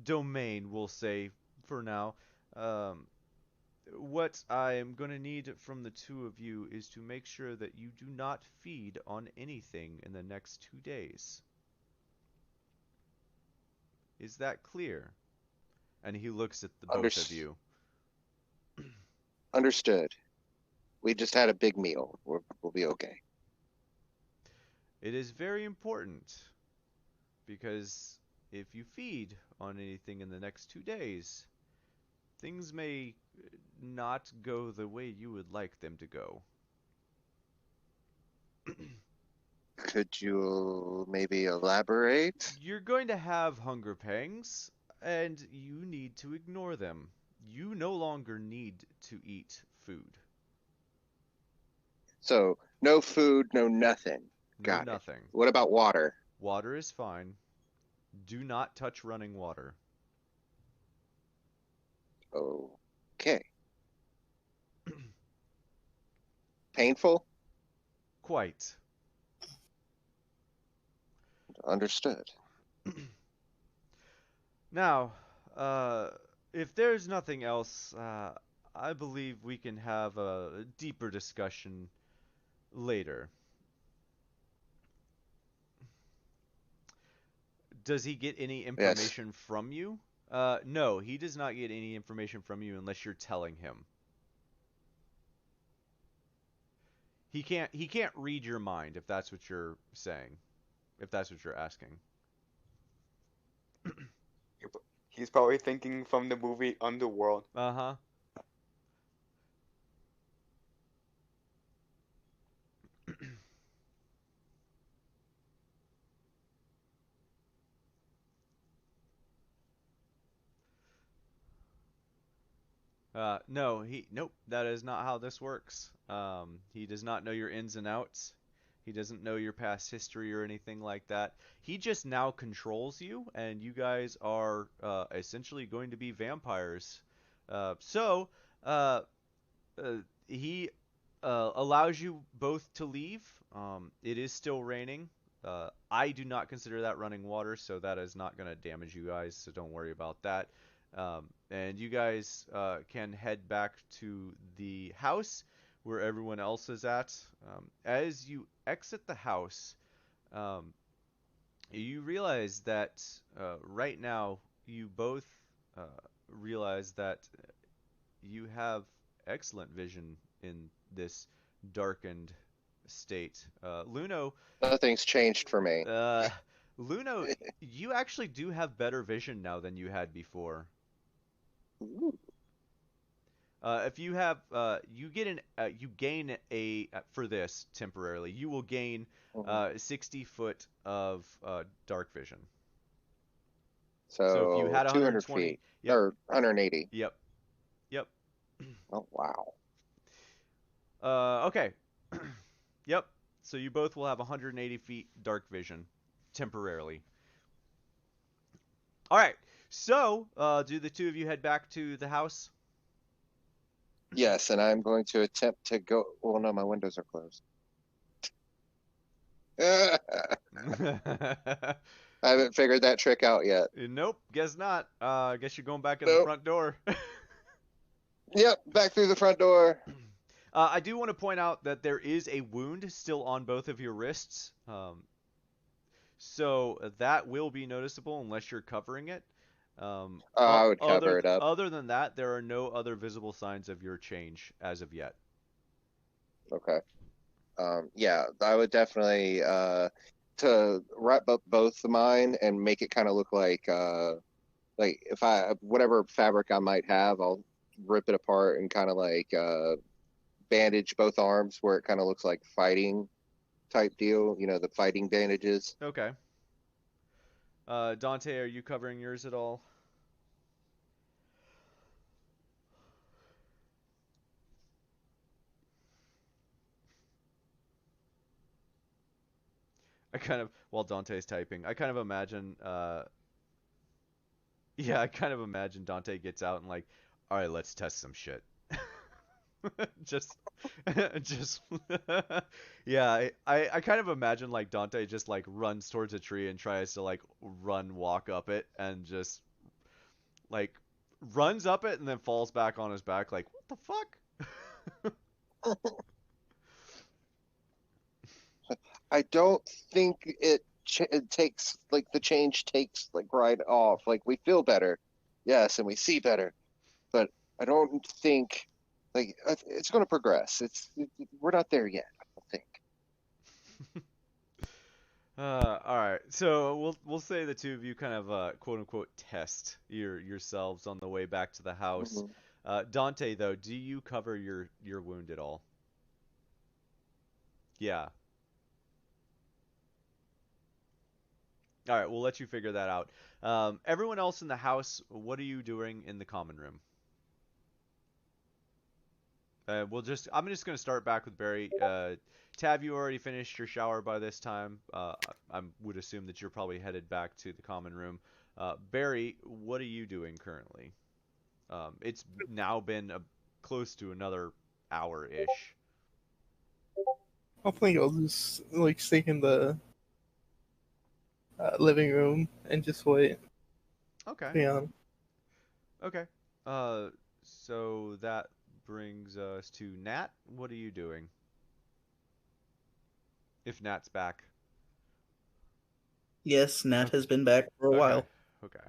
domain, we'll say, for now. Um, what I am going to need from the two of you is to make sure that you do not feed on anything in the next 2 days. Is that clear? And he looks at the both of Unders- you. Understood. We just had a big meal. We'll be okay. It is very important because if you feed on anything in the next 2 days, things may not go the way you would like them to go. Could you maybe elaborate? You're going to have hunger pangs, and you need to ignore them. You no longer need to eat food. So, no food, no nothing. No Got it. nothing. What about water? Water is fine. Do not touch running water. Okay. Painful? Quite. Understood. Now, if there's nothing else, I believe we can have a deeper discussion later. Does he get any Yes. information from you? No, he does not get any information from you unless you're telling him. He can't read your mind if that's what you're saying. If that's what you're asking. He's probably thinking from the movie Underworld. Uh-huh. No, nope, that is not how this works. He does not know your ins and outs. He doesn't know your past history or anything like that. He just now controls you, and you guys are essentially going to be vampires. So, uh, he allows you both to leave. It is still raining. I do not consider that running water, so that is not going to damage you guys, so don't worry about that. And you guys can head back to the house where everyone else is at. As you exit the house, um, you realize that right now you both uh, realize that you have excellent vision in this darkened state. Nothing's changed for me. Uh, Luno, you actually do have better vision now than you had before. Ooh. If you have, you get you gain for this temporarily. You will gain Mhm. 60 foot of dark vision. So if you So had 200 120, feet yep, or 180. yep, yep. Oh wow. Okay. Yep. So you both will have 180 feet dark vision temporarily. All right. So, do the two of you head back to the house? Yes, and I'm going to attempt to go. Well, no, my windows are closed. I haven't figured that trick out yet. Nope, guess not. Guess you're going back in the Nope. front door. Yep, back through the front door. I do want to point out that there is a wound still on both of your wrists. So that will be noticeable unless you're covering it. I would Other cover it up. other than that, there are no other visible signs of your change as of yet. Okay. Yeah, I would definitely to wrap up both of mine and make it kind of look like if I whatever fabric I might have, I'll rip it apart and kind of like bandage both arms where it kind of looks like fighting type deal. You know, the fighting bandages. Okay. Dante, are you covering yours at all? While Dante's typing, I kind of imagine, yeah, I kind of imagine Dante gets out and like, all right, let's test some shit. just, just, yeah, I kind of imagine like Dante just like runs towards a tree and tries to like walk up it and just like runs up it and then falls back on his back like, what the fuck? I don't think it takes like the change takes like right off. Like we feel better, yes, and we see better, but I don't think like it's going to progress. We're not there yet. I don't think. All right. So we'll say the two of you kind of quote unquote test yourselves on the way back to the house. Mhm. Dante, though, do you cover your wound at all? Yeah. All right. We'll let you figure that out. Everyone else in the house, what are you doing in the common room? I'm just gonna start back with Barry. Tav, you already finished your shower by this time. I would assume that you're probably headed back to the common room. Barry, what are you doing currently? It's now been close to another hour-ish. I think I'll just like stay in the living room and just wait. Okay. Yeah. Okay. So that brings us to Nat. What are you doing? If Nat's back. Yes, Nat has been back for a Okay. while. Okay.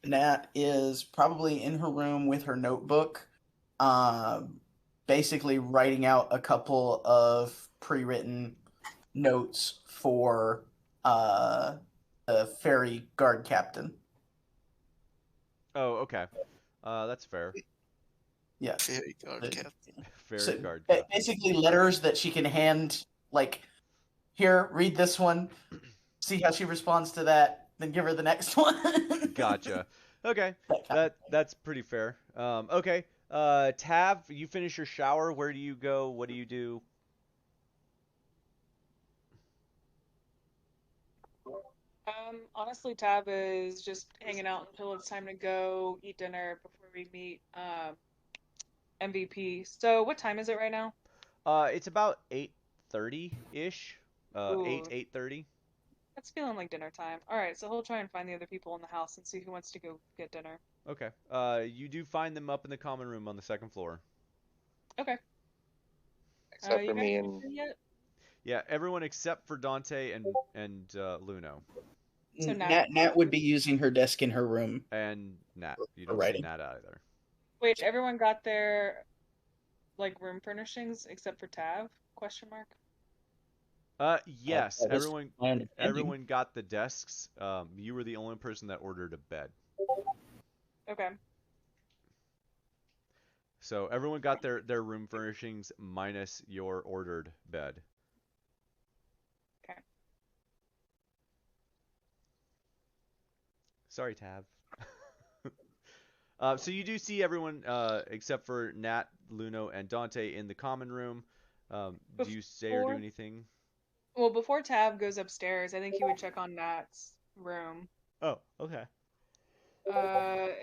Nat is probably in her room with her notebook, basically writing out a couple of pre-written notes for the ferry guard captain. Oh, okay. That's fair. Yeah. Very guard captain. Ferry So, guard captain. basically letters that she can hand, like, here, read this one, see how she responds to that, then give her the next one. Gotcha. Okay. That kind of thing. That's pretty fair. Okay. Tav, you finish your shower. Where do you go? What do you do? Honestly, Tab is just hanging out until it's time to go eat dinner before we meet MVP. So, what time is it right now? It's about 8:30-ish. 8:30. It's feeling like dinner time. All right, so he'll try and find the other people in the house and see who wants to go get dinner. Okay. You do find them up in the common room on the second floor. Okay. Except You for guys me eaten and yet? Yeah, everyone except for Dante and Luno So Nat would be using her desk in her room. and Nat. You For don't see writing. Nat either. Wait, everyone got their like room furnishings except for Tav? Question mark. Yes, that is my understanding. everyone got the desks. You were the only person that ordered a bed. Okay. So everyone got their room furnishings minus your ordered bed. Okay. Sorry, Tab. So you do see everyone except for Nat, Luno, and Dante in the common room. Do you say or do Before- anything? Well, before Tab goes upstairs, I think he would check on Nat's room. Oh, okay.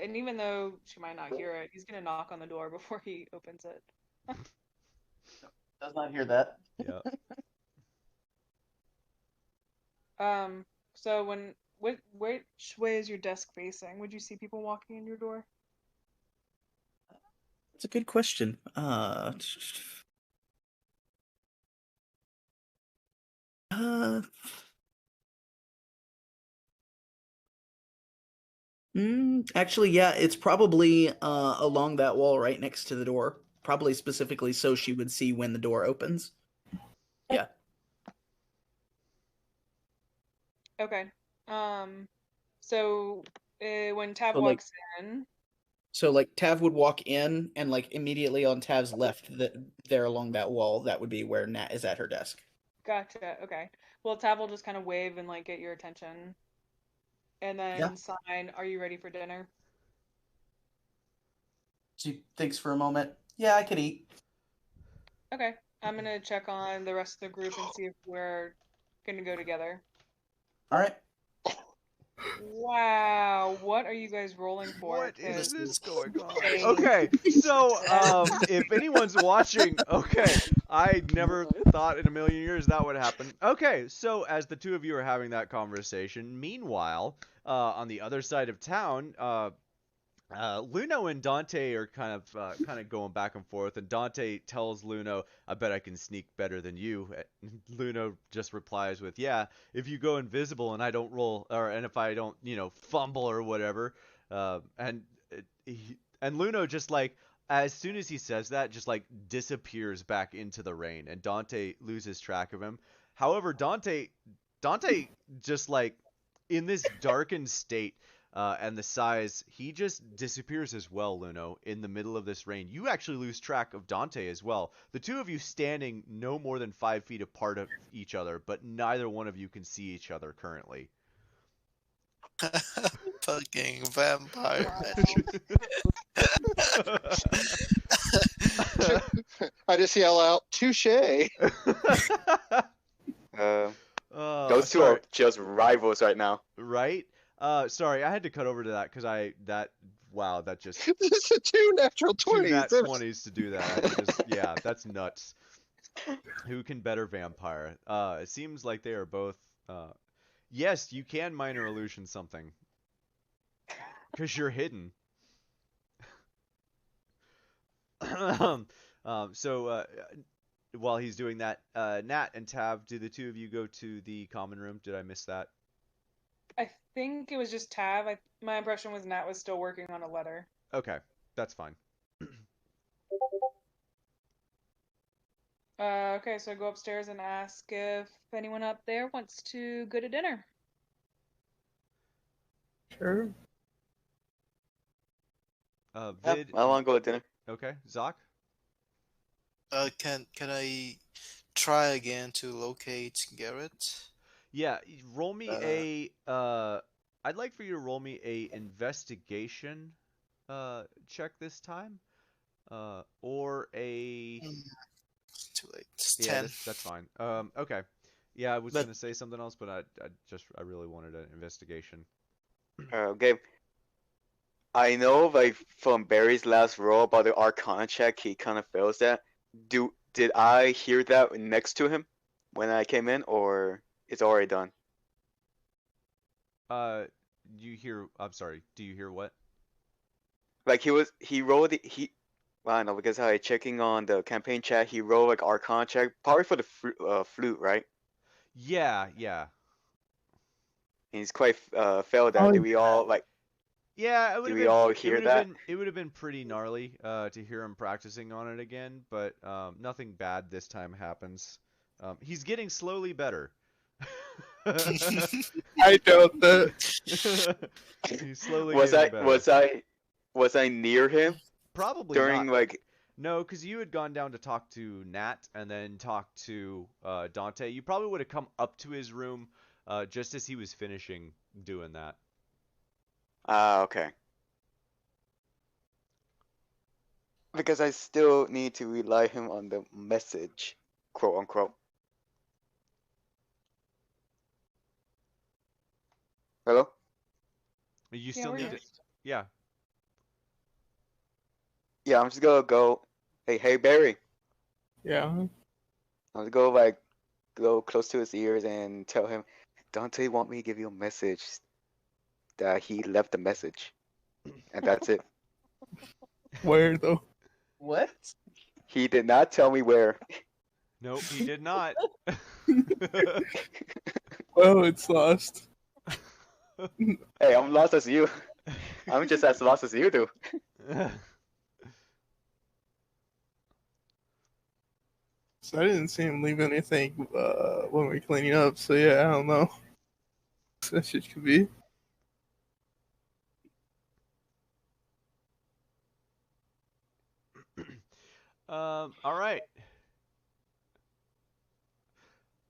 And even though she might not hear it, he's gonna knock on the door before he opens it. Does not hear that. Yeah. So which way is your desk facing? Would you see people walking in your door? That's a good question. Uh, Actually, yeah, it's probably along that wall right next to the door. Probably specifically so she would see when the door opens. Yeah. Okay. So when Tab So, like- walks in, So like Tav would walk in, and like immediately on Tav's left, there along that wall, that would be where Nat is at her desk. gotcha. Okay. Well, Tab will just kind of wave and like get your attention, and then Yeah. sign, "Are you ready for dinner?" She thinks for a moment. Yeah, I could eat. Okay. I'm gonna check on the rest of the group and see if we're gonna go together. All right. Wow, what are you guys rolling for? What is 'Cause this going on? Hey. Okay, so if anyone's watching, okay, I never thought in a million years that would happen. Okay, so as the two of you are having that conversation, meanwhile, on the other side of town, Luno and Dante are kind of going back and forth, and Dante tells Luno, "I bet I can sneak better than you." And Luno just replies with, "Yeah, if you go invisible and I don't roll, and if I don't, fumble or whatever." And Luno just like as soon as he says that, just like disappears back into the rain, and Dante loses track of him. However, Dante just like in this darkened state and the size, he just disappears as well, Luno, in the middle of this rain. You actually lose track of Dante as well. The two of you standing no more than 5 feet apart of each other, but neither one of you can see each other currently. Fucking vampire. I just yell out, "Touche!" Those two sorry, are just rivals right now. right? Sorry, I had to cut over to that because wow, that just This is two natural two 20s. nat 20s to do that. Yeah, that's nuts. Who can better vampire? It seems like they are both. Yes, you can minor illusion something because you're hidden. So while he's doing that, Nat and Tav, do the two of you go to the common room? Did I miss that? I think it was just Tav. My impression was Nat was still working on a letter. Okay, that's fine. Okay, so I go upstairs and ask if anyone up there wants to go to dinner. Sure. Vid. I want to go to dinner. Okay, Zoc. Can I try again to locate Garrett? Yeah, roll me I'd like for you to roll me a investigation check this time. Or a It's too late. It's yeah, 10. that's fine. Okay. Yeah, I was But- gonna say something else, but I really wanted an investigation. Okay. I know, like, from Barry's last roll about the Arcana check, he kind of fails that. Did I hear that next to him when I came in, or it's already done? I'm sorry. Do you hear what? Like he rolled well, I don't know, because I checking on the campaign chat, he rolled like Arcana check, probably for the flute, right? Yeah. And he's quite failed that. Oh, Did we all like? Yeah, it would Did have we been. all It hear would have that? been. It would have been pretty gnarly to hear him practicing on it again, but nothing bad this time happens. He's getting slowly better. I doubt that. He's slowly Was getting better. Was I near him Probably during not. like? No, because you had gone down to talk to Nat and then talk to Dante. You probably would have come up to his room just as he was finishing doing that. Okay. Because I still need to rely him on the message, quote unquote. Hello? You Yeah, still we're need here. to. Yeah. Yeah, I'm just gonna go. Hey, Barry. Yeah. I'm gonna go like go close to his ears and tell him, Dante want me to give you a message that he left a message, and that's it. Where though? What? He did not tell me where. Nope, he did not. Well, it's lost. Hey, I'm lost as you. I'm just as lost as you do. So I didn't see him leave anything when we were cleaning up. So yeah, I don't know. That shit could be. All right.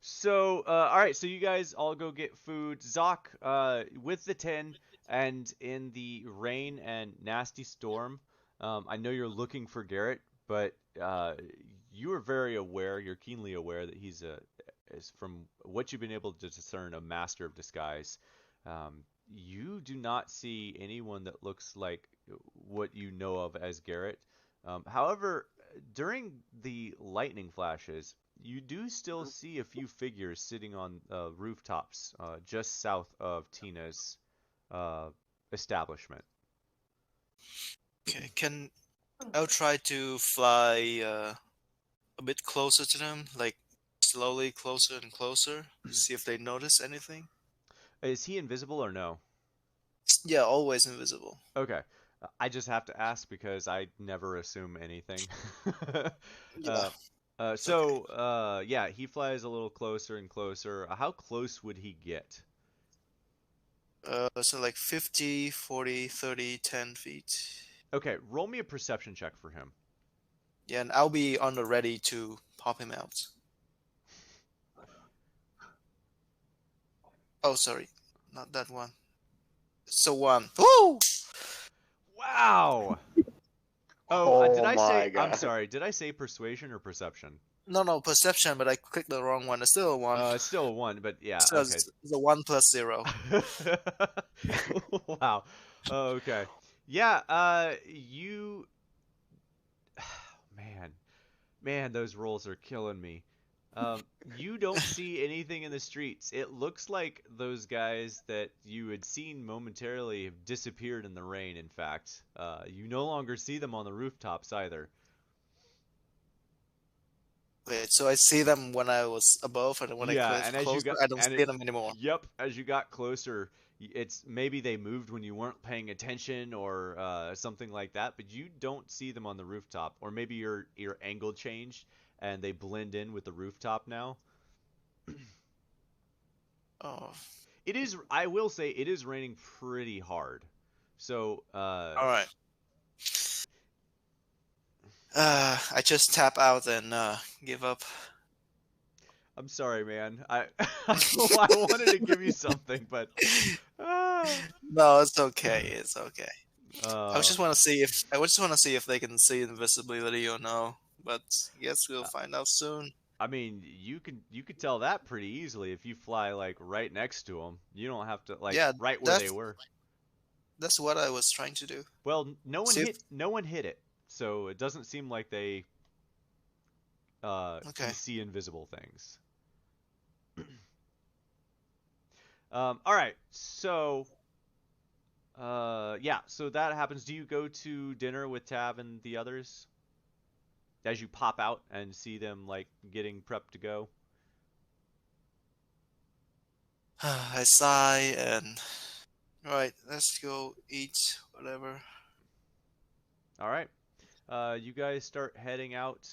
So, all right. So you guys all go get food. Zoc, with the 10 and in the rain and nasty storm, I know you're looking for Garrett, but you are very aware. You're keenly aware that he's is from what you've been able to discern, a master of disguise. You do not see anyone that looks like what you know of as Garrett. However, during the lightning flashes, you do still see a few figures sitting on rooftops just south of Tina's uh, establishment. Okay, I'll try to fly a bit closer to them, like slowly closer and closer, see if they notice anything. Is he invisible or no? Yeah, always invisible. Okay. I just have to ask because I never assume anything. Yeah, it's okay. Yeah, he flies a little closer and closer. How close would he get? So like 50, 40, 30, 10 feet. Okay, roll me a perception check for him. Yeah, and I'll be on the ready to pop him out. Oh, sorry, not that one. So one. Woo! Wow! Oh, did Oh I say? my I'm god. sorry. Did I say persuasion or perception? No, perception, but I clicked the wrong one. It's still a one. It's still a one, but yeah, So okay. it's a 1 plus 0. Wow. Okay. Yeah, you man. Man, those rolls are killing me. You don't see anything in the streets. It looks like those guys that you had seen momentarily have disappeared in the rain, in fact. You no longer see them on the rooftops either. Wait, so I see them when I was above, and when I Yeah, click and as you closer, got I don't and see them anymore. yep, as you got closer, it's maybe they moved when you weren't paying attention or something like that, but you don't see them on the rooftop, or maybe your angle changed and they blend in with the rooftop now. Oh, It is, I will say, it is raining pretty hard. So, all right. I just tap out and give up. I'm sorry, man. I wanted to give you something, but No, it's okay. It's okay. I uh, just want to see if they can see invisibility or no. But I guess we'll find out soon. I mean, you could tell that pretty easily if you fly like right next to them. You don't have to like Yeah, right where they that's were. that's what I was trying to do. Well, no one See if hit no one hit it, so it doesn't seem like they can okay. see invisible things. All right, so yeah, so that happens. Do you go to dinner with Tab and the others as you pop out and see them like getting prepped to go? I sigh and right. Let's go eat whatever. All right. You guys start heading out.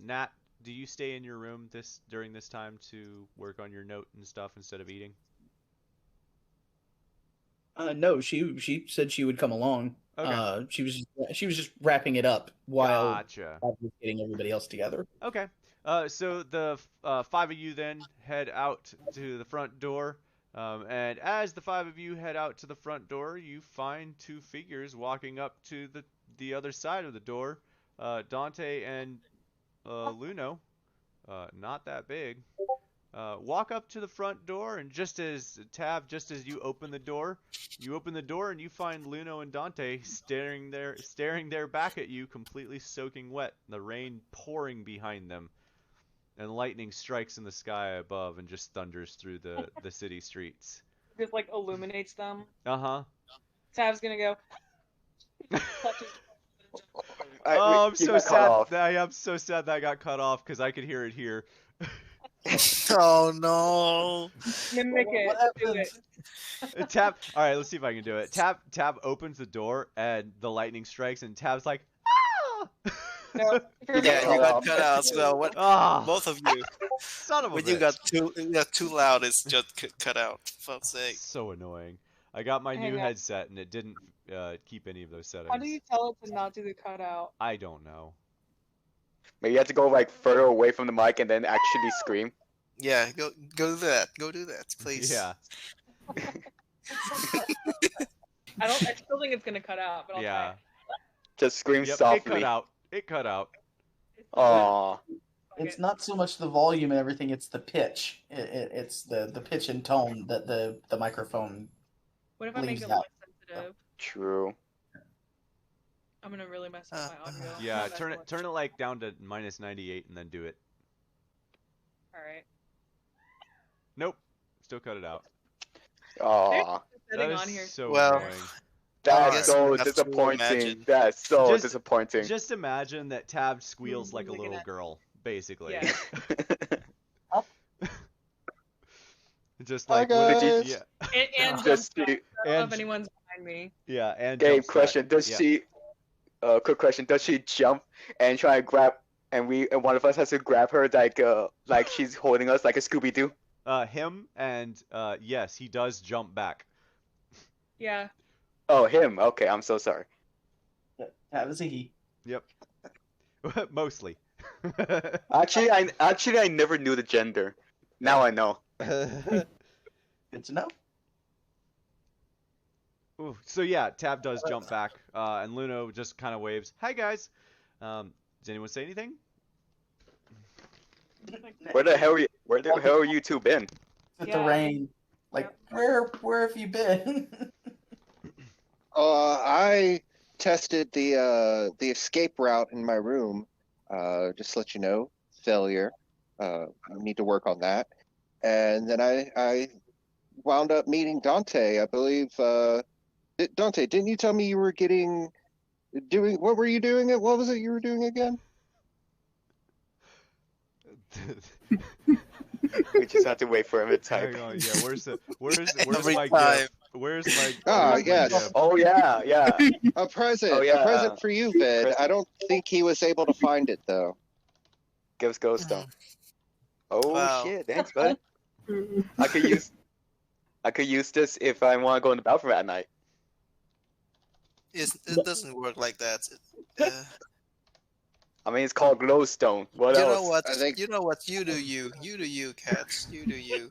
Nat, do you stay in your room during this time to work on your note and stuff instead of eating? No, she said she would come along. Okay. She was just wrapping it up while Gotcha. I was getting everybody else together. Okay. So the five of you then head out to the front door. And as the five of you head out to the front door, you find two figures walking up to the other side of the door. Dante and Luno, not that big, walk up to the front door, and just as you open the door, You open the door and you find Luno and Dante staring there back at you, completely soaking wet, the rain pouring behind them. And lightning strikes in the sky above and just thunders through the city streets. Just like illuminates them. Uh-huh. Tab's gonna go. Clutches. Oh, I'm we so got cut sad. off. I'm so sad that I got cut off because I could hear it here. Oh no. Mimic it. Do it. Tab. All right, let's see if I can do it. Tab opens the door and the lightning strikes and Tab's like, ah! No, for me, Yeah, you got cut out as well. What? Ah, Both of you. son of a When bitch. you got too loud, it's just cut out. For fuck's sake. So annoying. I got my Hang new on. headset and it didn't keep any of those settings. how do you tell it to not do the cutout? I don't know. Maybe you have to go like further away from the mic and then actually scream. Yeah, go do that. Go do that, please. Yeah. I still think it's gonna cut out, but I'll Yeah. Just scream Yep. It softly. cut out. It cut out. try. Aw. It's not so much the volume and everything; it's the pitch. It's the pitch and tone that the microphone. What if I make leaves it out. less sensitive? True. I'm gonna really mess up my audio. Yeah, Not turn that it like down to -98 and then do it. All right. Nope. Still cut it out. Aw. Setting That on is here. so Well, annoying. That's guess so we have to disappointing. imagine. That's so Just- disappointing. Just imagine that Tab squeals like a Look at little that. girl, basically. Yeah. Just Hi, like with- guys. yeah, And Just jump see- out. I don't know if and- anyone's behind me. yeah, and Gabe, jump question: stack. Does Yeah. she? Quick question: Does she jump and try to grab? And one of us has to grab her like she's holding us like a Scooby Doo. Him and yes, he does jump back. Yeah. Oh, him. Okay, I'm so sorry. That was a he. Yep. Mostly. Actually, I never knew the gender. Now I know. Good to know. Ooh, so yeah, Tab does jump back, and Luno just kind of waves. Hi guys. Does anyone say anything? Where the hell are you two been? With Yeah. the rain, like where have you been? I tested the escape route in my room. Just to let you know, failure. I need to work on that. And then I wound up meeting Dante. I believe. Dante, didn't you tell me you were doing? What were you doing? What was it you were doing again? We just have to wait for him to type. Hang on, yeah. Where's Every my time. gift? Where's my? Ah, where's my yes. gift? Oh yeah, yeah. A present. Oh, yeah. A present for you, Vid. Present. I don't think he was able to find it though. Give us Ghost Stone. Oh Wow. shit, thanks, bud. I could use this if I want to go in the bathroom at night. It doesn't work like that. I mean, it's called glowstone. What You else? know what? I think- You know what? You do you, cats. You do you.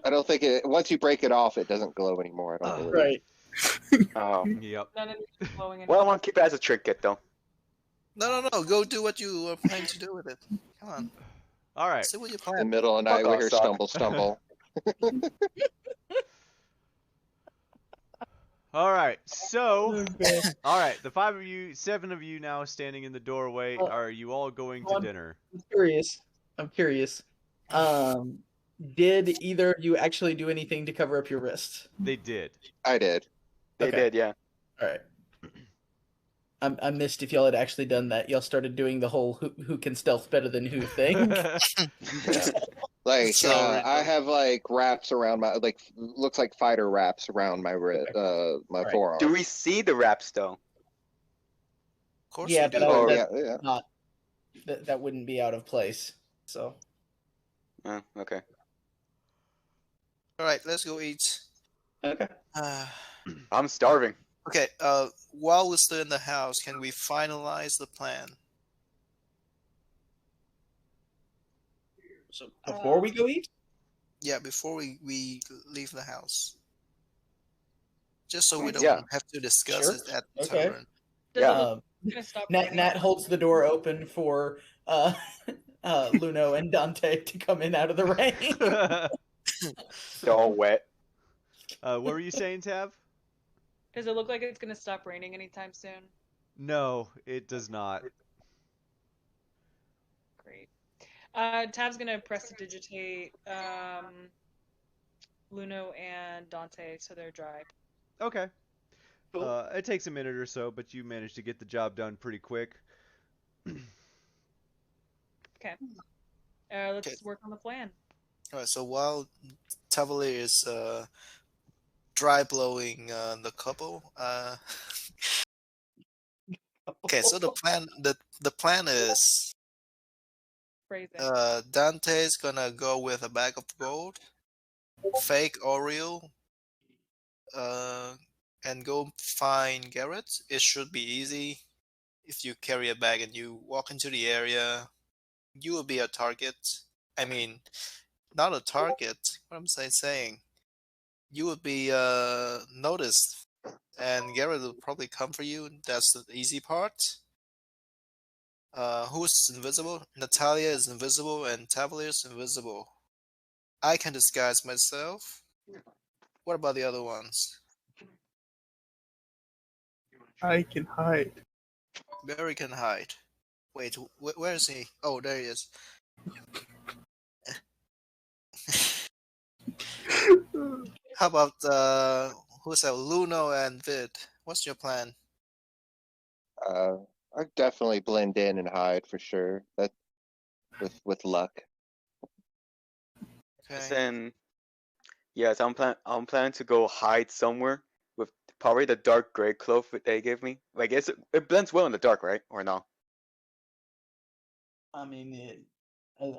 I don't think it. Once you break it off, it doesn't glow anymore. I don't believe. Right. Oh. Yep. None of these are flowing in. Well, I want to keep it as a trinket, though. No. Go do what you were planning to do with it. Come on. All right. See what you In the plan. middle of the Fuck night, we off, hear sock. stumble, stumble. All right. So, all right. The 7 of you now standing in the doorway. Are you all going to One. dinner? I'm curious. Did either of you actually do anything to cover up your wrists? They did. I did. They Okay. did, yeah. All right. I missed if y'all had actually done that. Y'all started doing the whole who can stealth better than who thing. Like So I have like wraps around my looks like fighter wraps around my my Right. forearm. Do we see the wraps, though? Of course Yeah, you do. but Oh that- yeah, yeah. that wouldn't be out of place. So Oh, okay. All right, let's go eat. okay. I'm starving. Okay. While we're still in the house, can we finalize the plan? So before we go eat, Yeah, before we leave the house. Just so we don't Yeah. have to discuss Sure. it at the Okay. tavern. Does Yeah. it look- I'm gonna stop Nat recording. Nat holds the door open for Luno and Dante to come in out of the rain. They're all wet. What were you saying, Tab? Does it look like it's gonna stop raining anytime soon? No, it does not. Great. Tab's gonna press to digitate Luno and Dante so they're dry. Okay. Cool. It takes a minute or so, but you managed to get the job done pretty quick. Okay. Okay. Let's work on the plan. All right. So while Tavali is dry blowing the couple, okay. So the plan is Phrasing. Dante's gonna go with a bag of gold, fake Oreo, and go find Garrett. It should be easy. If you carry a bag and you walk into the area, you will be a target. I mean, not a target. What am I saying? You would be noticed, and Garrett will probably come for you. That's the easy part. Who's invisible? Natalia is invisible, and Tavalir is invisible. I can disguise myself. What about the other ones? I can hide. Barry can hide. Wait, where is he? Oh, there he is. How about who's that? Luno and Vid. What's your plan? I definitely blend in and hide for sure. That with luck. As Okay. in, yes, I'm planning to go hide somewhere with probably the dark gray cloth that they gave me. Like it blends well in the dark, right? Or no? I mean,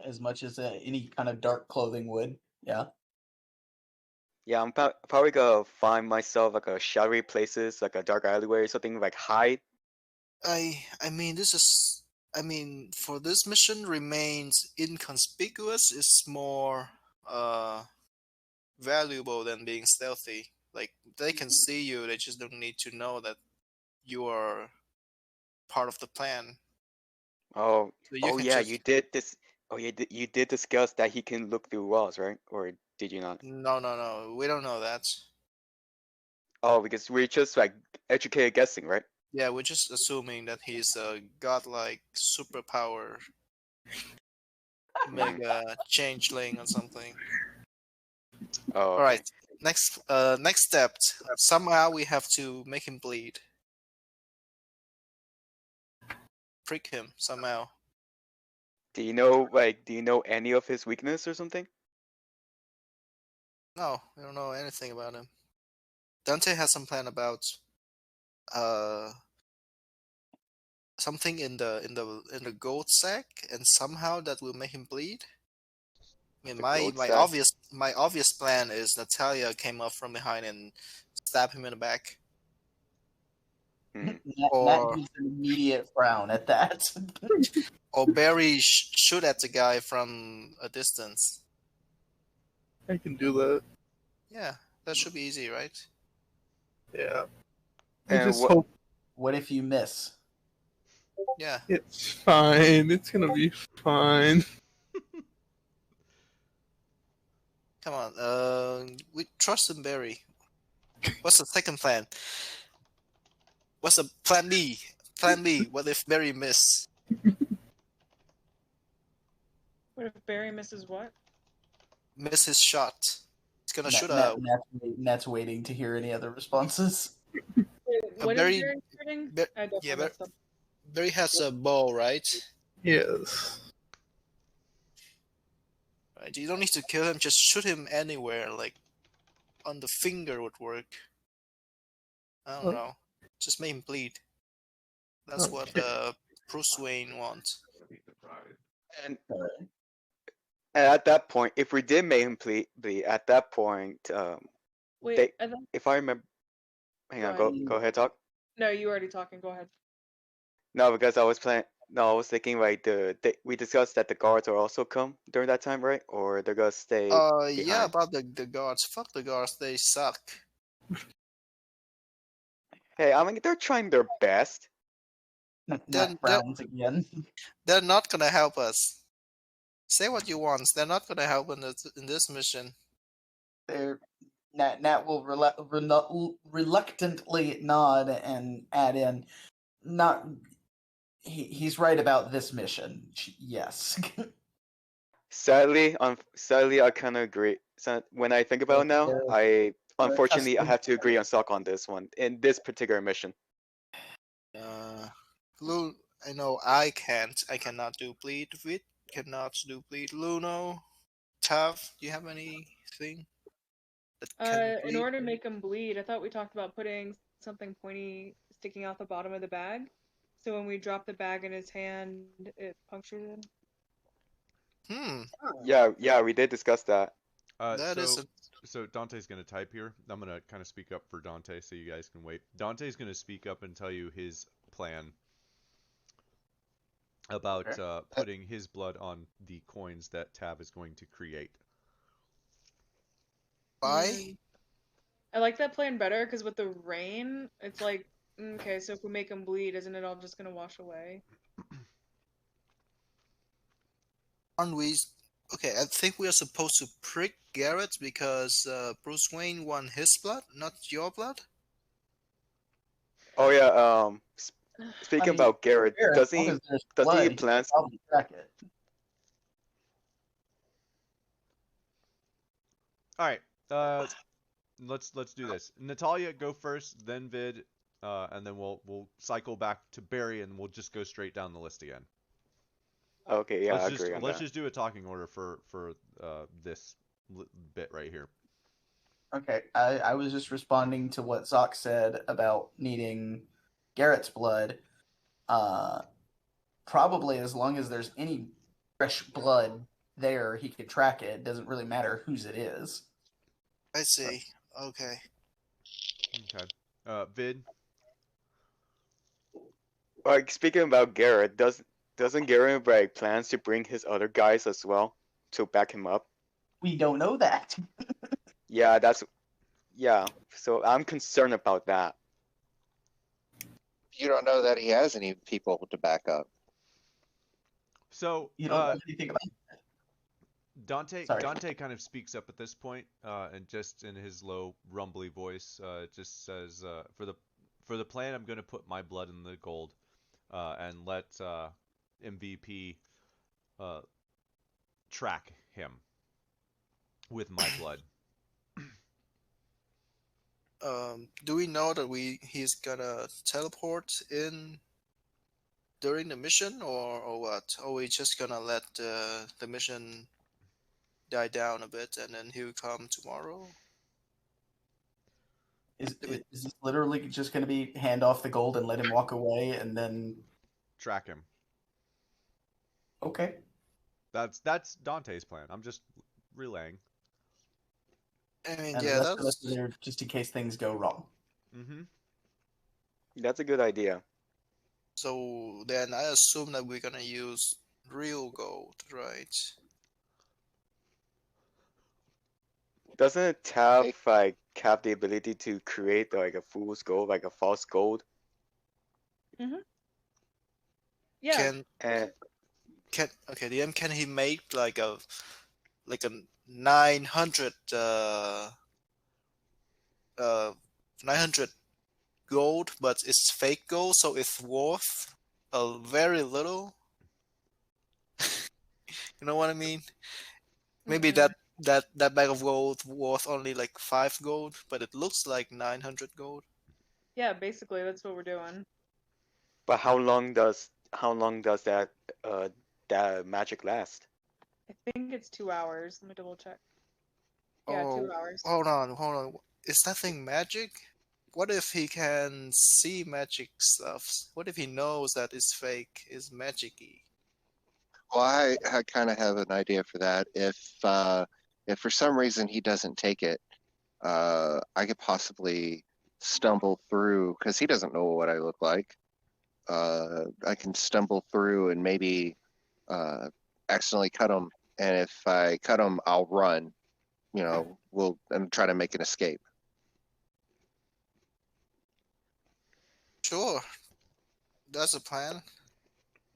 as much as any kind of dark clothing would. Yeah. Yeah, I'm probably gonna find myself like a shadowy places, like a dark alleyway or something, like hide. I mean this is for this mission remains inconspicuous is more valuable than being stealthy. Like they can see you, they just don't need to know that you are part of the plan. Oh, So you oh can yeah, just you did this. Oh, you did discuss that he can look through walls, right? Or did you not? no, we don't know that. Oh, because we're just like educated guessing, right? Yeah, we're just assuming that he's a godlike superpower mega changeling or something. Oh, All okay. right. Next step. Somehow we have to make him bleed. Prick him somehow. Do you know any of his weakness or something? No, we don't know anything about him. Dante has some plan about uh something in the gold sack, and somehow that will make him bleed. I mean, The my gold my sack? obvious plan is Natalia came up from behind and stabbed him in the back, Hmm. Nat or gives an immediate frown at that. Barry shoot at the guy from a distance. I can do that. Yeah, that should be easy, right? Yeah. I And just what? hope What if you miss? Yeah. it's fine. It's gonna be fine. Come on. We trust in Barry. What's the second plan? What's the plan B? Plan B. What if Barry miss? What if Barry misses what? Miss his shot. He's gonna shoot Nat's waiting to hear any other responses. Wait, what is Barry. Barry shooting? Ba- I definitely yeah, messed up. Barry has a bow, right? Yes. Right. You don't need to kill him. Just shoot him anywhere, like on the finger would work. I don't know. Just make him bleed. That's what Okay. Bruce Wayne wants. And at that point, if we did make him bleed, at that point, Wait, they, I thought. if I remember, hang on, Go go ahead, talk. No, you already talking. Go ahead. No, because I was planning. No, I was thinking like we discussed that the guards will also come during that time, right? Or they're gonna stay Yeah, behind. about the guards. Fuck the guards. They suck. Hey, I mean they're trying their best. Nat frowns again. They're not gonna help us. Say what you want. They're not gonna help in this mission. They're Nat will reluctantly nod and add in, not. He's right about this mission. Yes. Sadly, sadly, I kind of agree. So when I think about it now, They're unfortunately I accustomed have to agree on Sock on this one in this particular mission. Lu, I know I can't. I cannot do bleed. Vit cannot do bleed. Luno, Tav, do you have anything that can In bleed? order to make him bleed, I thought we talked about putting something pointy sticking out the bottom of the bag. So when we drop the bag in his hand, it punctures him. Yeah, we did discuss that. That is So Dante's gonna type here. I'm gonna kind of speak up for Dante, so you guys can wait. Dante's gonna speak up and tell you his plan about putting his blood on the coins that Tab is going to create. why. I like that plan better because with the rain, it's like, okay, so if we make him bleed, isn't it all just gonna wash away? Aren't we? Okay, I think we are supposed to prick Garrett because Bruce Wayne won his blood, not your blood. Oh yeah. Speaking mean, about Garrett, Fair, does as long he as there's does blood, he he can plans? probably track it. All right. Let's do this. Natalia, go first, then Vid, and then we'll cycle back to Barry, and we'll just go straight down the list again. Okay, yeah, I Let's agree on let's that. just do a talking order for this bit right here. Okay, I was just responding to what Zoc said about needing Garrett's blood. Probably as long as there's any fresh blood there, he could track it. It doesn't really matter whose it is. I see. Okay. Okay. Vid. Like speaking about Garrett, doesn't Garrett like plans to bring his other guys as well to back him up? We don't know that. Yeah, so I'm concerned about that. You don't know that he has any people to back up. So You don't know anything about Dante Sorry. Dante kind of speaks up at this point, and just in his low, rumbly voice, just says, "For the plan, I'm going to put my blood in the gold, and let MVP track him with my blood." Do we know that he's gonna teleport in during the mission, or what? Or we just gonna let the mission die down a bit and then he'll come tomorrow? Is this literally just going to be hand off the gold and let him walk away and then Track him. okay? That's Dante's plan. I'm just relaying. I mean, And yeah, the rest of us that's are there just in case things go wrong. Mm-hmm. That's a good idea. so. Then I assume that we're gonna use real gold, right? Doesn't Tab Hey. like have the ability to create like a fool's gold, like a false gold? Yeah. And Can okay, DM, can he make like a 900 900 gold, but it's fake gold, so it's worth a very little. You know what I mean? Maybe Mm-mm. that bag of gold worth only like 5 gold, but it looks like 900 gold. Yeah, basically that's what we're doing. but how long does that that magic last? I think it's 2 hours. Let me double check. Yeah, Oh, 2 hours. hold on. Is that thing magic? What if he can see magic stuffs? What if he knows that it's fake, is magic-y? Well, I kind of have an idea for that. If for some reason he doesn't take it, I could possibly stumble through because he doesn't know what I look like. I can stumble through and maybe accidentally cut him, and if I cut him, I'll run. You know, and try to make an escape. Sure, that's a plan.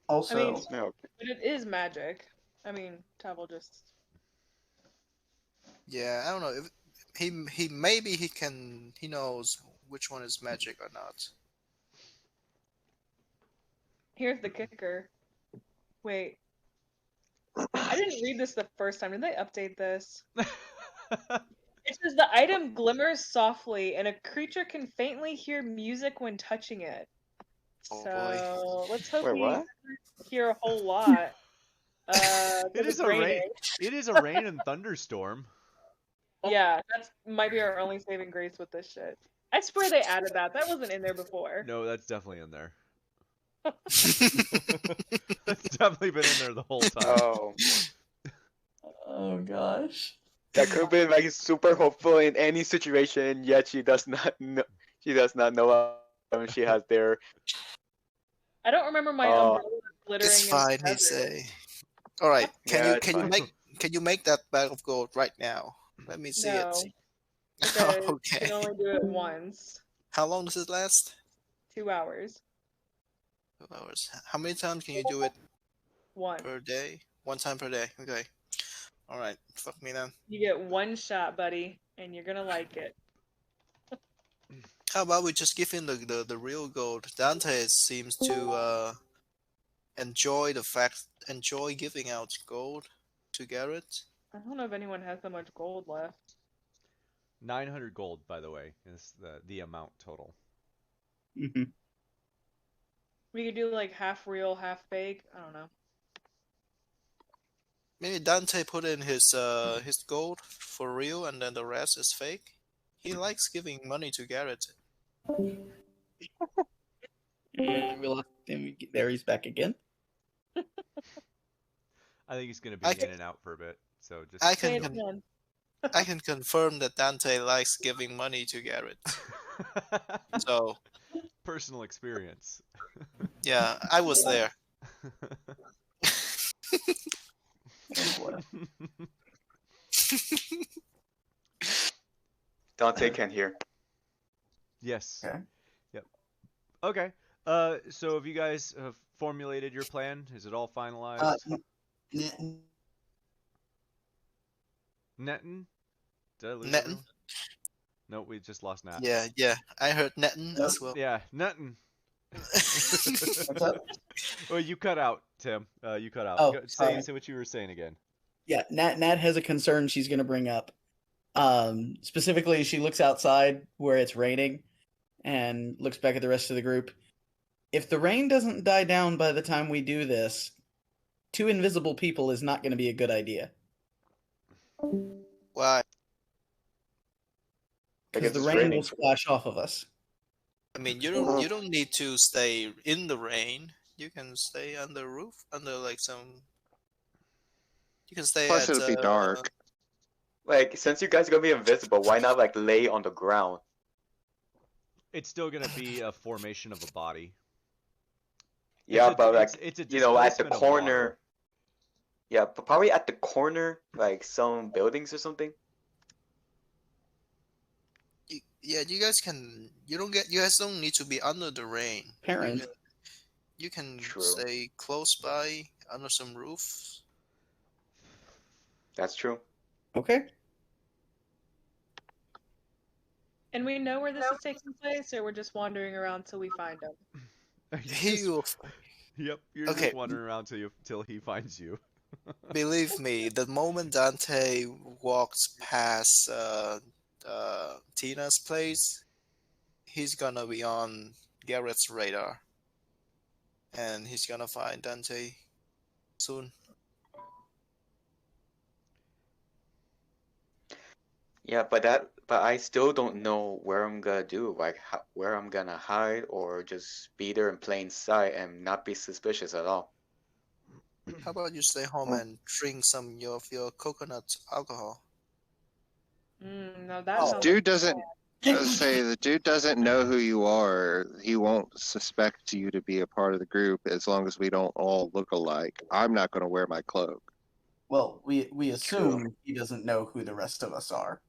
Also, I mean, No. but it is magic. I mean, Tav will just. Yeah, I don't know. maybe he knows which one is magic or not. Here's the kicker. Wait. I didn't read this the first time. Did they update this? It says the item glimmers softly and a creature can faintly hear music when touching it. Oh, So let's hope Wait, we what? hear a whole lot. It 'Cause is it's a rain. raining. It is a rain and thunderstorm. Yeah, that's might be our only saving grace with this shit. I swear they added that. That wasn't in there before. No, that's definitely in there. That's definitely been in there the whole time. Oh, Oh gosh. that could have been like super hopeful in any situation. Yet she does not know. She does not know what she has there. I don't remember my Oh. umbrella glittering. It's in fine, the he desert. say. All right, Yeah, it's fine. can you make that bag of gold right now? Let me see No, it. because you Okay. can only do it once. How long does it last? 2 hours. 2 hours. How many times can you do it 1. per day? 1 time per day. Okay. All right. Fuck me then. You get 1 shot, buddy, and you're gonna like it. How about we just give him the real gold? Dante seems to enjoy giving out gold to Garrett. I don't know if anyone has that much gold left. 900 gold, by the way, is the amount total. Mhm. We could do like half real, half fake. I don't know. Maybe Dante put in his gold for real, and then the rest is fake. He likes giving money to Garrett. And there he's back again. I think he's gonna be I in can- and out for a bit. So just. I Say can it again. I can confirm that Dante likes giving money to Garrett. So Personal experience. yeah, I was there. Oh, boy. Dante can hear. Yes. Okay. Yep. Okay. So have you guys have formulated your plan? Is it all finalized? Netton? Did I lose Netton? everyone? No, we just lost Nat. Yeah. I heard Netton as well. Yeah, Netton. What's up? Well, you cut out, Tim. You cut out. Oh, Say sorry. what you were saying again. Yeah, Nat has a concern she's going to bring up. Specifically, she looks outside where it's raining and looks back at the rest of the group. If the rain doesn't die down by the time we do this, 2 invisible people is not going to be a good idea. Why? Because Because the it's rain raining. will splash off of us. I mean, you don't need to stay in the rain. You can stay on the roof, under like some. You can stay Plus, at. it'll be dark. Like, since you guys are gonna be invisible, why not like lay on the ground? It's still gonna be a formation of a body. Yeah, It's a- but like it's a you know, at the displacement of corner. water. Yeah, but probably at the corner, like some buildings or something. Yeah, you guys can. You guys don't need to be under the rain. Parent. You can True. stay close by under some roofs. That's true. Okay. And we know where this is taking place, or we're just wandering around till we find him. He will. Yep, you're Okay. just wandering around till he finds you. Believe me, the moment Dante walks past Tina's place, he's gonna be on Garrett's radar, and he's gonna find Dante soon. Yeah, but I still don't know where I'm gonna do, like where I'm gonna hide or just be there in plain sight and not be suspicious at all. How about you stay home and drink some of your coconut alcohol? No, that Oh. sounds Dude doesn't. Say the dude doesn't know who you are. He won't suspect you to be a part of the group as long as we don't all look alike. I'm not going to wear my cloak. Well, we assume he doesn't know who the rest of us are.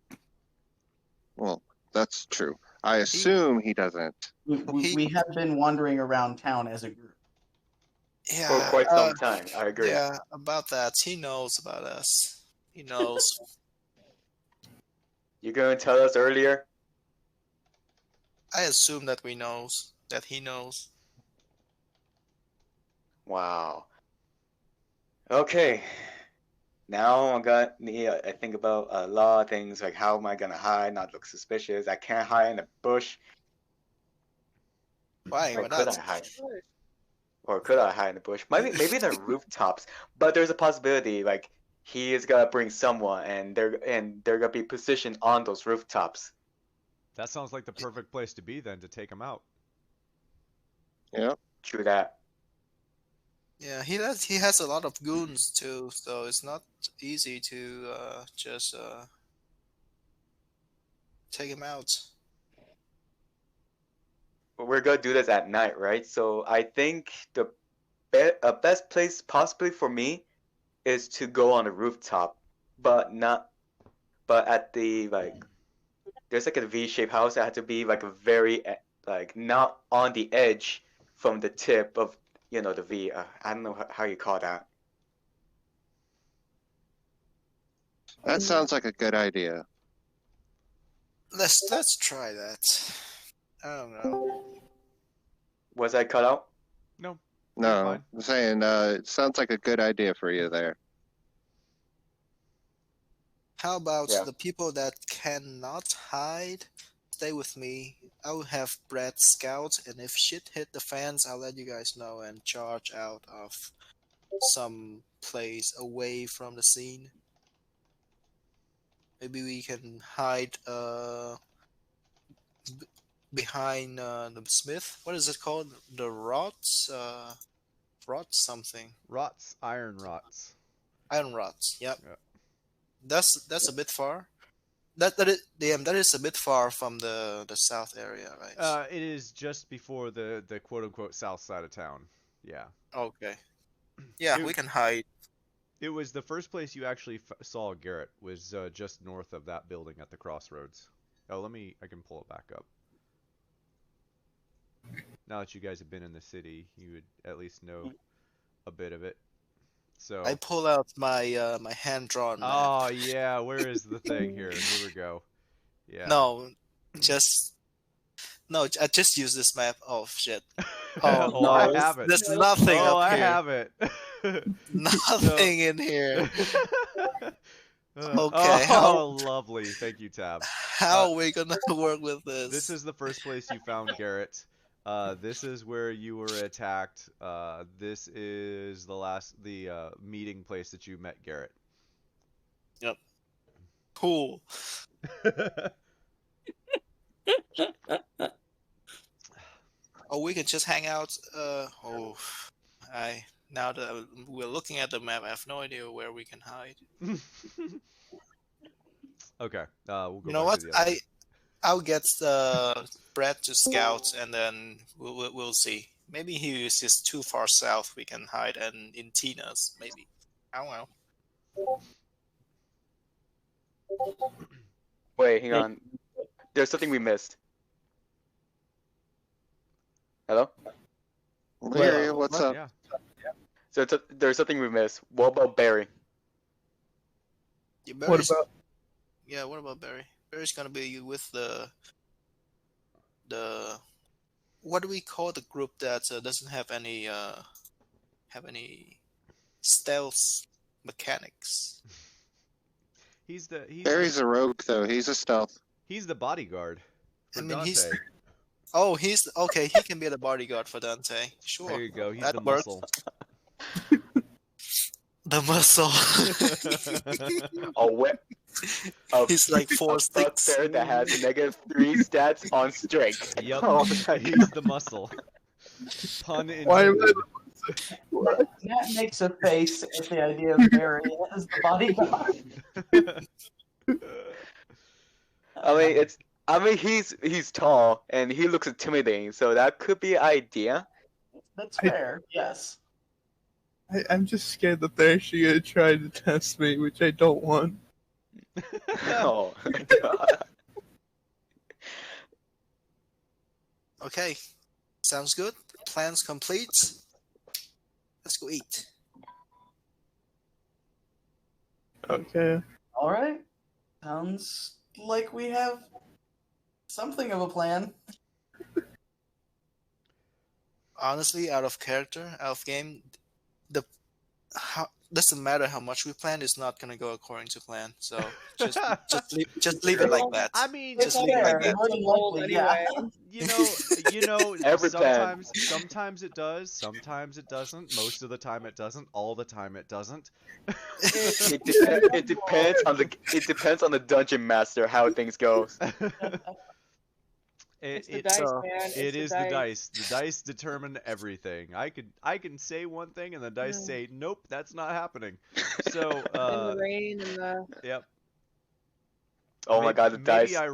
Well, that's true. I assume he doesn't. We have been wandering around town as a group. Yeah, For quite some time, I agree. Yeah, about that. He knows about us. He knows. You gonna tell us earlier? I assume that he knows. Wow. Okay. Now I think about a lot of things like how am I gonna hide, not look suspicious. I can't hide in a bush. Why? Or Why could not? I hide? Or could I hide in the bush? Maybe the rooftops. But there's a possibility like he is gonna bring someone and they're gonna be positioned on those rooftops. That sounds like the perfect place to be then to take him out. Yeah. True that. Yeah, he has a lot of goons too, so it's not easy to just take him out. But we're gonna do this at night, right? So I think the best place possibly for me is to go on the rooftop, but not but at the like there's like a V-shaped house that had to be like a very like not on the edge from the tip of the V. I don't know how you call that. That sounds like a good idea. Let's try that. I don't know. Was I cut out? No. No, fine. I'm saying it sounds like a good idea for you there. How about Yeah. the people that cannot hide? Stay with me. I will have Brett scout, and if shit hit the fans, I'll let you guys know and charge out of some place away from the scene. Maybe we can hide behind the smith. What is it called? The rods? Rod something. Rots, iron rots. Iron rods. Yep. Yeah. That's a bit far. That is a bit far from the south area, right? It is just before the quote unquote south side of town. Yeah. Okay. Yeah, It- we can hide. It was the first place you actually saw Garrett was just north of that building at the crossroads. Oh, I can pull it back up. Now that you guys have been in the city, you would at least know a bit of it. So. I pull out my my hand drawn map. Oh yeah, where is the thing here? Here we go. Yeah. No, I just use this map. Oh shit. Oh, Oh no, I have it. there's nothing Oh, up I here. have it. Nothing in here. Oh, how- lovely. Thank you, Tab. How are we gonna work with this? This is the first place you found Garrett. This is where you were attacked. This is the meeting place that you met Garrett. cool. Oh, we can just hang out. Now that we're looking at the map, I have no idea where we can hide. Okay. We'll go You know back what? to the other. I'll get Brett to scout, and then we'll see. Maybe he is just too far south. We can hide in Tina's. Maybe. I don't know. Wait, hang on. There's something we missed. Hello? Larry, what's up? Yeah. So there's something we missed. What about Barry? Yeah, What Barry's- about? Yeah, what about Barry? Barry's gonna be with the what do we call the group that doesn't have any stealth mechanics? He's Barry's a rogue, though. He's a stealth. he's the bodyguard for I mean, Dante. he's okay. He can be the bodyguard for Dante. Sure. There you go. He's that the works. muscle. The muscle. A whip. A He's like four sticks. bugbear that has -3 stats on strength. Yep. Oh my He's the muscle. Pun Why am I intended. Matt makes a face at the idea of Barry as the bodyguard. I mean he's tall and he looks intimidating, so that could be an idea. That's fair, yes. I'm just scared that they're actually gonna try to test me, which I don't want. Oh my god. Okay, sounds good. Plans complete. Let's go eat. Okay. All right. Sounds like we have something of a plan. Honestly, out of character, out of game, the how doesn't matter how much we plan, it's not gonna go according to plan. So just leave it like Well, that. I mean, it's Just all leave it gonna like be that. More than rolled likely, yeah. anyway. Every plan. sometimes it does, sometimes it doesn't. Most of the time it doesn't. All the time it doesn't. It, It depends on the dungeon master how things go. it's the It dice, So man. it It's the is the dice. dice. The dice determine everything. I can say one thing and the dice Mm. say nope, that's not happening. So And the rain and the. yep. Oh my god, the Maybe dice. I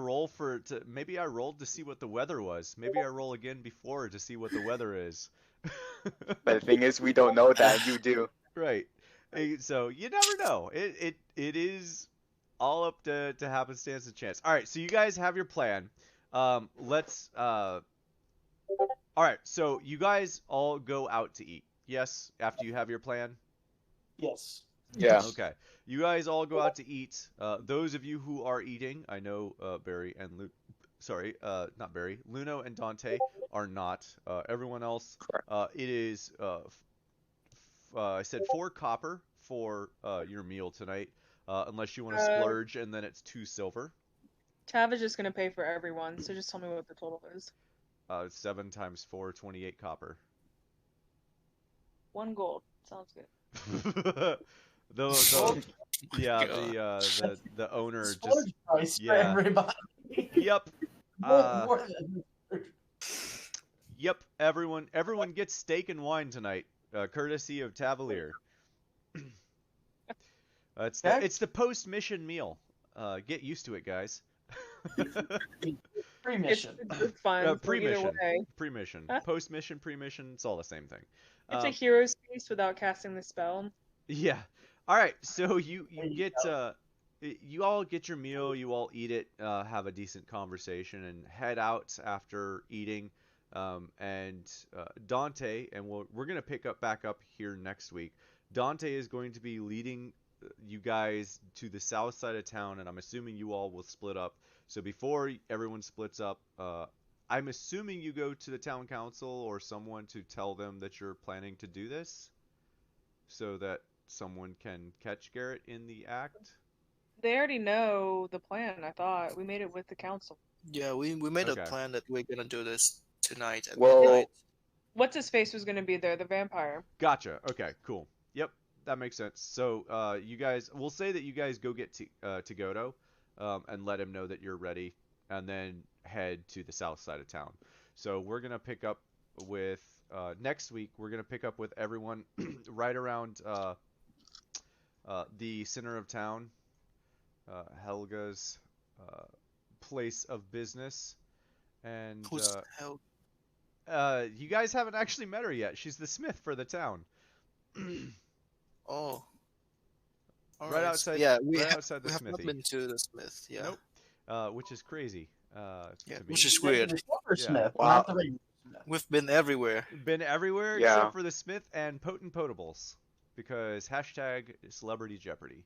maybe I rolled to see what the weather was. Maybe I roll again before to see what the weather is. But the thing is, we don't know that. You do. Right. So you never know. It is all up to happenstance and chance. All right, so you guys have your plan. Let's all right, so you guys all go out to eat. Yes, after you have your plan? Yes. Yeah. Okay. You guys all go out to eat. Those of you who are eating, I know Barry and not Barry, Luno and Dante are not. Everyone else, it is I said 4 copper for your meal tonight, unless you want to splurge, and then it's 2 silver. Tav is just gonna pay for everyone, so just tell me what the total is. 7 times 4, 28 copper. 1 gold. Sounds good. Yeah, the owner just Splurge price for yeah. everybody. Yep. More than Yep. Everyone gets steak and wine tonight, courtesy of Tavalier. It's the post mission meal. Get used to it, guys. pre-mission. It's fun. So either Pre-mission. way. Pre-mission. Huh? Post-mission, pre-mission, it's all the same thing. It's a hero's feast without casting the spell. Yeah. All right. So you There you get go. you all get your meal, you all eat it, have a decent conversation, and head out after eating. And Dante, and we're gonna pick up back up here next week. Dante is going to be leading you guys to the south side of town, and I'm assuming you all will split up. So before everyone splits up, I'm assuming you go to the town council or someone to tell them that you're planning to do this, so that someone can catch Garrett in the act. They already know the plan, I thought. We made it with the council. yeah, we made Okay. a plan that we're gonna do this tonight at Well, midnight. What's his face was gonna be there, the vampire. Gotcha. Okay, cool. Yep, that makes sense. So, you guys, we'll say that you guys go get to Godo, and let him know that you're ready, and then head to the south side of town. So we're gonna pick up with next week. We're gonna pick up with everyone right around the center of town, Helga's place of business, and Who's the hell? you guys haven't actually met her yet. She's the smith for the town. Oh. All Right right. outside- Yeah, right outside the we have not smithy. been to the smith. Yeah. Nope. Which is crazy. Yeah, To me. which is weird. The silversmith, Wow. not the regular smith. We've been everywhere. Been everywhere Yeah. except for the smith and potent potables, because hashtag celebrity jeopardy.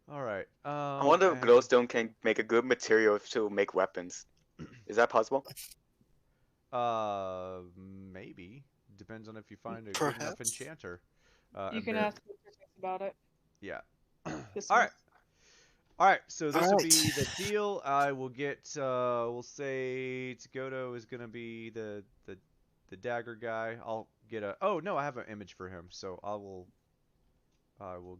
All right. I wonder if and- glowstone can make a good material to make weapons. Is that possible? Maybe. Depends on if you find a good enough Perhaps. enchanter. You and can Bear- ask about it. Yeah. This All right. All right. So this will Alright. be the deal. I will get. We'll say Tsugoto is gonna be the dagger guy. I'll get a. Oh no, I have an image for him. So I will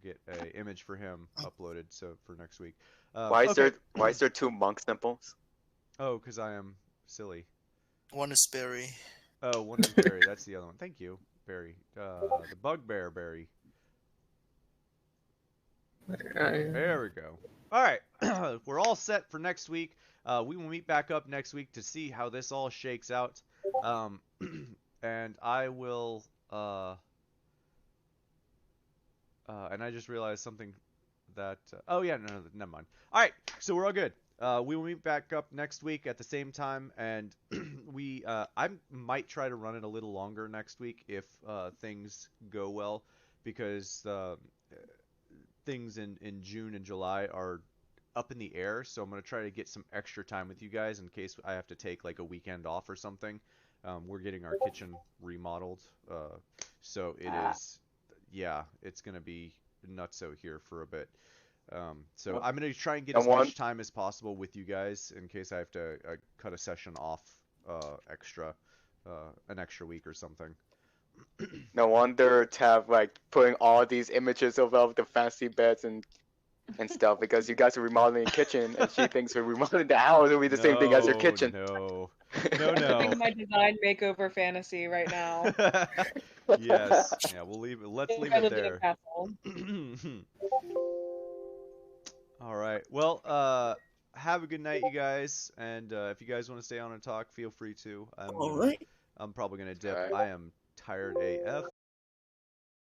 get a image for him uploaded. So for next week. Why is okay. there 2 monk symbols? Oh, because I am silly. One is Barry. Oh, one is Barry. That's the other one. Thank you, Barry. The bugbear Barry. There we go. All right, we're all set for next week. We will meet back up next week to see how this all shakes out. And I will. And I just realized something that. Oh yeah, no, never mind. All right, so we're all good. We will meet back up next week at the same time, and I might try to run it a little longer next week if things go well, because things in June and July are up in the air, so I'm gonna try to get some extra time with you guys in case I have to take like a weekend off or something. We're getting our kitchen remodeled, so it is, yeah, it's gonna be nutso here for a bit. So I'm gonna try and get And as one much time as possible with you guys in case I have to cut a session off extra, an extra week or something. no wonder Tav like putting all these images of all the fancy beds and stuff because you guys are remodeling a kitchen and she thinks we're remodeling the house will be the same thing as your kitchen. No, Living my design makeover fantasy right now. Yes, yeah, we'll leave it. Let's leave it Incredibly there. castle. All right. Well, have a good night, you guys. And if you guys want to stay on and talk, feel free to. All right. I'm probably gonna dip. Alright. I am tired AF.